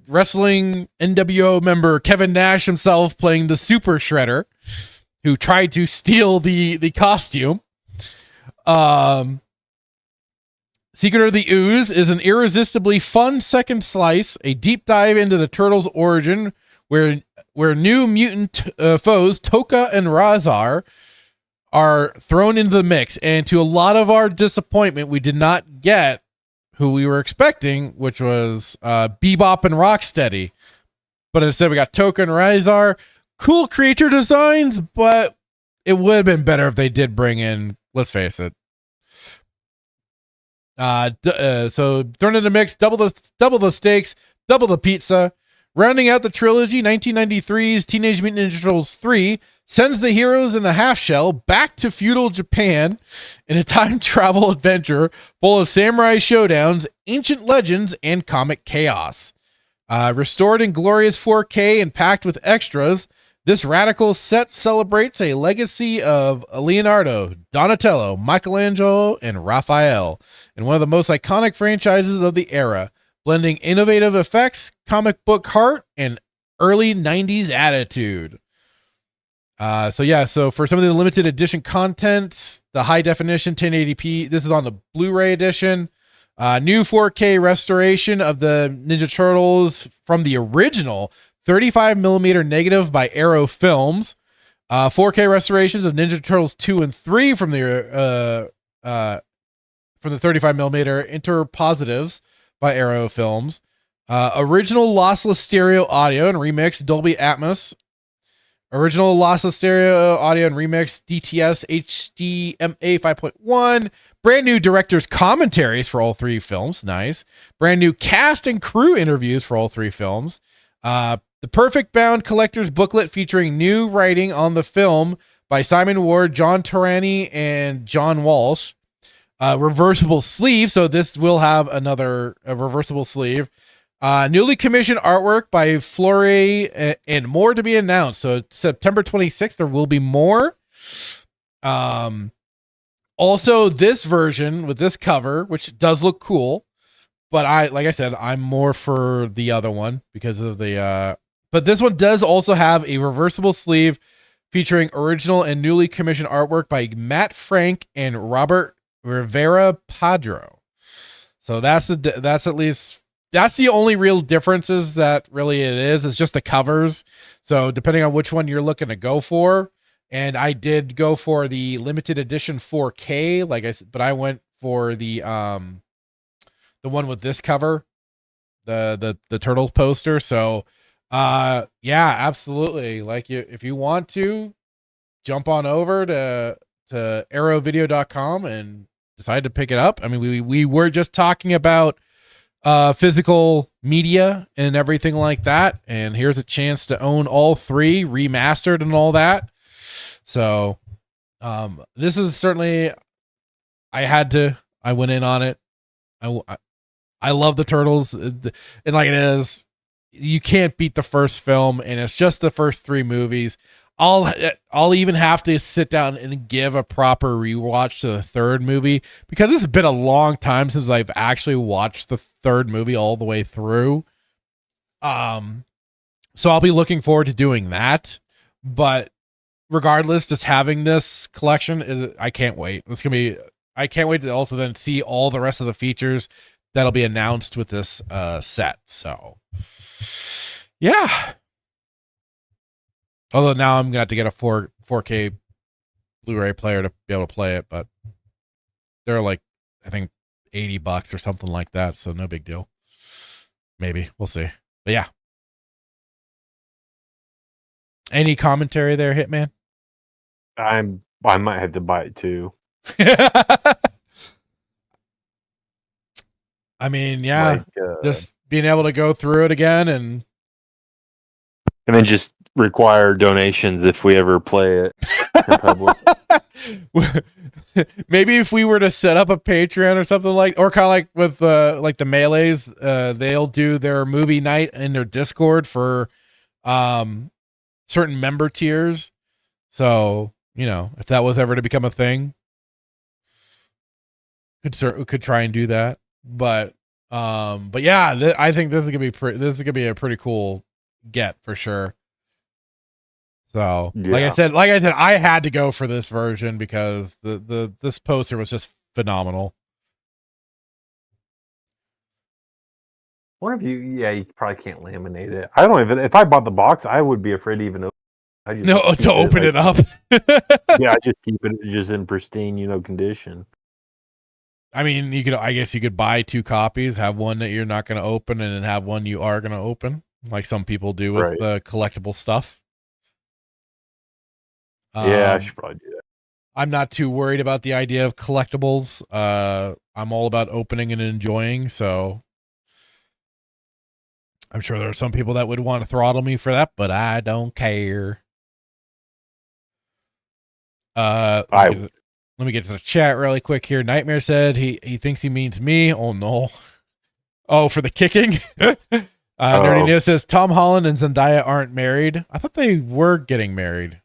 wrestling NWO member Kevin Nash himself playing the Super Shredder, who tried to steal the costume. Secret of the Ooze is an irresistibly fun second slice, a deep dive into the Turtles' origin, where new mutant foes Toka and Razar are thrown into the mix, and to a lot of our disappointment, we did not get who we were expecting, which was Bebop and Rocksteady. But instead we got Toka and Razar. Cool creature designs, but it would have been better if they did bring in, let's face it. So thrown in the mix, double the stakes, double the pizza. Rounding out the trilogy, 1993's Teenage Mutant Ninja Turtles 3, sends the heroes in the half shell back to feudal Japan in a time travel adventure full of samurai showdowns, ancient legends, and comic chaos. Restored in glorious 4K and packed with extras, this radical set celebrates a legacy of Leonardo, Donatello, Michelangelo, and Raphael in one of the most iconic franchises of the era, blending innovative effects, comic book heart, and early 90s attitude. So for some of the limited edition content, the high definition 1080p, this is on the Blu-ray edition. New 4K restoration of the Ninja Turtles from the original 35mm negative by Arrow Films. 4K restorations of Ninja Turtles 2 and 3 from the 35mm interpositives by Arrow Films. Original lossless stereo audio and remix Dolby Atmos. Original lossless stereo audio and remix DTS HDMA 5.1. Brand new director's commentaries for all three films. Nice. Brand new cast and crew interviews for all three films. The Perfect Bound Collector's Booklet featuring new writing on the film by Simon Ward, John Turani, and John Walsh. Reversible sleeve, so this will have a reversible sleeve. Newly commissioned artwork by Flore and more to be announced. So September 26th, there will be more. Also this version with this cover, which does look cool, but like I said, I'm more for the other one because of the, but this one does also have a reversible sleeve featuring original and newly commissioned artwork by Matt Frank and Robert Rivera Padro. So that's at least, that's the only real differences that really it is. It's just the covers. So depending on which one you're looking to go for, and I did go for the limited edition 4K, but I went for the one with this cover, the Turtles poster. So yeah, absolutely. Like if you want to jump on over to arrowvideo.com and decide to pick it up. I mean, we were just talking about physical media and everything like that, and here's a chance to own all three remastered and all that. So this is certainly, I went in on it. I love the Turtles, and like it is, you can't beat the first film, and it's just the first three movies. I'll even have to sit down and give a proper rewatch to the third movie because it's been a long time since I've actually watched the third movie all the way through. So I'll be looking forward to doing that. But regardless, just having this collection I can't wait. I can't wait to also then see all the rest of the features that'll be announced with this set. So yeah. Although now I'm gonna have to get a 4K Blu-ray player to be able to play it, but they're like, I think $80 or something like that, so no big deal. Maybe we'll see. But yeah. Any commentary there, Hitman? I might have to buy it too. I mean, yeah, just being able to go through it again and then just require donations if we ever play it in public. Maybe if we were to set up a Patreon or something or kind of like with like the Melees, they'll do their movie night in their Discord for certain member tiers. So, if that was ever to become a thing, could try and do that. But yeah, I think this is gonna be a pretty cool get for sure. So yeah. like I said, I had to go for this version because this poster was just phenomenal. What if you probably can't laminate it. I don't even, if I bought the box, I would be afraid to even open it. Open it up. Yeah, I just keep it just in pristine, condition. I mean, I guess you could buy two copies, have one that you're not going to open and then have one you are going to open, like some people do with the collectible stuff. Yeah, I should probably do that. I'm not too worried about the idea of collectibles. I'm all about opening and enjoying, so I'm sure there are some people that would want to throttle me for that, but I don't care. Let me get to the chat really quick here. Nightmare said he thinks he means me. Oh no. Oh, for the kicking. Nerdy Neo says Tom Holland and Zendaya aren't married. I thought they were getting married.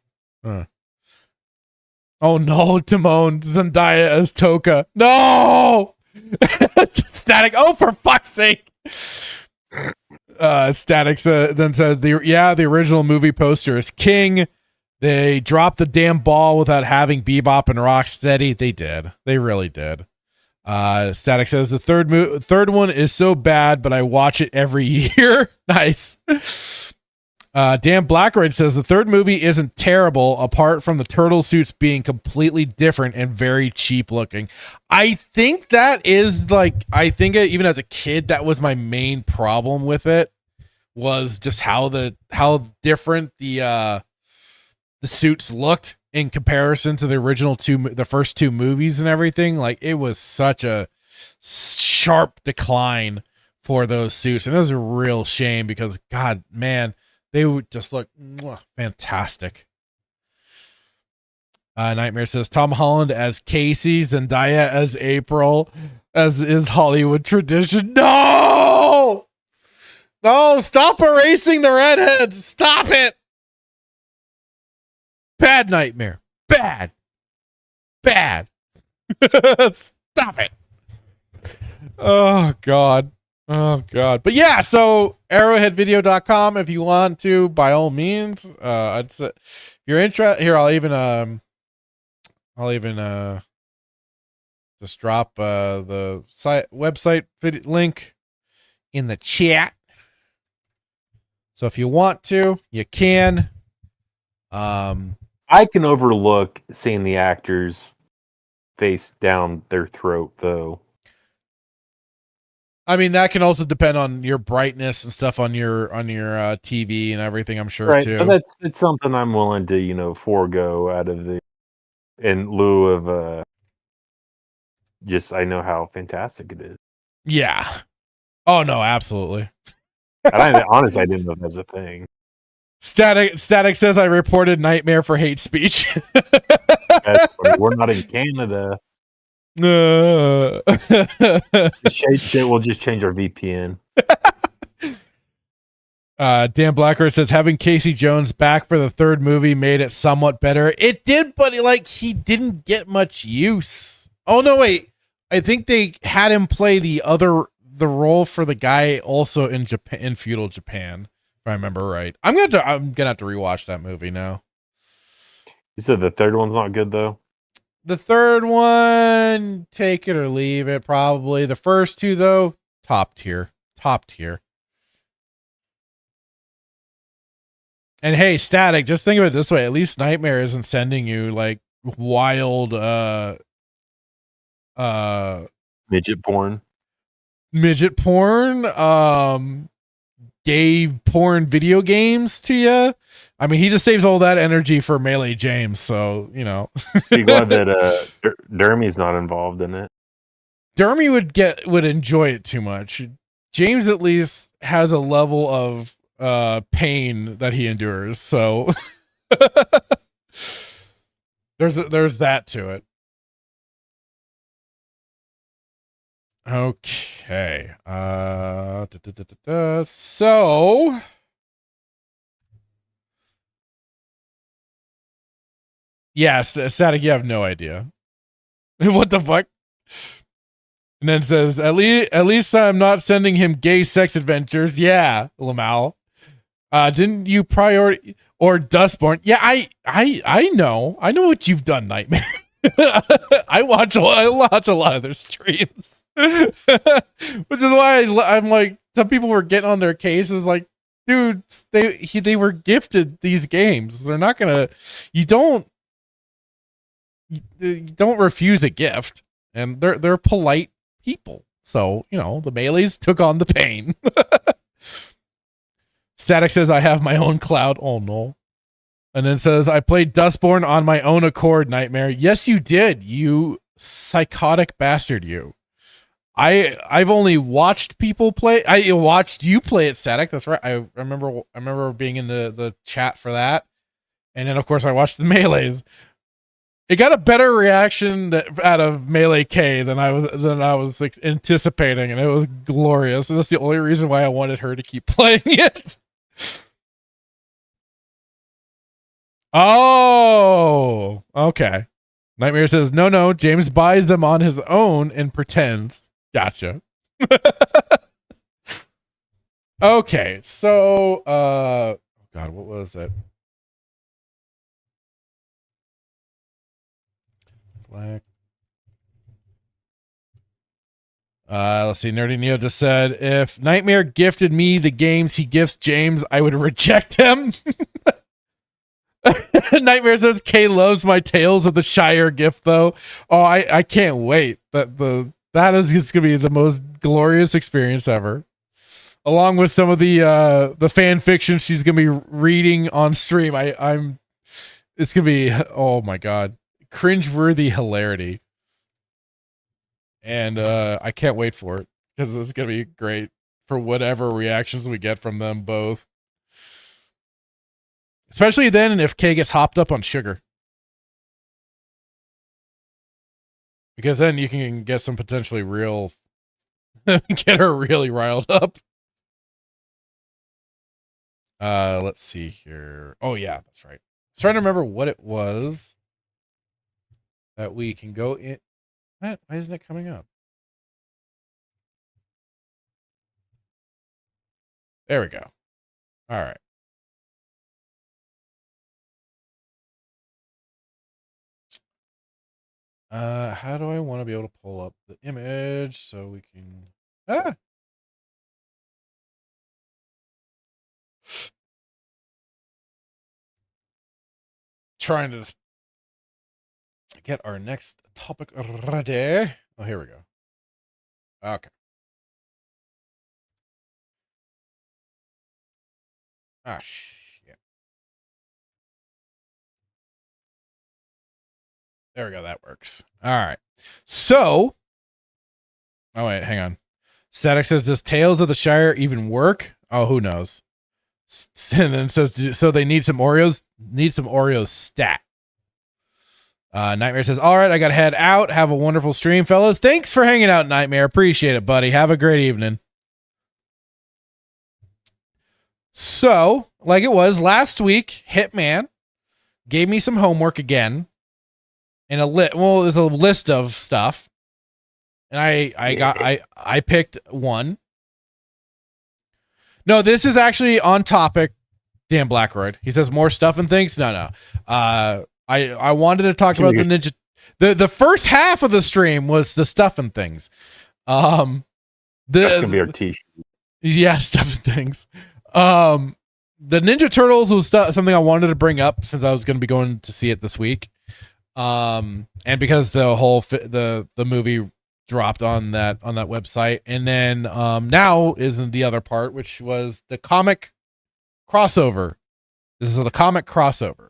Oh no, Timon, Zendaya as Toka. No! Static. Oh, for fuck's sake. Static then said the original movie poster is king. They dropped the damn ball without having Bebop and Rocksteady. They did. They really did. Static says the third one is so bad, but I watch it every year. Nice. Dan Blackridge says the third movie isn't terrible apart from the turtle suits being completely different and very cheap looking. I think that is even as a kid, that was my main problem with it, was just how different the suits looked in comparison to the original the first two movies and everything. Like, it was such a sharp decline for those suits. And it was a real shame because, God, man, they would just look fantastic. Nightmare says Tom Holland as Casey, Zendaya as April, as is Hollywood tradition. No! No, stop erasing the redheads. Stop it. Bad Nightmare. Bad. Stop it. Oh, God. But yeah, so arrowheadvideo.com if you want to, by all means. I'd say if you're interested here, I'll even just drop the website link in the chat. So if you want to, you can. I can overlook seeing the actors face down their throat, though. I mean, that can also depend on your brightness and stuff on your TV and everything, I'm sure, right, too. But it's something I'm willing to, forego out of in lieu of just I know how fantastic it is. Yeah. Oh no, absolutely. Honestly, I didn't know that was a thing. Static says I reported Nightmare for hate speech. That's funny. We're not in Canada. We'll just change our VPN. Dan Blacker says having Casey Jones back for the third movie made it somewhat better. It did, but he didn't get much use. Oh no, wait. I think they had him play the role for the guy also in Japan, in feudal Japan, if I remember right. I'm gonna have to rewatch that movie now. You said the third one's not good though? The third one, take it or leave it, probably. The first two, though, top tier. And hey, Static, just think of it this way. At least Nightmare isn't sending you like wild midget porn, gay porn video games to you. I mean, he just saves all that energy for Melee James, so Be glad that Dermy's not involved in it. Dermy would enjoy it too much. James at least has a level of pain that he endures, so there's that to it. Okay. So yes, Static, you have no idea. What the fuck? And then says, at least I'm not sending him gay sex adventures. Yeah, Lamau. Didn't you priority or Dustborn? Yeah, I know what you've done, Nightmare. I watch a lot of their streams. Which is why I'm like, some people were getting on their cases like, dude, they were gifted these games. They're not gonna, you don't refuse a gift, and they're polite people. So, the Melees took on the pain. Static says I have my own cloud. Oh no. And then says I played Dustborn on my own accord, Nightmare. Yes, you did. You psychotic bastard, you. I've only watched people play. I watched you play it, Static. That's right. I remember being in the chat for that. And then of course I watched the Melees. It got a better reaction out of Melee K than I was like, anticipating, and it was glorious. And that's the only reason why I wanted her to keep playing it. Oh, okay. Nightmare says, no, James buys them on his own and pretends. Gotcha. Okay, so, God, what was it? Black. Let's see. Nerdy Neo just said, if Nightmare gifted me the games he gifts James, I would reject him. Nightmare says, Kay loves my Tales of the Shire gift, though. Oh, I can't wait. That is just gonna be the most glorious experience ever. Along with some of the fan fiction she's gonna be reading on stream. It's gonna be, oh my God, cringeworthy hilarity. And I can't wait for it, because it's gonna be great for whatever reactions we get from them both. Especially then if Kay gets hopped up on sugar. Because then you can get some potentially real get her really riled up. Let's see here. Oh yeah, that's right. I was trying to remember what it was that we can go in. What? Why isn't it coming up? There we go. All right. How do I want to be able to pull up the image so we can... Trying to get our next topic ready. Oh, here we go. Okay. Ah, shit. There we go. That works. All right. So, oh wait, hang on. Static says, does Tales of the Shire even work? Oh, who knows? And then says, so they need some Oreos. Need some Oreos stat. Nightmare says, all right, I gotta head out. Have a wonderful stream, fellas. Thanks for hanging out, Nightmare. Appreciate it, buddy. Have a great evening. So, like it was last week, Hitman gave me some homework again. And it was a list of stuff. And I picked one. No, this is actually on topic. Dan Blackroyd. He says more stuff and things. No. I wanted to talk about the ninja. The first half of the stream was the stuff and things. That's gonna be our t-shirt. Yeah, stuff and things. The Ninja Turtles was something I wanted to bring up since I was going to be going to see it this week. And because the whole the movie dropped on that website, and then now is the other part, which was the comic crossover. This is the comic crossover.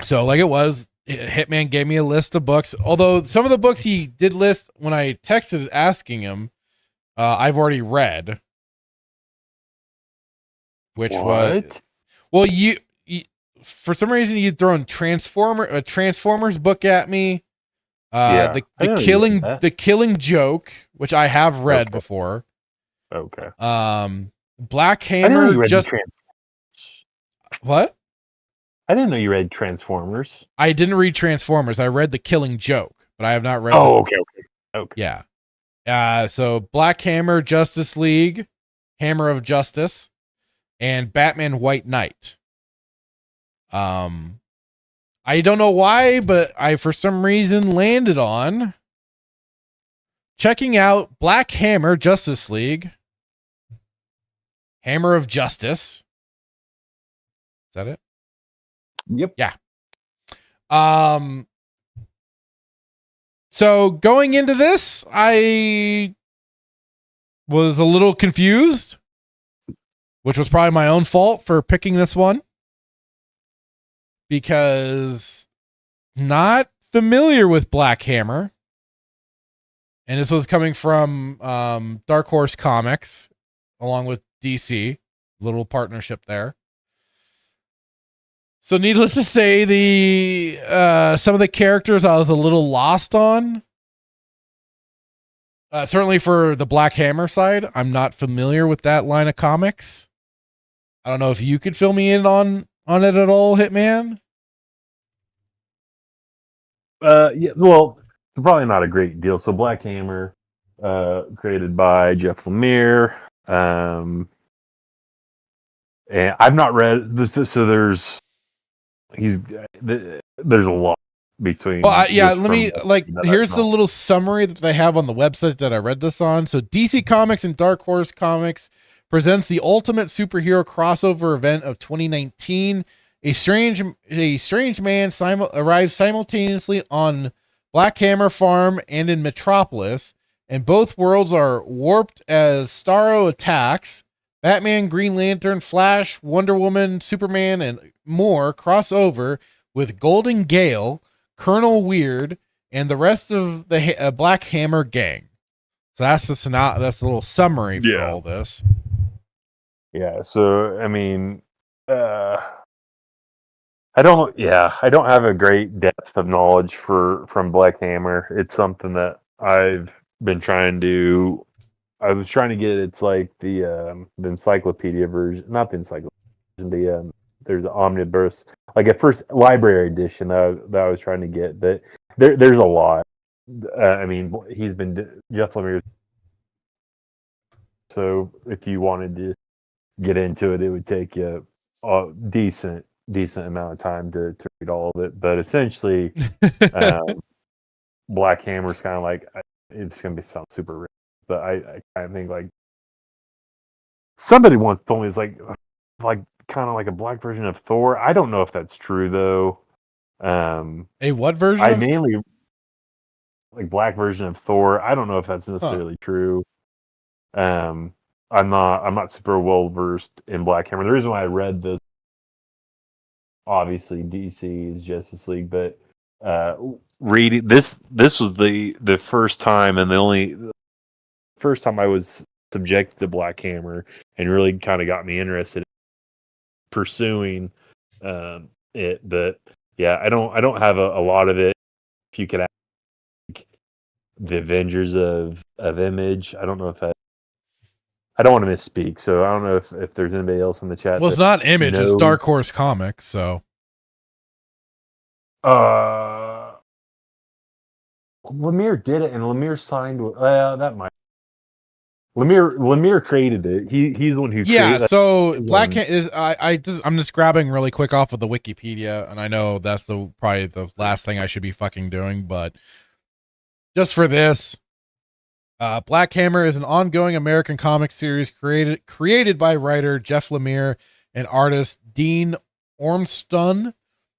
So like it was, Hitman gave me a list of books, although some of the books he did list when I texted asking him, I've already read. Which was, well, you for some reason you'd thrown a Transformers book at me. The Killing Joke, which I have read before. Okay. Black Hammer. What? I didn't know you read Transformers. I didn't read Transformers. I read The Killing Joke, but I have not read. Oh, okay. Yeah. So Black Hammer, Justice League, Hammer of Justice, and Batman White Knight. I don't know why, but I for some reason landed on checking out Black Hammer, Justice League, Hammer of Justice. Is that it? Yep. Yeah. So going into this, I was a little confused, which was probably my own fault for picking this one, because not familiar with Black Hammer. And this was coming from Dark Horse Comics along with DC, little partnership there. So needless to say, the some of the characters I was a little lost on. Certainly for the Black Hammer side, I'm not familiar with that line of comics. I don't know if you could fill me in on it at all, Hitman. Yeah, well, it's probably not a great deal. So Black Hammer, created by Jeff Lemire. And I've not read this, so there's a lot between. Well, yeah, let me here's the little summary that they have on the website that I read this on. So DC Comics and Dark Horse Comics presents the ultimate superhero crossover event of 2019. A strange man arrives simultaneously on Black Hammer Farm and in Metropolis, and both worlds are warped as Starro attacks. Batman, Green Lantern, Flash, Wonder Woman, Superman, and more cross over with Golden Gale, Colonel Weird, and the rest of the Black Hammer gang. So that's that's the little summary for all this. Yeah, so I mean, I don't have a great depth of knowledge from Black Hammer. It's something that I've been trying to. I was trying to get. It's like the encyclopedia version, not the encyclopedia. There's an omnibus, like a first library edition that I was trying to get. But there's a lot. I mean, he's been Jeff Lemire. So if you wanted to get into it, it would take you a decent amount of time to read all of it. But essentially, Black Hammer's kind of like, it's going to sound super rich, but I kind of think like somebody once told me it's like kind of like a black version of Thor. I don't know if that's true though. A what version? Mainly like black version of Thor. I don't know if that's necessarily true. I'm not super well versed in Black Hammer. The reason why I read this, obviously DC is Justice League, but reading this was the first time and the only first time I was subjected to Black Hammer, and really kind of got me interested in pursuing it. But yeah, I don't have a lot of it. If you could ask the Avengers of Image, I don't know if that. I don't want to misspeak, so I don't know if there's anybody else in the chat. Well, it's not Image; it's Dark Horse Comics. So, Lemire did it, and Lemire signed. That might. Lemire created it. He's the one who. Yeah. So Black is. I'm just grabbing really quick off of the Wikipedia, and I know that's probably the last thing I should be fucking doing, but just for this. Black Hammer is an ongoing American comic series created by writer Jeff Lemire and artist Dean Ormston,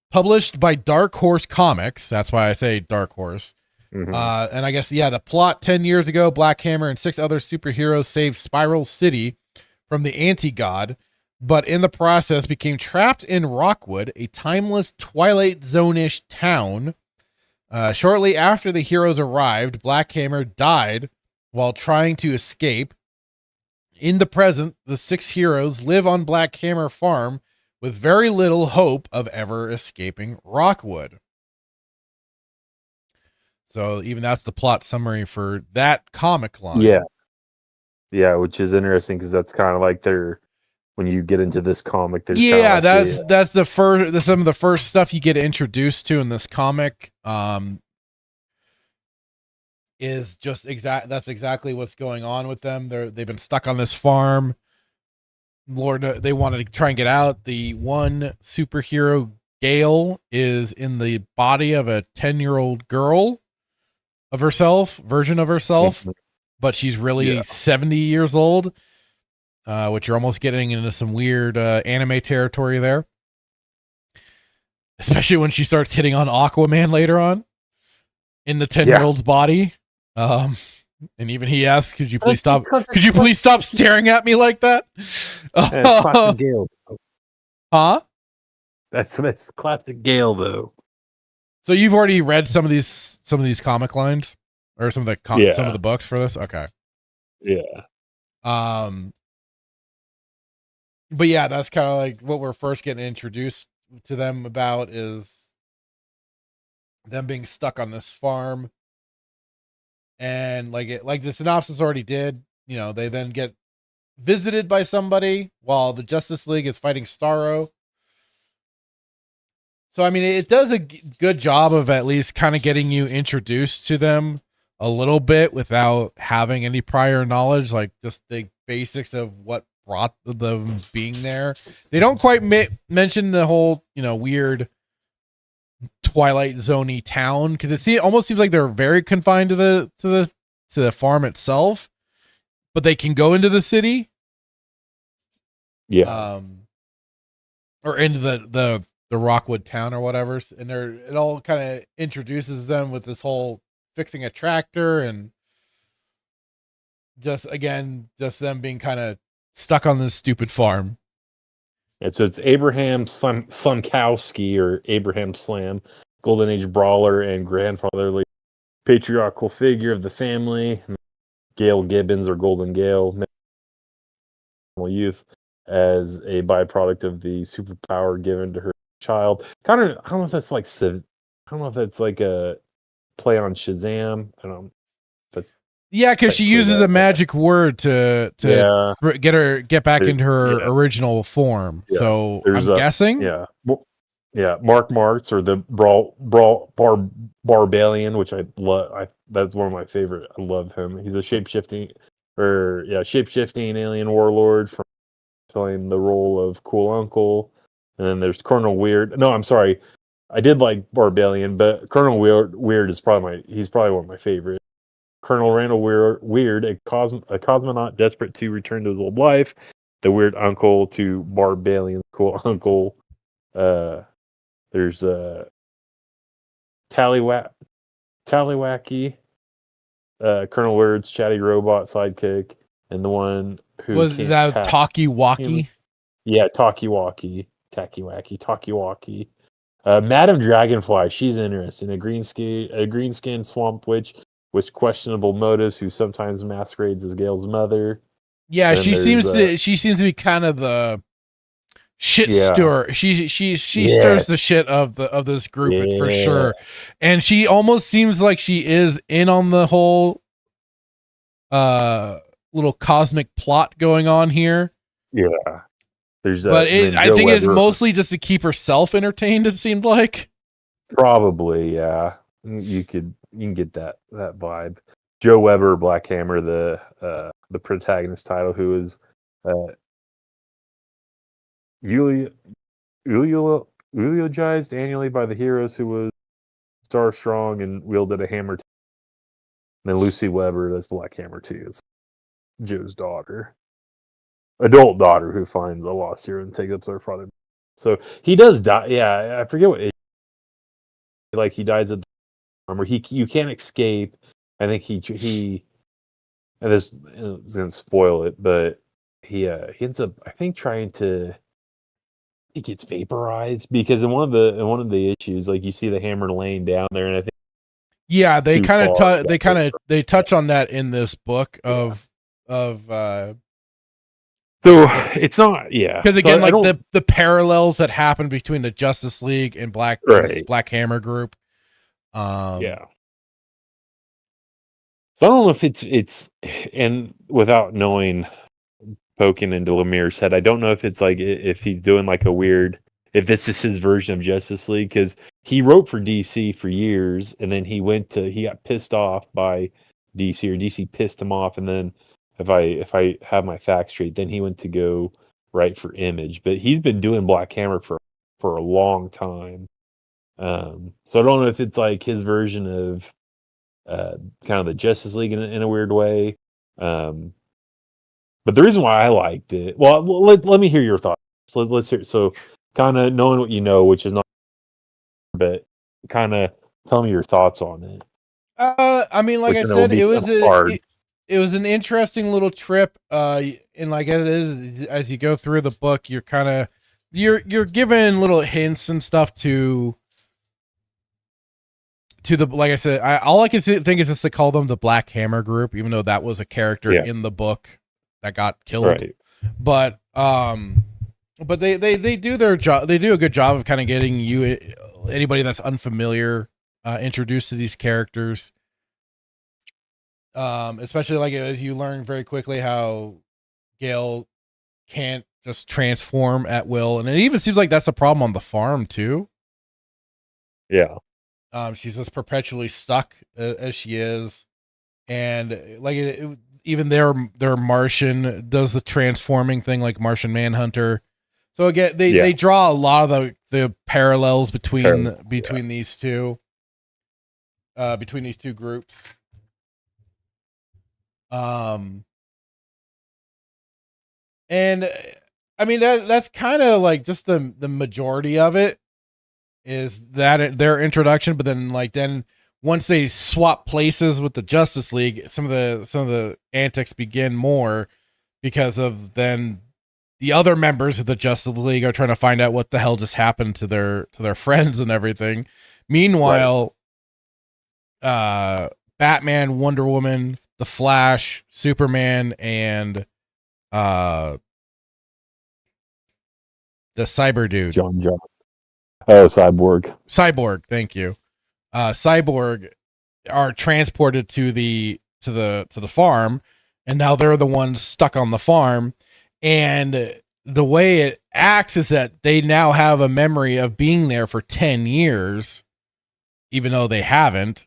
published by Dark Horse Comics. That's why I say Dark Horse. Mm-hmm. And I guess, the plot 10 years ago, Black Hammer and 6 other superheroes saved Spiral City from the anti-god, but in the process became trapped in Rockwood, a timeless Twilight Zone-ish town. Shortly after the heroes arrived, Black Hammer died while trying to escape. In the present, the 6 heroes live on Black Hammer Farm with very little hope of ever escaping Rockwood. So even that's the plot summary for that comic line. Yeah, which is interesting because that's kind of like when you get into this comic. That's the first. Some of the first stuff you get introduced to in this comic. Is just that's exactly what's going on with them. They've been stuck on this farm. Lord, they wanted to try and get out. The one superhero, Gale, is in the body of a 10-year-old girl version of herself, but she's really 70 years old, which you're almost getting into some weird anime territory there. Especially when she starts hitting on Aquaman later on in the 10-year-old's body. And even he asks, could you please stop staring at me like that? Classic Gale. Huh? That's classic Gale though. So you've already read some of these comic lines or some of the books for this? Okay. Yeah. But yeah, that's kind of like what we're first getting introduced to them about is them being stuck on this farm. And like the synopsis already did, you know, they then get visited by somebody while the Justice League is fighting Starro. So, I mean, it does a good job of at least kind of getting you introduced to them a little bit without having any prior knowledge, like just the basics of what brought them being there. They don't quite mention the whole, you know, weird Twilight Zone-y town, because it almost seems like they're very confined to the farm itself, but they can go into the city. Yeah. Or into the Rockwood town or whatever. And it all kind of introduces them with this whole fixing a tractor and just them being kind of stuck on this stupid farm. And so it's Abraham Slunkowski, or Abraham Slam, Golden Age brawler and grandfatherly patriarchal figure of the family. Gail Gibbons, or Golden Gale, youth, as a byproduct of the superpower given to her child. Kind of, I don't know if that's like a play on Shazam. I don't know if that's. Yeah, because she uses a magic word to get back into her original form. Yeah. So I'm guessing. Yeah. Mark Martz, or the Barbalian, which I love. That's one of my favorite. I love him. He's a shapeshifting alien warlord from playing the role of Cool Uncle. And then there's Colonel Weird. No, I'm sorry. I did like Barbalian, but Colonel Weird is he's probably one of my favorites. Colonel Randall Weird, a cosmonaut desperate to return to his old life. The Weird Uncle to Barbalian Cool Uncle. There's Tallywacky, Colonel Weird's chatty robot sidekick, and the one who was that Talkie-Walkie. Yeah, Talkie-Walkie, Talkie-Walkie. Madam Dragonfly, she's interesting. A green skin swamp witch with questionable motives, who sometimes masquerades as Gale's mother. Yeah, she seems to be kind of the shit stir. She stirs the shit of this group for sure, and she almost seems like she is in on the whole little cosmic plot going on here. Yeah, I think it's mostly just to keep herself entertained. It seemed like probably, yeah. You can get that vibe. Joe Weber, Black Hammer, the protagonist title, who is eulogized annually by the heroes, who was star strong and wielded a hammer. And then Lucy Weber, that's Black Hammer too. It's Joe's adult daughter, who finds a lost hero and takes up their father. So he does die. Yeah, I forget what he dies at the farm where you can't escape. I think he and this is gonna spoil it, but he ends up, I think, he gets vaporized, because in one of the issues, like, you see the hammer laying down there, and I think they touch on that in this book of so it's not, because again, like the parallels that happen between the Justice League and Black Hammer group. So I don't know if it's and without knowing, poking into Lemire's head, I don't know if it's like, if he's doing like if this is his version of Justice League, because he wrote for DC for years, and then he got pissed off by DC, or DC pissed him off, and then if I have my facts straight, then he went to go write for Image. But he's been doing Black Hammer for a long time. So I don't know if it's like his version of kind of the Justice League in a weird way. But the reason why I liked it, well, let me hear your thoughts. Let's hear. So, kind of knowing what you know, which is not, but kind of tell me your thoughts on it. I mean, like I said, it was an interesting little trip. And like it is, as you go through the book, you're given little hints and stuff to the, like I said, all I can think is just to call them the Black Hammer group, even though that was a character in the book that got killed. Right. But But they do their job. They do a good job of kind of getting you, anybody that's unfamiliar, introduced to these characters. Especially like as you learn very quickly how Gale can't just transform at will, and it even seems like that's the problem on the farm too. Yeah. She's just perpetually stuck as she is, and like even their Martian does the transforming thing like Martian Manhunter. So again, they draw a lot of the parallels between these two, between these two groups. And I mean that's kind of like just the majority of it is that their introduction, but then once they swap places with the Justice League, some of the antics begin more because of then the other members of the Justice League are trying to find out what the hell just happened to their friends and everything. Meanwhile, Batman, Wonder Woman, the Flash, Superman, and the cyber dude, John. Oh, Cyborg. Thank you. Cyborg are transported to the farm, and now they're the ones stuck on the farm. And the way it acts is that they now have a memory of being there for 10 years, even though they haven't.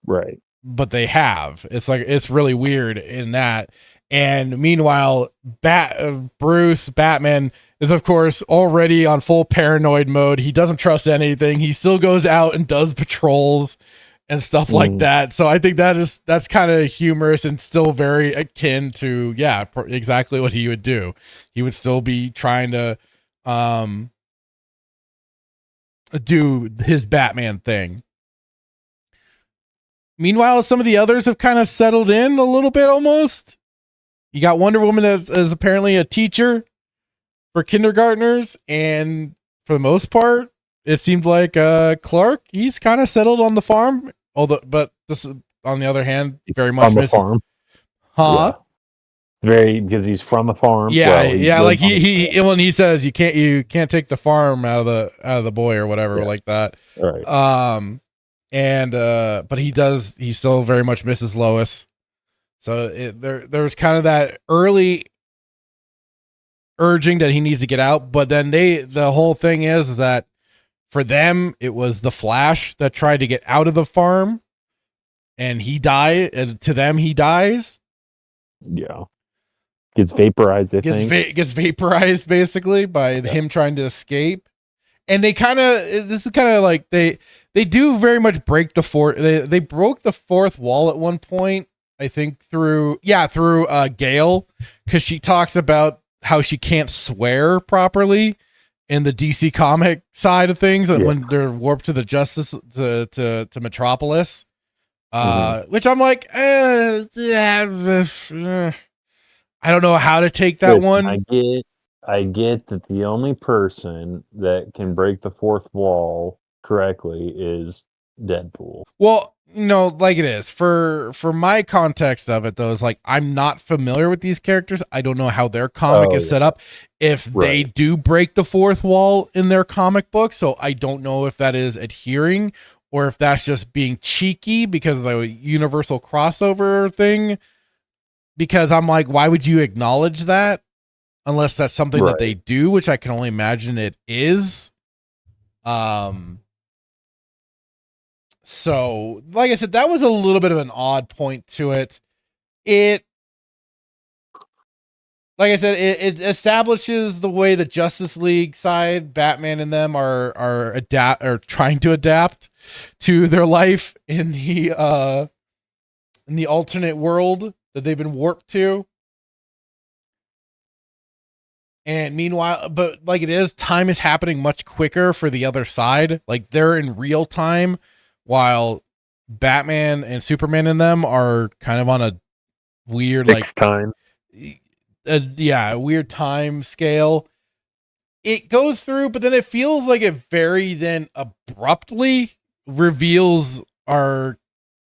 Right. But they have. It's really weird in that. And meanwhile, Batman is of course already on full paranoid mode. He doesn't trust anything. He still goes out and does patrols and stuff like that. So I think that's kind of humorous and still very akin to exactly what he would do. He would still be trying to do his Batman thing. Meanwhile, some of the others have kind of settled in a little bit almost. You got Wonder Woman as apparently a teacher for kindergartners, and for the most part, it seemed like Clark, he's kind of settled on the farm. But this, on the other hand, very much on the farm. Huh? Yeah. Very, because he's from a farm. Yeah, like when he says you can't take the farm out of the boy or whatever like that. Right. But he still very much misses Lois. So there's kind of that early urging that he needs to get out, but then the whole thing is that for them it was the Flash that tried to get out of the farm, and he died. And to them, he dies. Yeah, gets vaporized. Gets vaporized basically by him trying to escape. And this is kind of like they do very much break the fourth. They broke the fourth wall at one point. I think through Gale, because she talks about how she can't swear properly in the DC comic side of things, and when they're warped to the to Metropolis, which I'm like, I don't know how to take that one. I get that the only person that can break the fourth wall correctly is Deadpool. Well, no, like it is for my context of it though, is like I'm not familiar with these characters. I don't know how their comic is set up. If they do break the fourth wall in their comic book, so I don't know if that is adhering or if that's just being cheeky because of the universal crossover thing. Because I'm like, why would you acknowledge that unless that's something that they do, which I can only imagine it is. So, like I said, that was a little bit of an odd point to it. Like I said, it establishes the way the Justice League side, Batman and them are trying to adapt to their life in the alternate world that they've been warped to. And meanwhile, but like it is, time is happening much quicker for the other side. Like they're in real time, while Batman and Superman and them are kind of on a weird time. Weird time scale. It goes through, but then it feels like it very then abruptly reveals our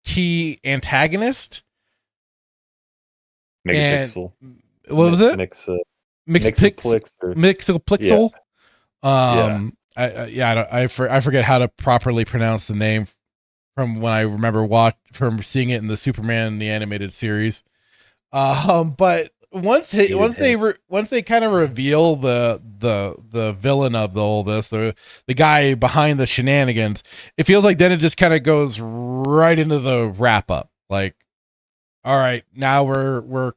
key antagonist. Megapixel. What was it? Mixelplixel. I forget how to properly pronounce the name from when I remember from seeing it in the Superman the animated series. But once they kind of reveal the villain of all this, the guy behind the shenanigans, it feels like then it just kind of goes right into the wrap up. Like, all right, now we're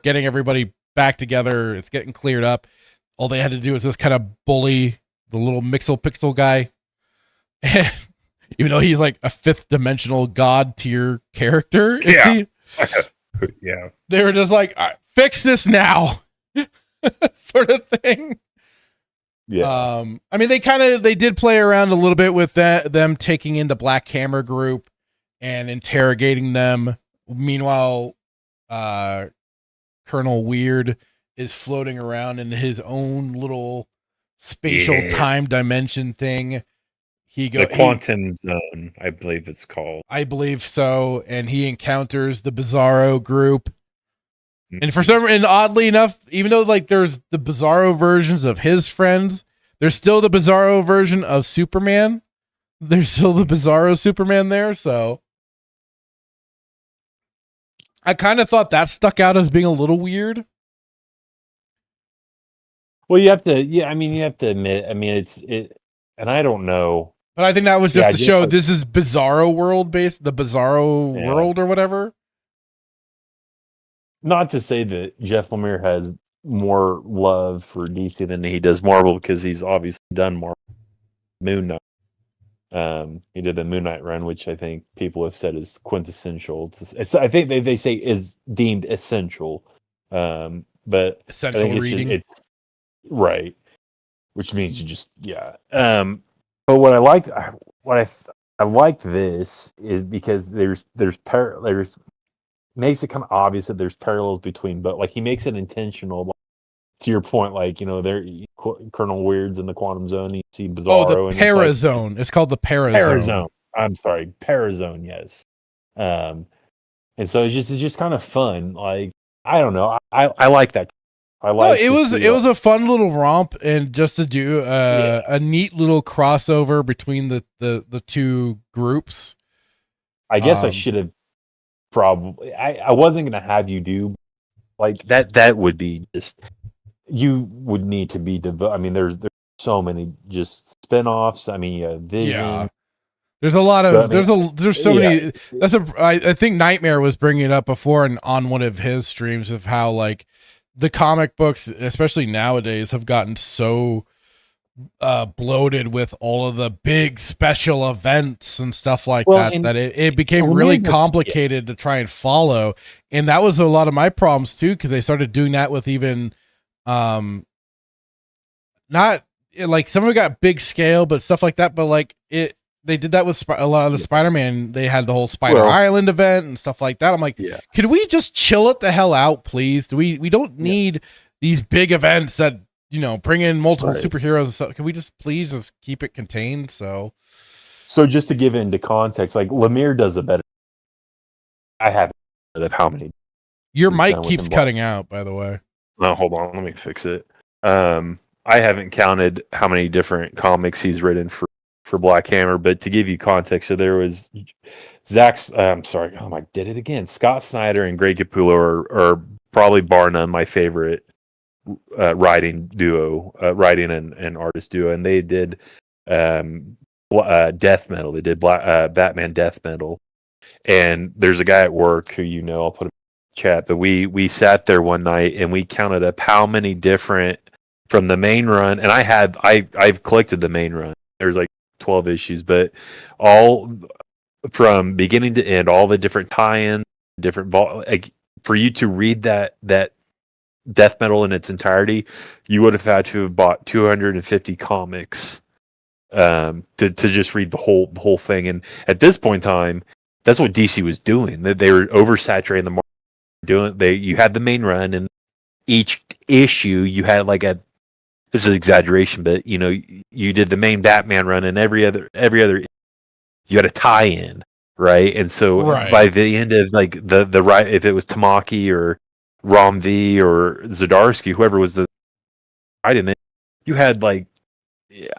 getting everybody back together. It's getting cleared up. All they had to do is just kind of bully the little Mixelpixel guy. And even though he's like a fifth dimensional god tier character, Yeah. They were just like, fix this now, sort of thing. Yeah. I mean, they did play around a little bit with them taking in the Black Hammer group and interrogating them. Meanwhile, Colonel Weird is floating around in his own little spatial time dimension thing. The quantum zone, I believe it's called. I believe so. And he encounters the Bizarro group. And oddly enough, even though like there's the Bizarro versions of his friends, there's still the Bizarro version of Superman. There's still the Bizarro Superman there. So I kind of thought that stuck out as being a little weird. Well, you have to admit, and I don't know. But I think that was just to show this is Bizarro world based, the Bizarro world or whatever. Not to say that Jeff Lemire has more love for DC than he does Marvel, because he's obviously done Marvel. Moon Knight. He did the Moon Knight run, which I think people have said is quintessential. I think they say is deemed essential. But essential reading. It's right. Which means you just, but what I liked, I liked this is because there's makes it kind of obvious that there's parallels between, but like he makes it intentional. Like, to your point, like, there Colonel Weird's in the quantum zone. You see Bizarro. Oh, the Parazone. It's called the Parazone. Parazone. I'm sorry, Parazone. Yes. And so it's just kind of fun. Like, I don't know. I like that. It was a fun little romp, and just to do a neat little crossover between the two groups. I guess I should have probably. I wasn't gonna have you do like that. That would be just. You would need to be there's so many just spinoffs. Vision. Yeah. There's a lot of there's so many. I think Nightmare was bringing it up before and on one of his streams of how like the comic books, especially nowadays, have gotten so bloated with all of the big special events and stuff like that it became really complicated to try and follow. And that was a lot of my problems too, because they started doing that with even not like some of it got big scale, but stuff like that. But like they did that with a lot of the Spider-Man. They had the whole Spider Island event and stuff like that. I'm like, could we just chill it the hell out, please? We don't need these big events that, bring in multiple superheroes and stuff. Can we just please just keep it contained? So just to give it into context, like Lemire does a better. I haven't heard of how many. Your mic keeps cutting out, by the way. Oh, hold on. Let me fix it. I haven't counted how many different comics he's written for Black Hammer, but to give you context, so there was I did it again. Scott Snyder and Greg Capullo are probably bar none my favorite writing and artist duo, and they did Death Metal. They did Batman Death Metal, and there's a guy at work who I'll put him in the chat, but we sat there one night and we counted up how many different from the main run, and I've collected the main run. There's like 12 issues, but all from beginning to end, all the different tie-ins, like for you to read that Death Metal in its entirety, you would have had to have bought 250 comics to just read the whole thing. And at this point in time, that's what DC was doing. They were oversaturating the market. You had the main run, and each issue you had like this is exaggeration, but you did the main Batman run, and every other you had a tie-in, right? And so by the end of like the right, if it was Tamaki or Ram V or Zdarsky, whoever was the right? And then you had like,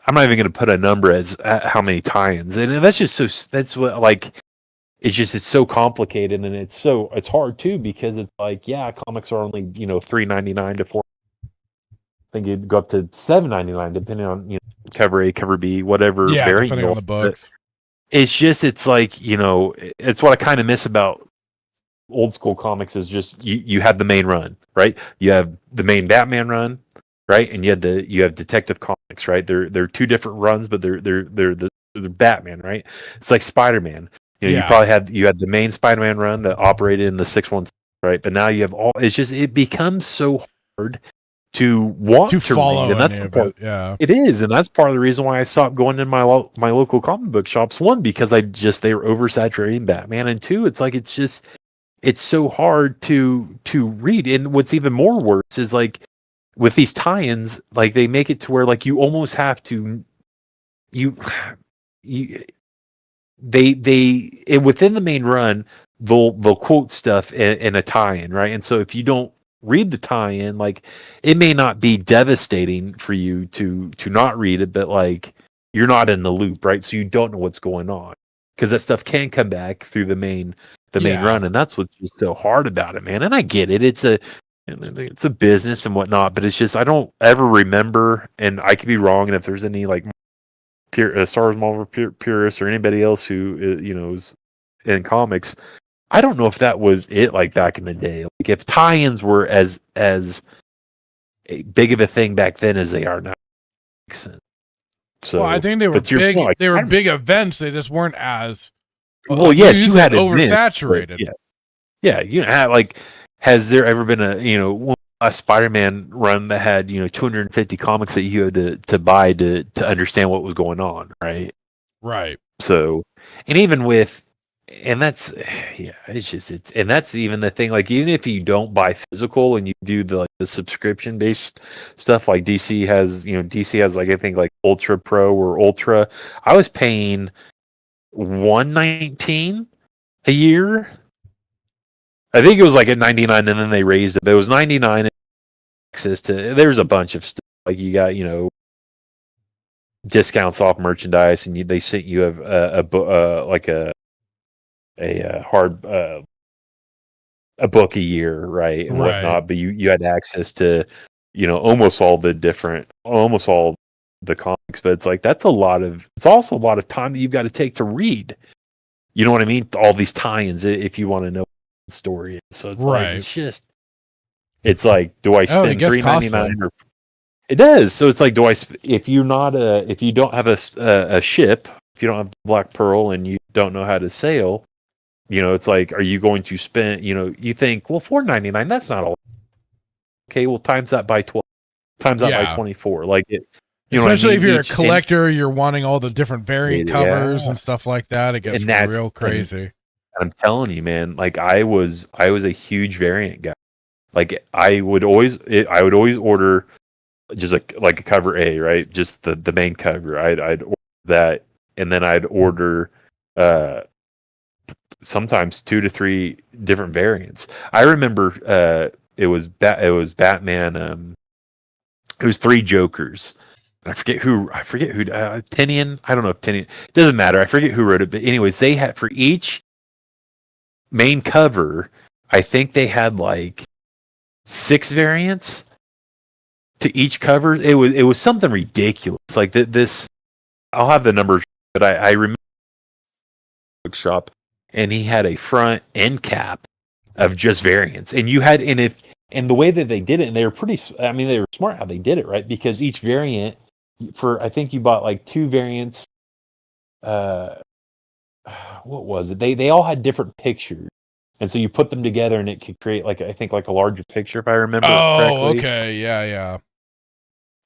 I'm not even going to put a number as how many tie-ins, and that's just so. That's what like. It's so complicated, and it's hard too because it's like, yeah, comics are only $3.99 to $4. I think it'd go up to $7.99 depending on cover A, cover B, whatever. Yeah, variant depending on the books. It's like it's what I kind of miss about old school comics is just you have the main run, right? You have the main Batman run, right? And you have Detective Comics, right? They're two different runs, but they're Batman, right? It's like Spider-Man. You probably had the main Spider-Man run that operated in the 616, right? But now you have it becomes so hard to want to follow read, and that's any the of part. it. Yeah, it is, and that's part of the reason why I stopped going in my local comic book shops. One, because they were oversaturating Batman, and two, it's like it's so hard to read. And what's even more worse is like with these tie-ins, like they make it to where like you almost have to within the main run they'll quote stuff in a tie-in, right? And so if you don't read the tie-in, like it may not be devastating for you to not read it, but like you're not in the loop, right? So you don't know what's going on because that stuff can come back through the main run, and that's what's just so hard about it, man. And I get it; it's a business and whatnot, but it's just I don't ever remember, and I could be wrong. And if there's any like Star Wars Marvel purists or anybody else who is in comics, I don't know if that was it like back in the day. Like if tie-ins were as big of a thing back then as they are now. Makes sense. So, well, I think they were big. Point, they were big events. They just weren't as well. Yes, you had oversaturated. Events, yeah. You had like. Has there ever been a Spider-Man run that had 250 comics that you had to buy to understand what was going on, right? Right. So, and even with, and that's and that's even the thing. Like even if you don't buy physical and you do the subscription based stuff, like DC has like I think like Ultra Pro or Ultra. I was paying $119 a year. I think it was like at $99 and then they raised it. But it was $99 access to. There's a bunch of stuff like you got discounts off merchandise, and they sent you a book a year, right, and whatnot. But you had access to almost all the comics. But it's like it's also a lot of time that you've got to take to read. You know what I mean? All these tie-ins if you want to know the story. So it's like it's like, do I spend $3.99 or it does. So it's like, if you don't have a ship, if you don't have Black Pearl and you don't know how to sail, it's like, are you going to spend, you think, well, $4.99, that's not all. Okay, well, times that by 12, times that by 24. Like it, especially if you're a collector, you're wanting all the different variant covers and stuff like that. It gets real crazy. And I'm telling you, man, like I was a huge variant guy. Like I would always order just like a cover A, right? Just the main cover. I'd order that, and then I'd order sometimes 2 to 3 different variants. I remember it was Batman. It was 3 Jokers. I forget who Tinian. I don't know if Tinian. It doesn't matter. I forget who wrote it, but anyways, they had for each main cover, I think they had like 6 variants to each cover. It was something ridiculous. Like this, I'll have the numbers, but I remember bookshop, and he had a front end cap of just variants, and you had and the way that they did it, and they were they were smart how they did it, right? Because each variant, I think you bought like 2 variants. What was it? They all had different pictures. And so you put them together and it could create I think a larger picture, if I remember correctly. Oh, okay. Yeah.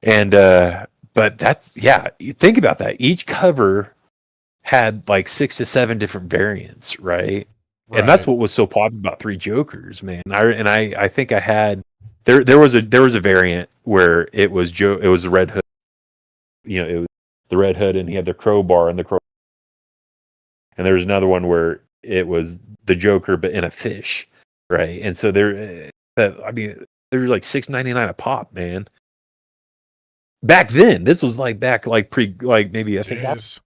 And, but you think about that. Each cover had like 6 to 7 different variants, right? And that's what was so popular about 3 Jokers, man. I think I had, there was a variant where it was the Red Hood. It was the Red Hood, and he had the crowbar and the crow. And there was another one where it was the Joker, but in a fish, right? And so they're like $6.99 a pop, man. back then. This was like back like pre like maybe I think that's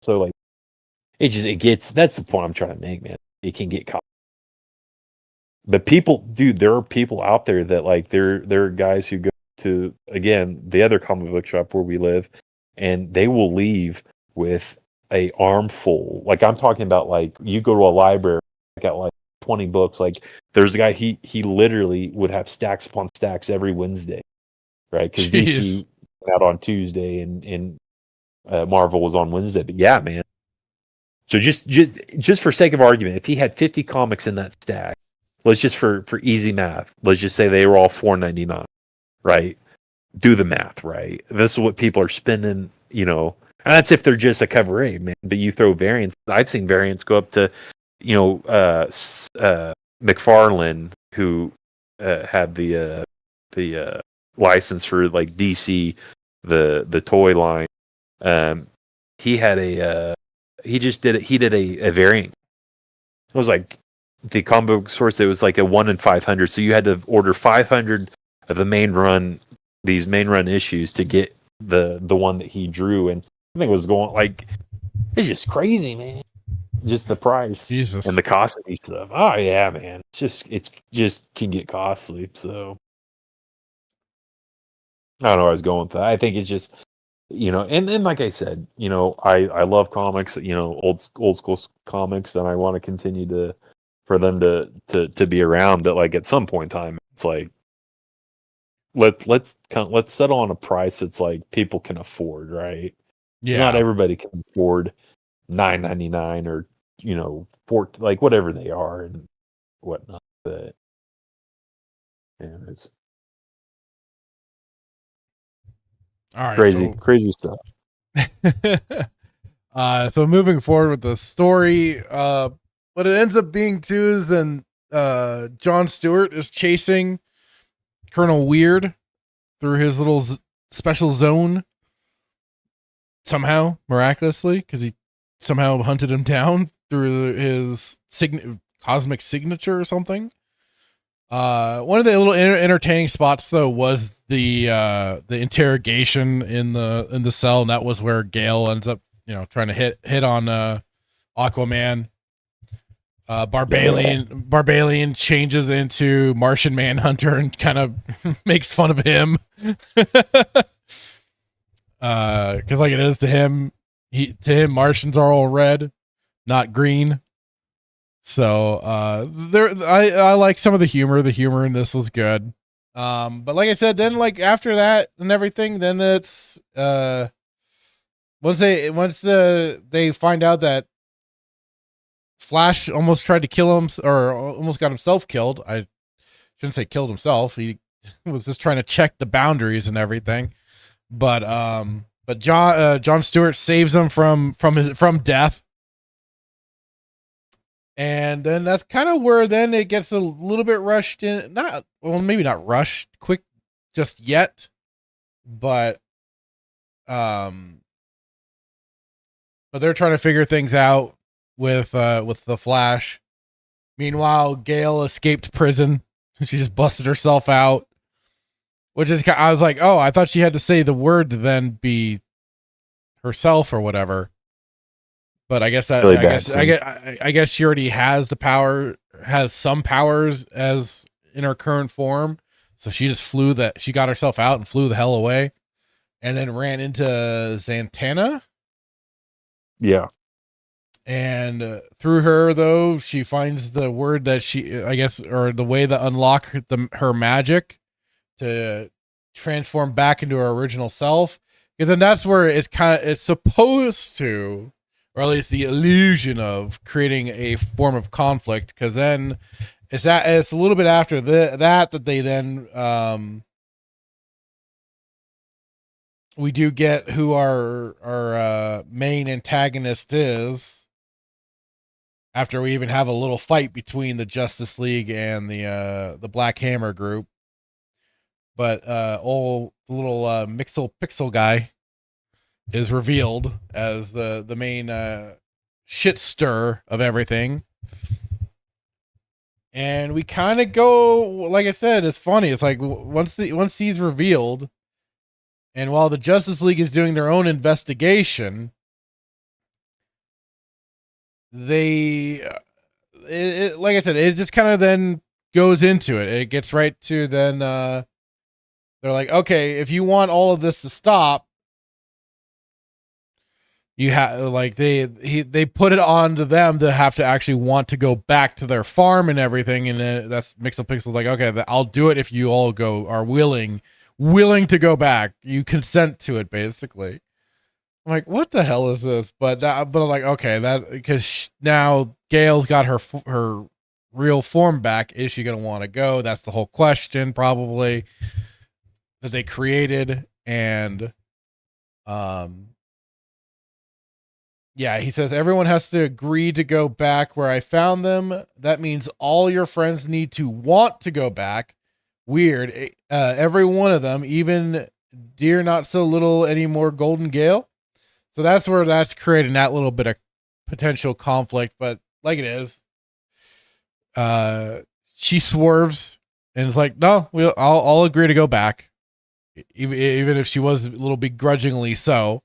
so like it gets that's the point I'm trying to make, man. It can get caught. But people, dude, there are people out there that like there are guys who go to again the other comic book shop where we live, and they will leave with a armful. Like I'm talking about, like you go to a library, got like 20 books. Like there's a guy he literally would have stacks upon stacks every Wednesday, right? Because DC went out on Tuesday and Marvel was on Wednesday. But yeah, man. So just for sake of argument, if he had 50 comics in that stack. Let's just for easy math. Let's just say they were all $4.99, right? Do the math, right? This is what people are spending, you know. And that's if they're just a cover A, man. But you throw variants. I've seen variants go up to, you know, McFarlane, who had the license for like DC, the toy line. He had he did a variant. It was like. The combo source, it was like a 1 in 500, so you had to order 500 of the main run issues to get the one that he drew, and I think it was going like it's just crazy, man. Just the price, Jesus, and the costly stuff. Oh yeah, man. It's just can get costly. So I don't know where I was going with that. I think it's just you know, and like I said, you know, I love comics, you know, old school comics, and I want to continue for them to be around. But like at some point in time, it's like let's settle on a price that's like people can afford, right? Yeah. Not everybody can afford $9.99 or you know like whatever they are and whatnot. But yeah, it's all right, crazy stuff. So moving forward with the story, what it ends up being too is then Jon Stewart is chasing Colonel Weird through his little special zone somehow, miraculously, because he somehow hunted him down through his cosmic signature or something. One of the little entertaining spots though was the interrogation in the cell, and that was where Gale ends up, you know, trying to hit on Aquaman. Barbalian changes into Martian Manhunter and kind of makes fun of him. Cause like it is to him, Martians are all red, not green. So, I like some of the humor. The humor in this was good. But like I said, then like after that and everything, then it's, once they find out that Flash almost tried to kill him or almost got himself killed. I shouldn't say killed himself. He was just trying to check the boundaries and everything. But Jon Stewart saves him from death. And then that's kind of where then it gets a little bit rushed in. Maybe not rushed quick just yet, but they're trying to figure things out with the Flash. Meanwhile, Gale escaped prison. She just busted herself out, which is, I was like, oh, I thought she had to say the word to then be herself or whatever. But I guess that, really I guess she already has has some powers as in her current form. So she just she got herself out and flew the hell away, and then ran into Zatanna. Yeah. And through her, though, she finds the word that or the way to unlock her magic to transform back into her original self. Because then that's where it's supposed to, or at least the illusion of creating a form of conflict. Because then it's a little bit after that they then we do get who our main antagonist is. After we even have a little fight between the Justice League and the Black Hammer group. But the little Mixel Pixel guy is revealed as the main shit stir of everything. And we kind of go, like I said, it's funny. It's like once he's revealed, And while the Justice League is doing their own investigation, like I said, it just kind of then goes into it. It gets right to then, they're like, okay, if you want all of this to stop, you have like they put it on to them to have to actually want to go back to their farm and everything. And then that's Mixel like, okay, I'll do it if you all are willing to go back. You consent to it, basically. I'm like, what the hell is this? But I'm like, okay, that because now Gail's got her real form back. Is she gonna want to go? That's the whole question, probably, that they created. And yeah, he says everyone has to agree to go back where I found them. That means all your friends need to want to go back. Weird. Every one of them, even dear not so little anymore Golden Gale. So that's where that's creating that little bit of potential conflict. But like it is, she swerves and it's like, no, I'll agree to go back, even if she was a little begrudgingly so.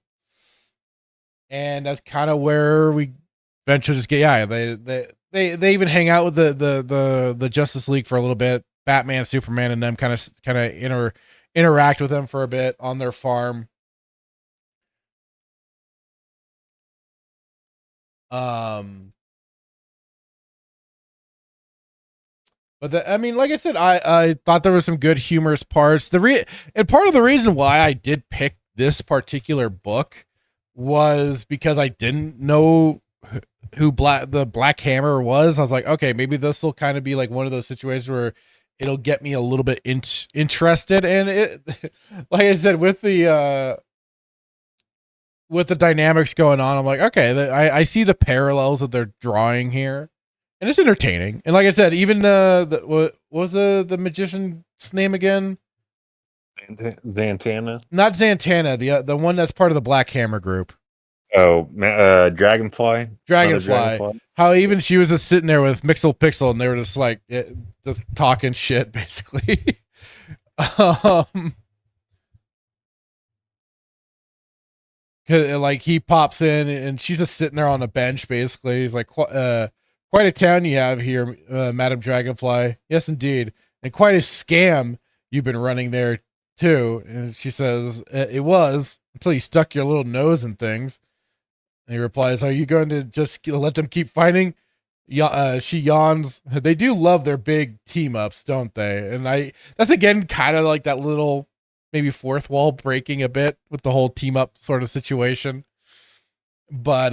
And that's kind of where we eventually just get, yeah, they even hang out with the Justice League for a little bit. Batman, Superman, and them kind of interact with them for a bit on their farm. But I mean, like I said, I thought there were some good humorous parts. And part of the reason why I did pick this particular book was because I didn't know who the Black Hammer was. I was like, okay, maybe this will kind of be like one of those situations where it'll get me a little bit interested. And it, like I said, with the dynamics going on, I'm like, okay, I see the parallels that they're drawing here, and it's entertaining. And like I said, even what was the magician's name again? Zantana. Not Zantana, the one that's part of the Black Hammer group. Oh, Dragonfly. Dragonfly. How even she was just sitting there with Mixel Pixel, and they were just like just talking shit, basically. Like he pops in, and she's just sitting there on a bench, basically. He's like, quite a town you have here, Madam Dragonfly. Yes, indeed, and quite a scam you've been running there too. And she says, it was until you stuck your little nose in things. And he replies, are you going to just let them keep fighting? She yawns. They do love their big team ups, don't they? And that's again kind of like that little maybe fourth wall breaking a bit with the whole team up sort of situation. But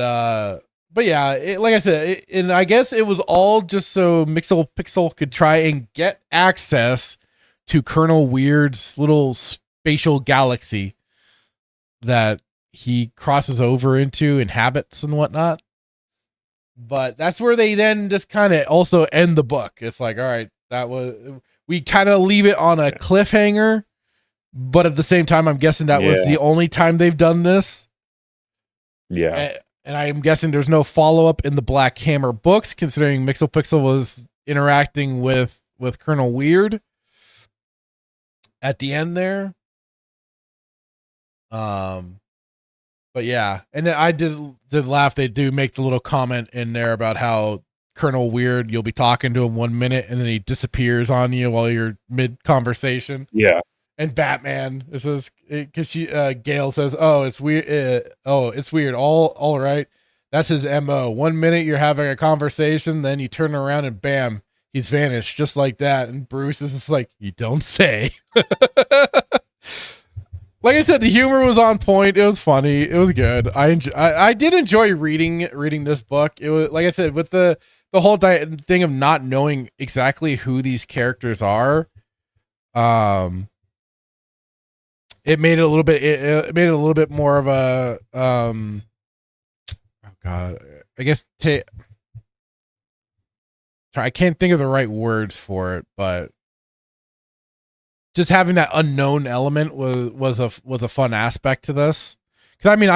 yeah, like I said, and I guess it was all just so Mixel Pixel could try and get access to Colonel Weird's little spatial galaxy that he crosses over into, inhabits and whatnot. But that's where they then just kind of also end the book. It's like, all right, we kind of leave it on a cliffhanger, but at the same time, I'm guessing that was the only time they've done this. Yeah. And I'm guessing there's no follow-up in the Black Hammer books, considering Mixel Pixel was interacting with Colonel Weird at the end there. But yeah, and then I did laugh. They do make the little comment in there about how Colonel Weird, you'll be talking to him 1 minute and then he disappears on you while you're mid conversation. Yeah. And Batman, this is because Gail says, "Oh, it's weird. It's weird. All right." That's his MO. 1 minute you're having a conversation, then you turn around and bam, he's vanished just like that. And Bruce is just like, "You don't say." Like I said, the humor was on point. It was funny. It was good. I did enjoy reading this book. It was, like I said, with the whole thing of not knowing exactly who these characters are. It made it a little bit. It made it a little bit more of a. Oh God, I guess. I can't think of the right words for it, but just having that unknown element was a fun aspect to this. Because I mean,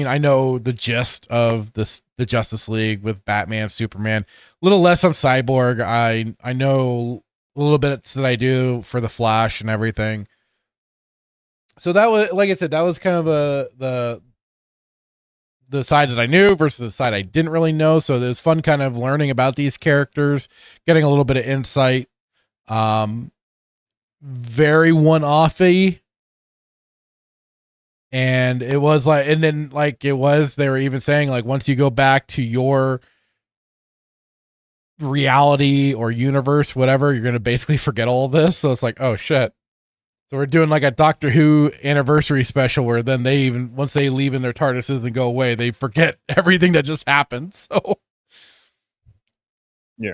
I know the gist of the Justice League with Batman, Superman. A little less on Cyborg. I know a little bit that I do for the Flash and everything. So that was, like I said, that was kind of the side that I knew versus the side I didn't really know. So it was fun kind of learning about these characters, getting a little bit of insight. Very one-offy. And it was like, and then like they were even saying like, once you go back to your reality or universe, whatever, you're going to basically forget all of this. So it's like, oh shit. So we're doing like a Doctor Who anniversary special where then they even, once they leave in their TARDISes and go away, they forget everything that just happened. So yeah.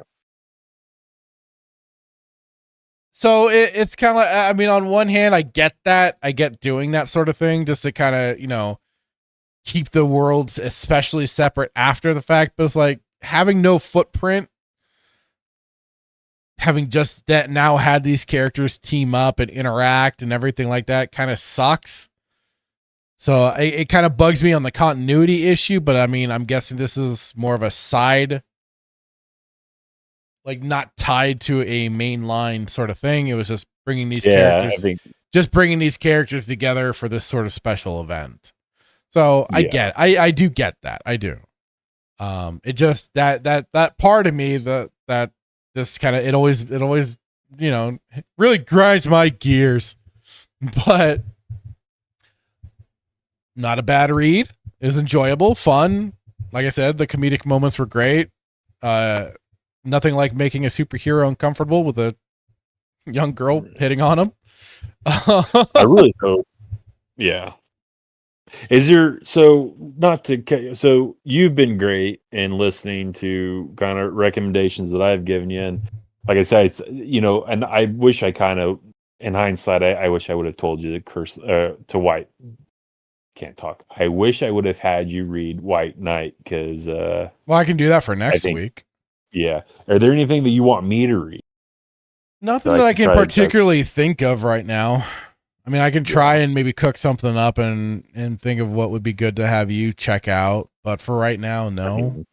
So it's kind of, I mean, on one hand, I get that. I get doing that sort of thing just to kind of, you know, keep the worlds especially separate after the fact. But it's like having no footprint, having just that now had these characters team up and interact and everything like that kind of sucks. So it kind of bugs me on the continuity issue, but I mean, I'm guessing this is more of a side, like not tied to a main line sort of thing. It was just bringing these characters, just bringing these characters together for this sort of special event. So I do get that. I do. It just, that part of me that just kind of, it always, you know, really grinds my gears, but not a bad read. It was enjoyable, fun. Like I said, the comedic moments were great. Nothing like making a superhero uncomfortable with a young girl hitting on him. I really hope. Yeah. So you've been great in listening to kind of recommendations that I've given you. And like I said, you know, and I wish I kind of, in hindsight, I wish I would have told you to White. Can't talk. I wish I would have had you read White Knight because, well, I can do that for next week. Yeah. Are there anything that you want me to read? Nothing that I can particularly think of right now. I mean, I can try and maybe cook something up and think of what would be good to have you check out. But for right now, no. I mean,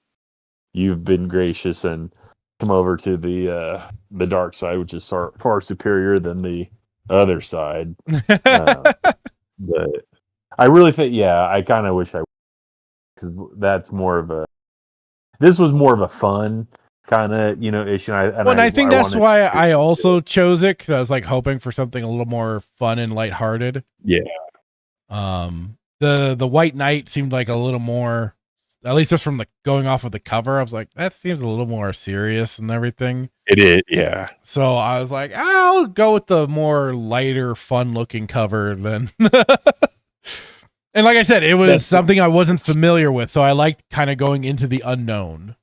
you've been gracious and come over to the dark side, which is far superior than the other side. But I really think, I kind of wish because that's more of this was more of a fun kind of, you know, issue. And I think that's why I also chose it, because I was like hoping for something a little more fun and lighthearted. Yeah. The White Knight seemed like a little more, at least just from the going off of the cover, I was like, that seems a little more serious and everything. It is, yeah. So I was like, I'll go with the more lighter, fun looking cover than. And like I said, it was something I wasn't familiar with, so I liked kind of going into the unknown.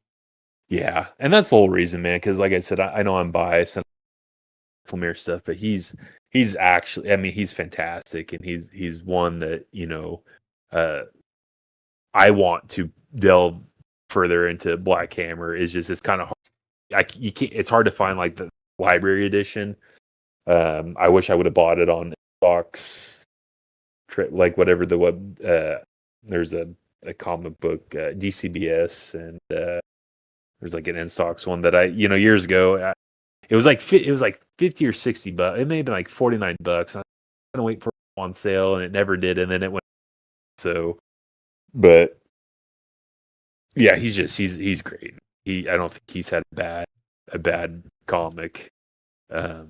Yeah, and that's the whole reason, man. Because like I said, I know I'm biased and Flemire stuff, but he's actually, I mean, he's fantastic, and he's one that, you know, I want to delve further into Black Hammer. It's kind of hard. You can't. It's hard to find like the library edition. I wish I would have bought it on Xbox, like whatever the web. There's a comic book DCBS, and there's like an N-Stocks one that I, you know, years ago. It was like 50 or $60. It may have been like $49. I was gonna wait for it on sale, and it never did, and then it went. So, but yeah, he's great. I don't think he's had a bad comic that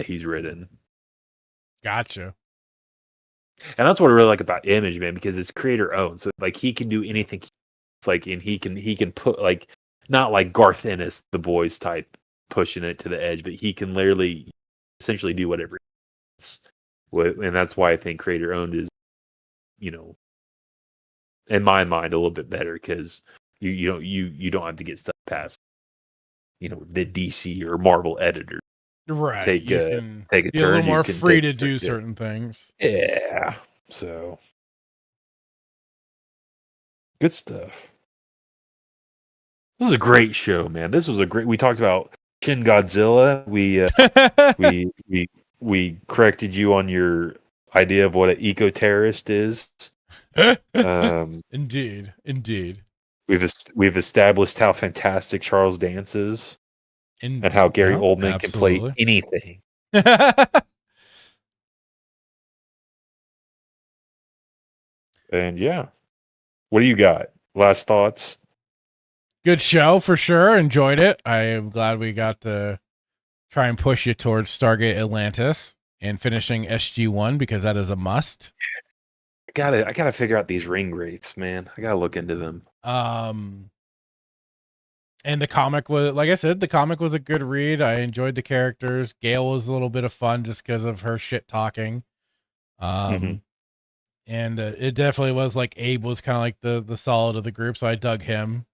he's written. Gotcha. And that's what I really like about Image, man, because it's creator owned. So like he can do anything. It's like, and he can put like, not like Garth Ennis, the boys type, pushing it to the edge, but he can literally essentially do whatever he wants. And that's why I think creator owned is, you know, in my mind, a little bit better, because you don't have to get stuff past, you know, the DC or Marvel editor. Right. Take a be turn. A little more free to do certain things. Yeah. So good stuff. This was a great show, man. We talked about Shin Godzilla. We corrected you on your idea of what an eco-terrorist is. Indeed. We've established how fantastic Charles Dance is, and how Gary Oldman can play anything. And yeah, what do you got? Last thoughts? Good show for sure. Enjoyed it. I am glad we got to try and push you towards Stargate Atlantis and finishing SG-1 because that is a must. I gotta figure out these ring rates, man. I gotta look into them. And the comic was, like I said, the comic was a good read. I enjoyed the characters. Gail was a little bit of fun just because of her shit talking. And it definitely was like Abe was kind of like the solid of the group, so I dug him.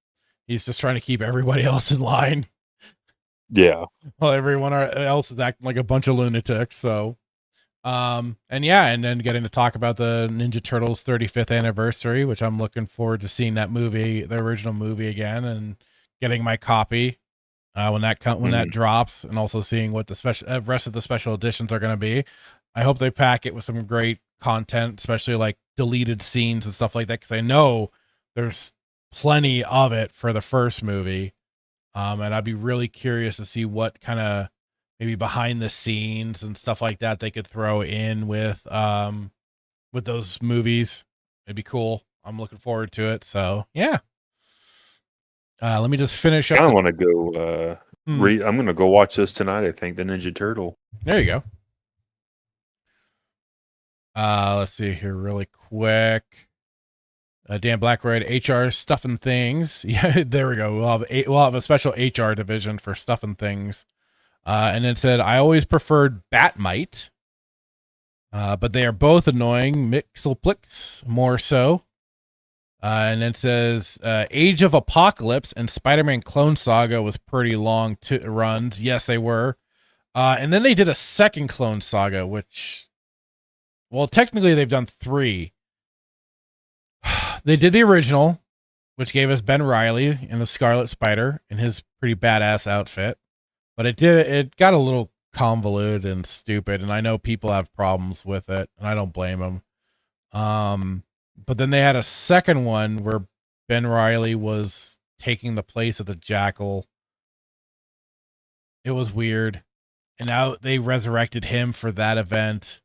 He's just trying to keep everybody else in line. Yeah. While everyone else is acting like a bunch of lunatics. So, and then getting to talk about the Ninja Turtles 35th anniversary, which I'm looking forward to seeing that movie, the original movie again, and getting my copy when that drops, and also seeing what the special rest of the special editions are going to be. I hope they pack it with some great content, especially like deleted scenes and stuff like that, because I know there's plenty of it for the first movie. And I'd be really curious to see what kind of maybe behind the scenes and stuff like that they could throw in with those movies. It'd be cool. I'm looking forward to it. So yeah. Let me just finish up. I want to go. I'm going to go watch this tonight. I think the Ninja Turtle. There you go. Let's see here really quick. Dan Blackroyd, HR Stuff and Things. Yeah, there we go. We'll have a special HR division for Stuff and Things. And then said, I always preferred Batmite, but they are both annoying. Mixelplix more so. And then says, Age of Apocalypse and Spider-Man Clone Saga was pretty long runs. Yes, they were. And then they did a second Clone Saga, which, well, technically they've done 3. They did the original, which gave us Ben Reilly in the Scarlet Spider in his pretty badass outfit. But it got a little convoluted and stupid, and I know people have problems with it, and I don't blame them. But then they had a second one where Ben Reilly was taking the place of the Jackal. It was weird. And now they resurrected him for that event.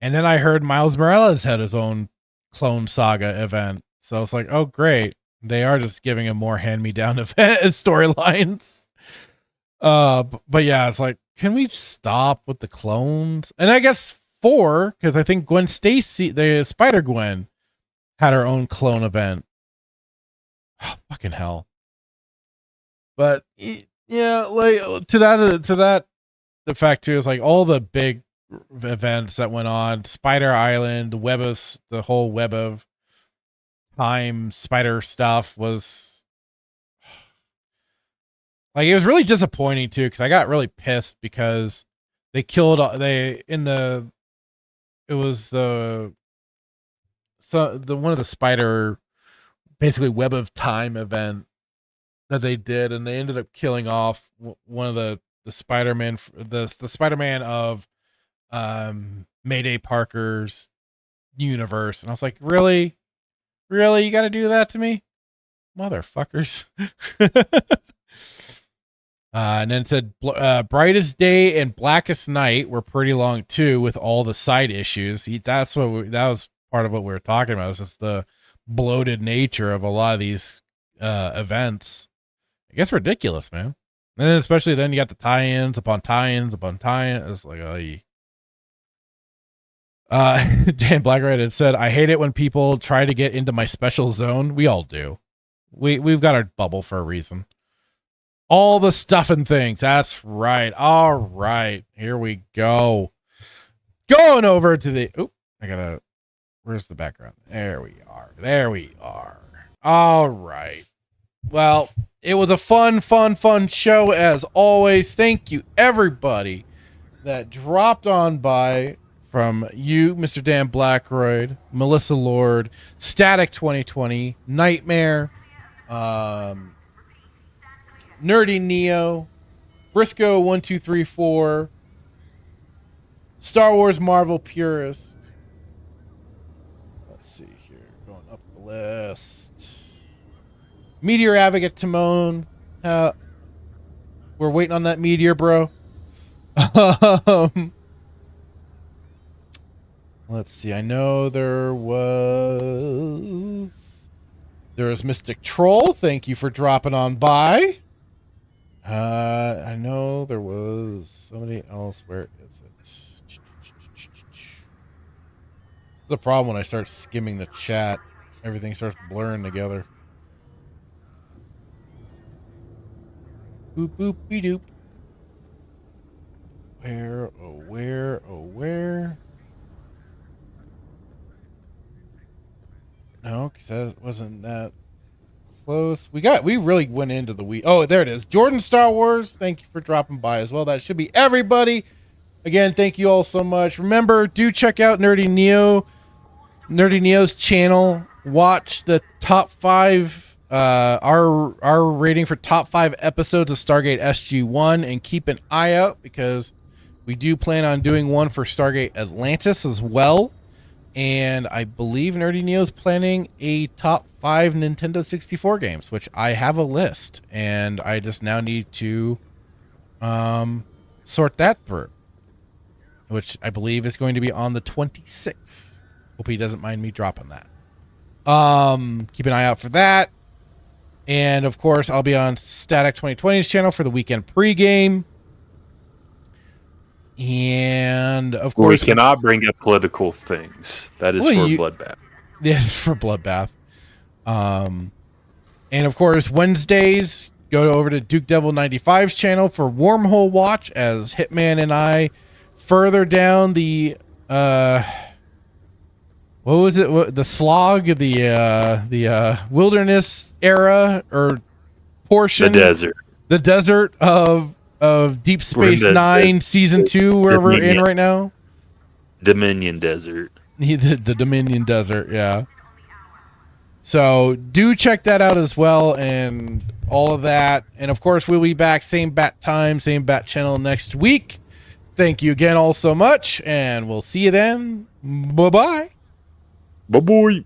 And then I heard Miles Morales had his own Clone Saga event. So it's like, oh, great. They are just giving him more hand-me-down event storylines. But yeah, it's like, can we stop with the clones? And I guess 4, because I think Gwen Stacy, the Spider-Gwen, had her own clone event. Oh, fucking hell. But yeah, like to that, the fact too is like all the big events that went on, Spider Island, the whole Web of Time Spider stuff was like, it was really disappointing too, because I got really pissed because they killed one of the Spider, basically Web of Time event that they did, and they ended up killing off one of the Spider-Man, the Spider-Man of Mayday Parker's universe. And I was like, really you got to do that to me, motherfuckers. And then it said Brightest Day and Blackest Night were pretty long too, with all the side issues. That was part of what we were talking about. It's just the bloated nature of a lot of these events. It gets ridiculous, man. And then especially then you got the tie-ins upon tie-ins upon tie-ins. It's like, Dan Blackroyd had said, I hate it when people try to get into my special zone. We all do. We've got our bubble for a reason. All the Stuff and Things. That's right. All right. Here we go. Going over to the... Where's the background? There we are. All right. Well, it was a fun show as always. Thank you, everybody that dropped on by, from you, Mr. Dan Blackroyd, Melissa Lord, Static 2020, Nightmare, Nerdy Neo, Briscoe 1234, Star Wars Marvel Purist. Let's see here, going up the list. Meteor Advocate Timon. We're waiting on that meteor, bro. Let's see. I know there was Mystic Troll. Thank you for dropping on by. I know there was somebody else. Where is it? The problem when I start skimming the chat, everything starts blurring together. Boop boop be doop. Where? Oh where? Oh where? No, because that wasn't that close. We really went into the week. Oh, there it is. Jordan Star Wars, thank you for dropping by as well. That should be everybody. Again, thank you all so much. Remember, do check out Nerdy Neo's channel. Watch the top 5, our rating for top 5 episodes of Stargate SG-1, and keep an eye out because we do plan on doing one for Stargate Atlantis as well. And I believe Nerdy Neo's planning a top 5 Nintendo 64 games, which I have a list, and I just now need to sort that through, which I believe is going to be on the 26th. Hope he doesn't mind me dropping that. Keep an eye out for that. And of course, I'll be on Static 2020's channel for the weekend pregame. And of course, we cannot bring up political things. That is for Bloodbath. Yeah, it's for Bloodbath. And of course, Wednesdays, go over to Duke Devil 95's channel for Wormhole Watch as Hitman and I further down the what was it? The slog, the wilderness era or portion, the desert of Deep Space Nine Season 2, where we're in right now. Dominion Desert. The Dominion Desert, yeah. So do check that out as well, and all of that. And of course, we'll be back same bat time, same bat channel next week. Thank you again all so much, and we'll see you then. Bye-bye. Bye-bye.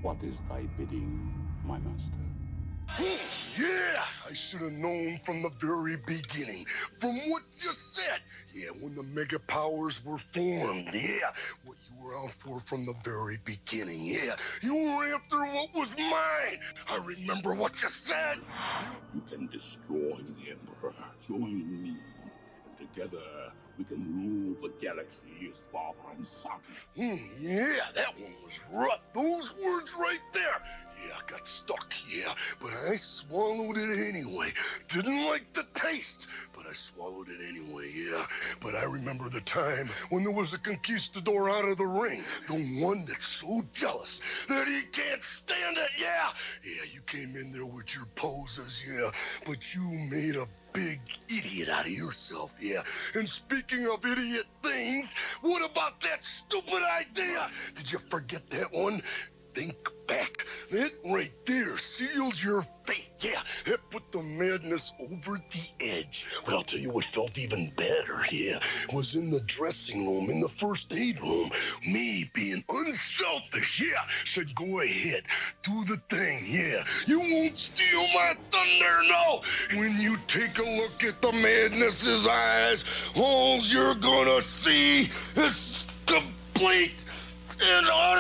What is thy bidding, my master? Yeah, I should have known from the very beginning. From what you said. Yeah, when the mega powers were formed. Yeah, what you were out for from the very beginning. Yeah, you were after what was mine. I remember what you said. You can destroy the Emperor. Join me. Together, we can rule the galaxy as father and son. Yeah, that one was rough. Those words right there. Yeah, I got stuck, yeah, but I swallowed it anyway. Didn't like the taste, but I swallowed it anyway, yeah. But I remember the time when there was a conquistador out of the ring, the one that's so jealous that he can't stand it, yeah. Yeah, you came in there with your poses, yeah, but you made a big idiot out of yourself, yeah. And speaking of idiot things, what about that stupid idea? Did you forget that one? Think back. That right there sealed your fate. Yeah, that put the madness over the edge. But I'll tell you what felt even better, yeah, was in the dressing room, in the first aid room. Me being unselfish, yeah, said go ahead, do the thing, yeah. You won't steal my thunder, no. When you take a look at the madness's eyes, all you're gonna see is complete and utter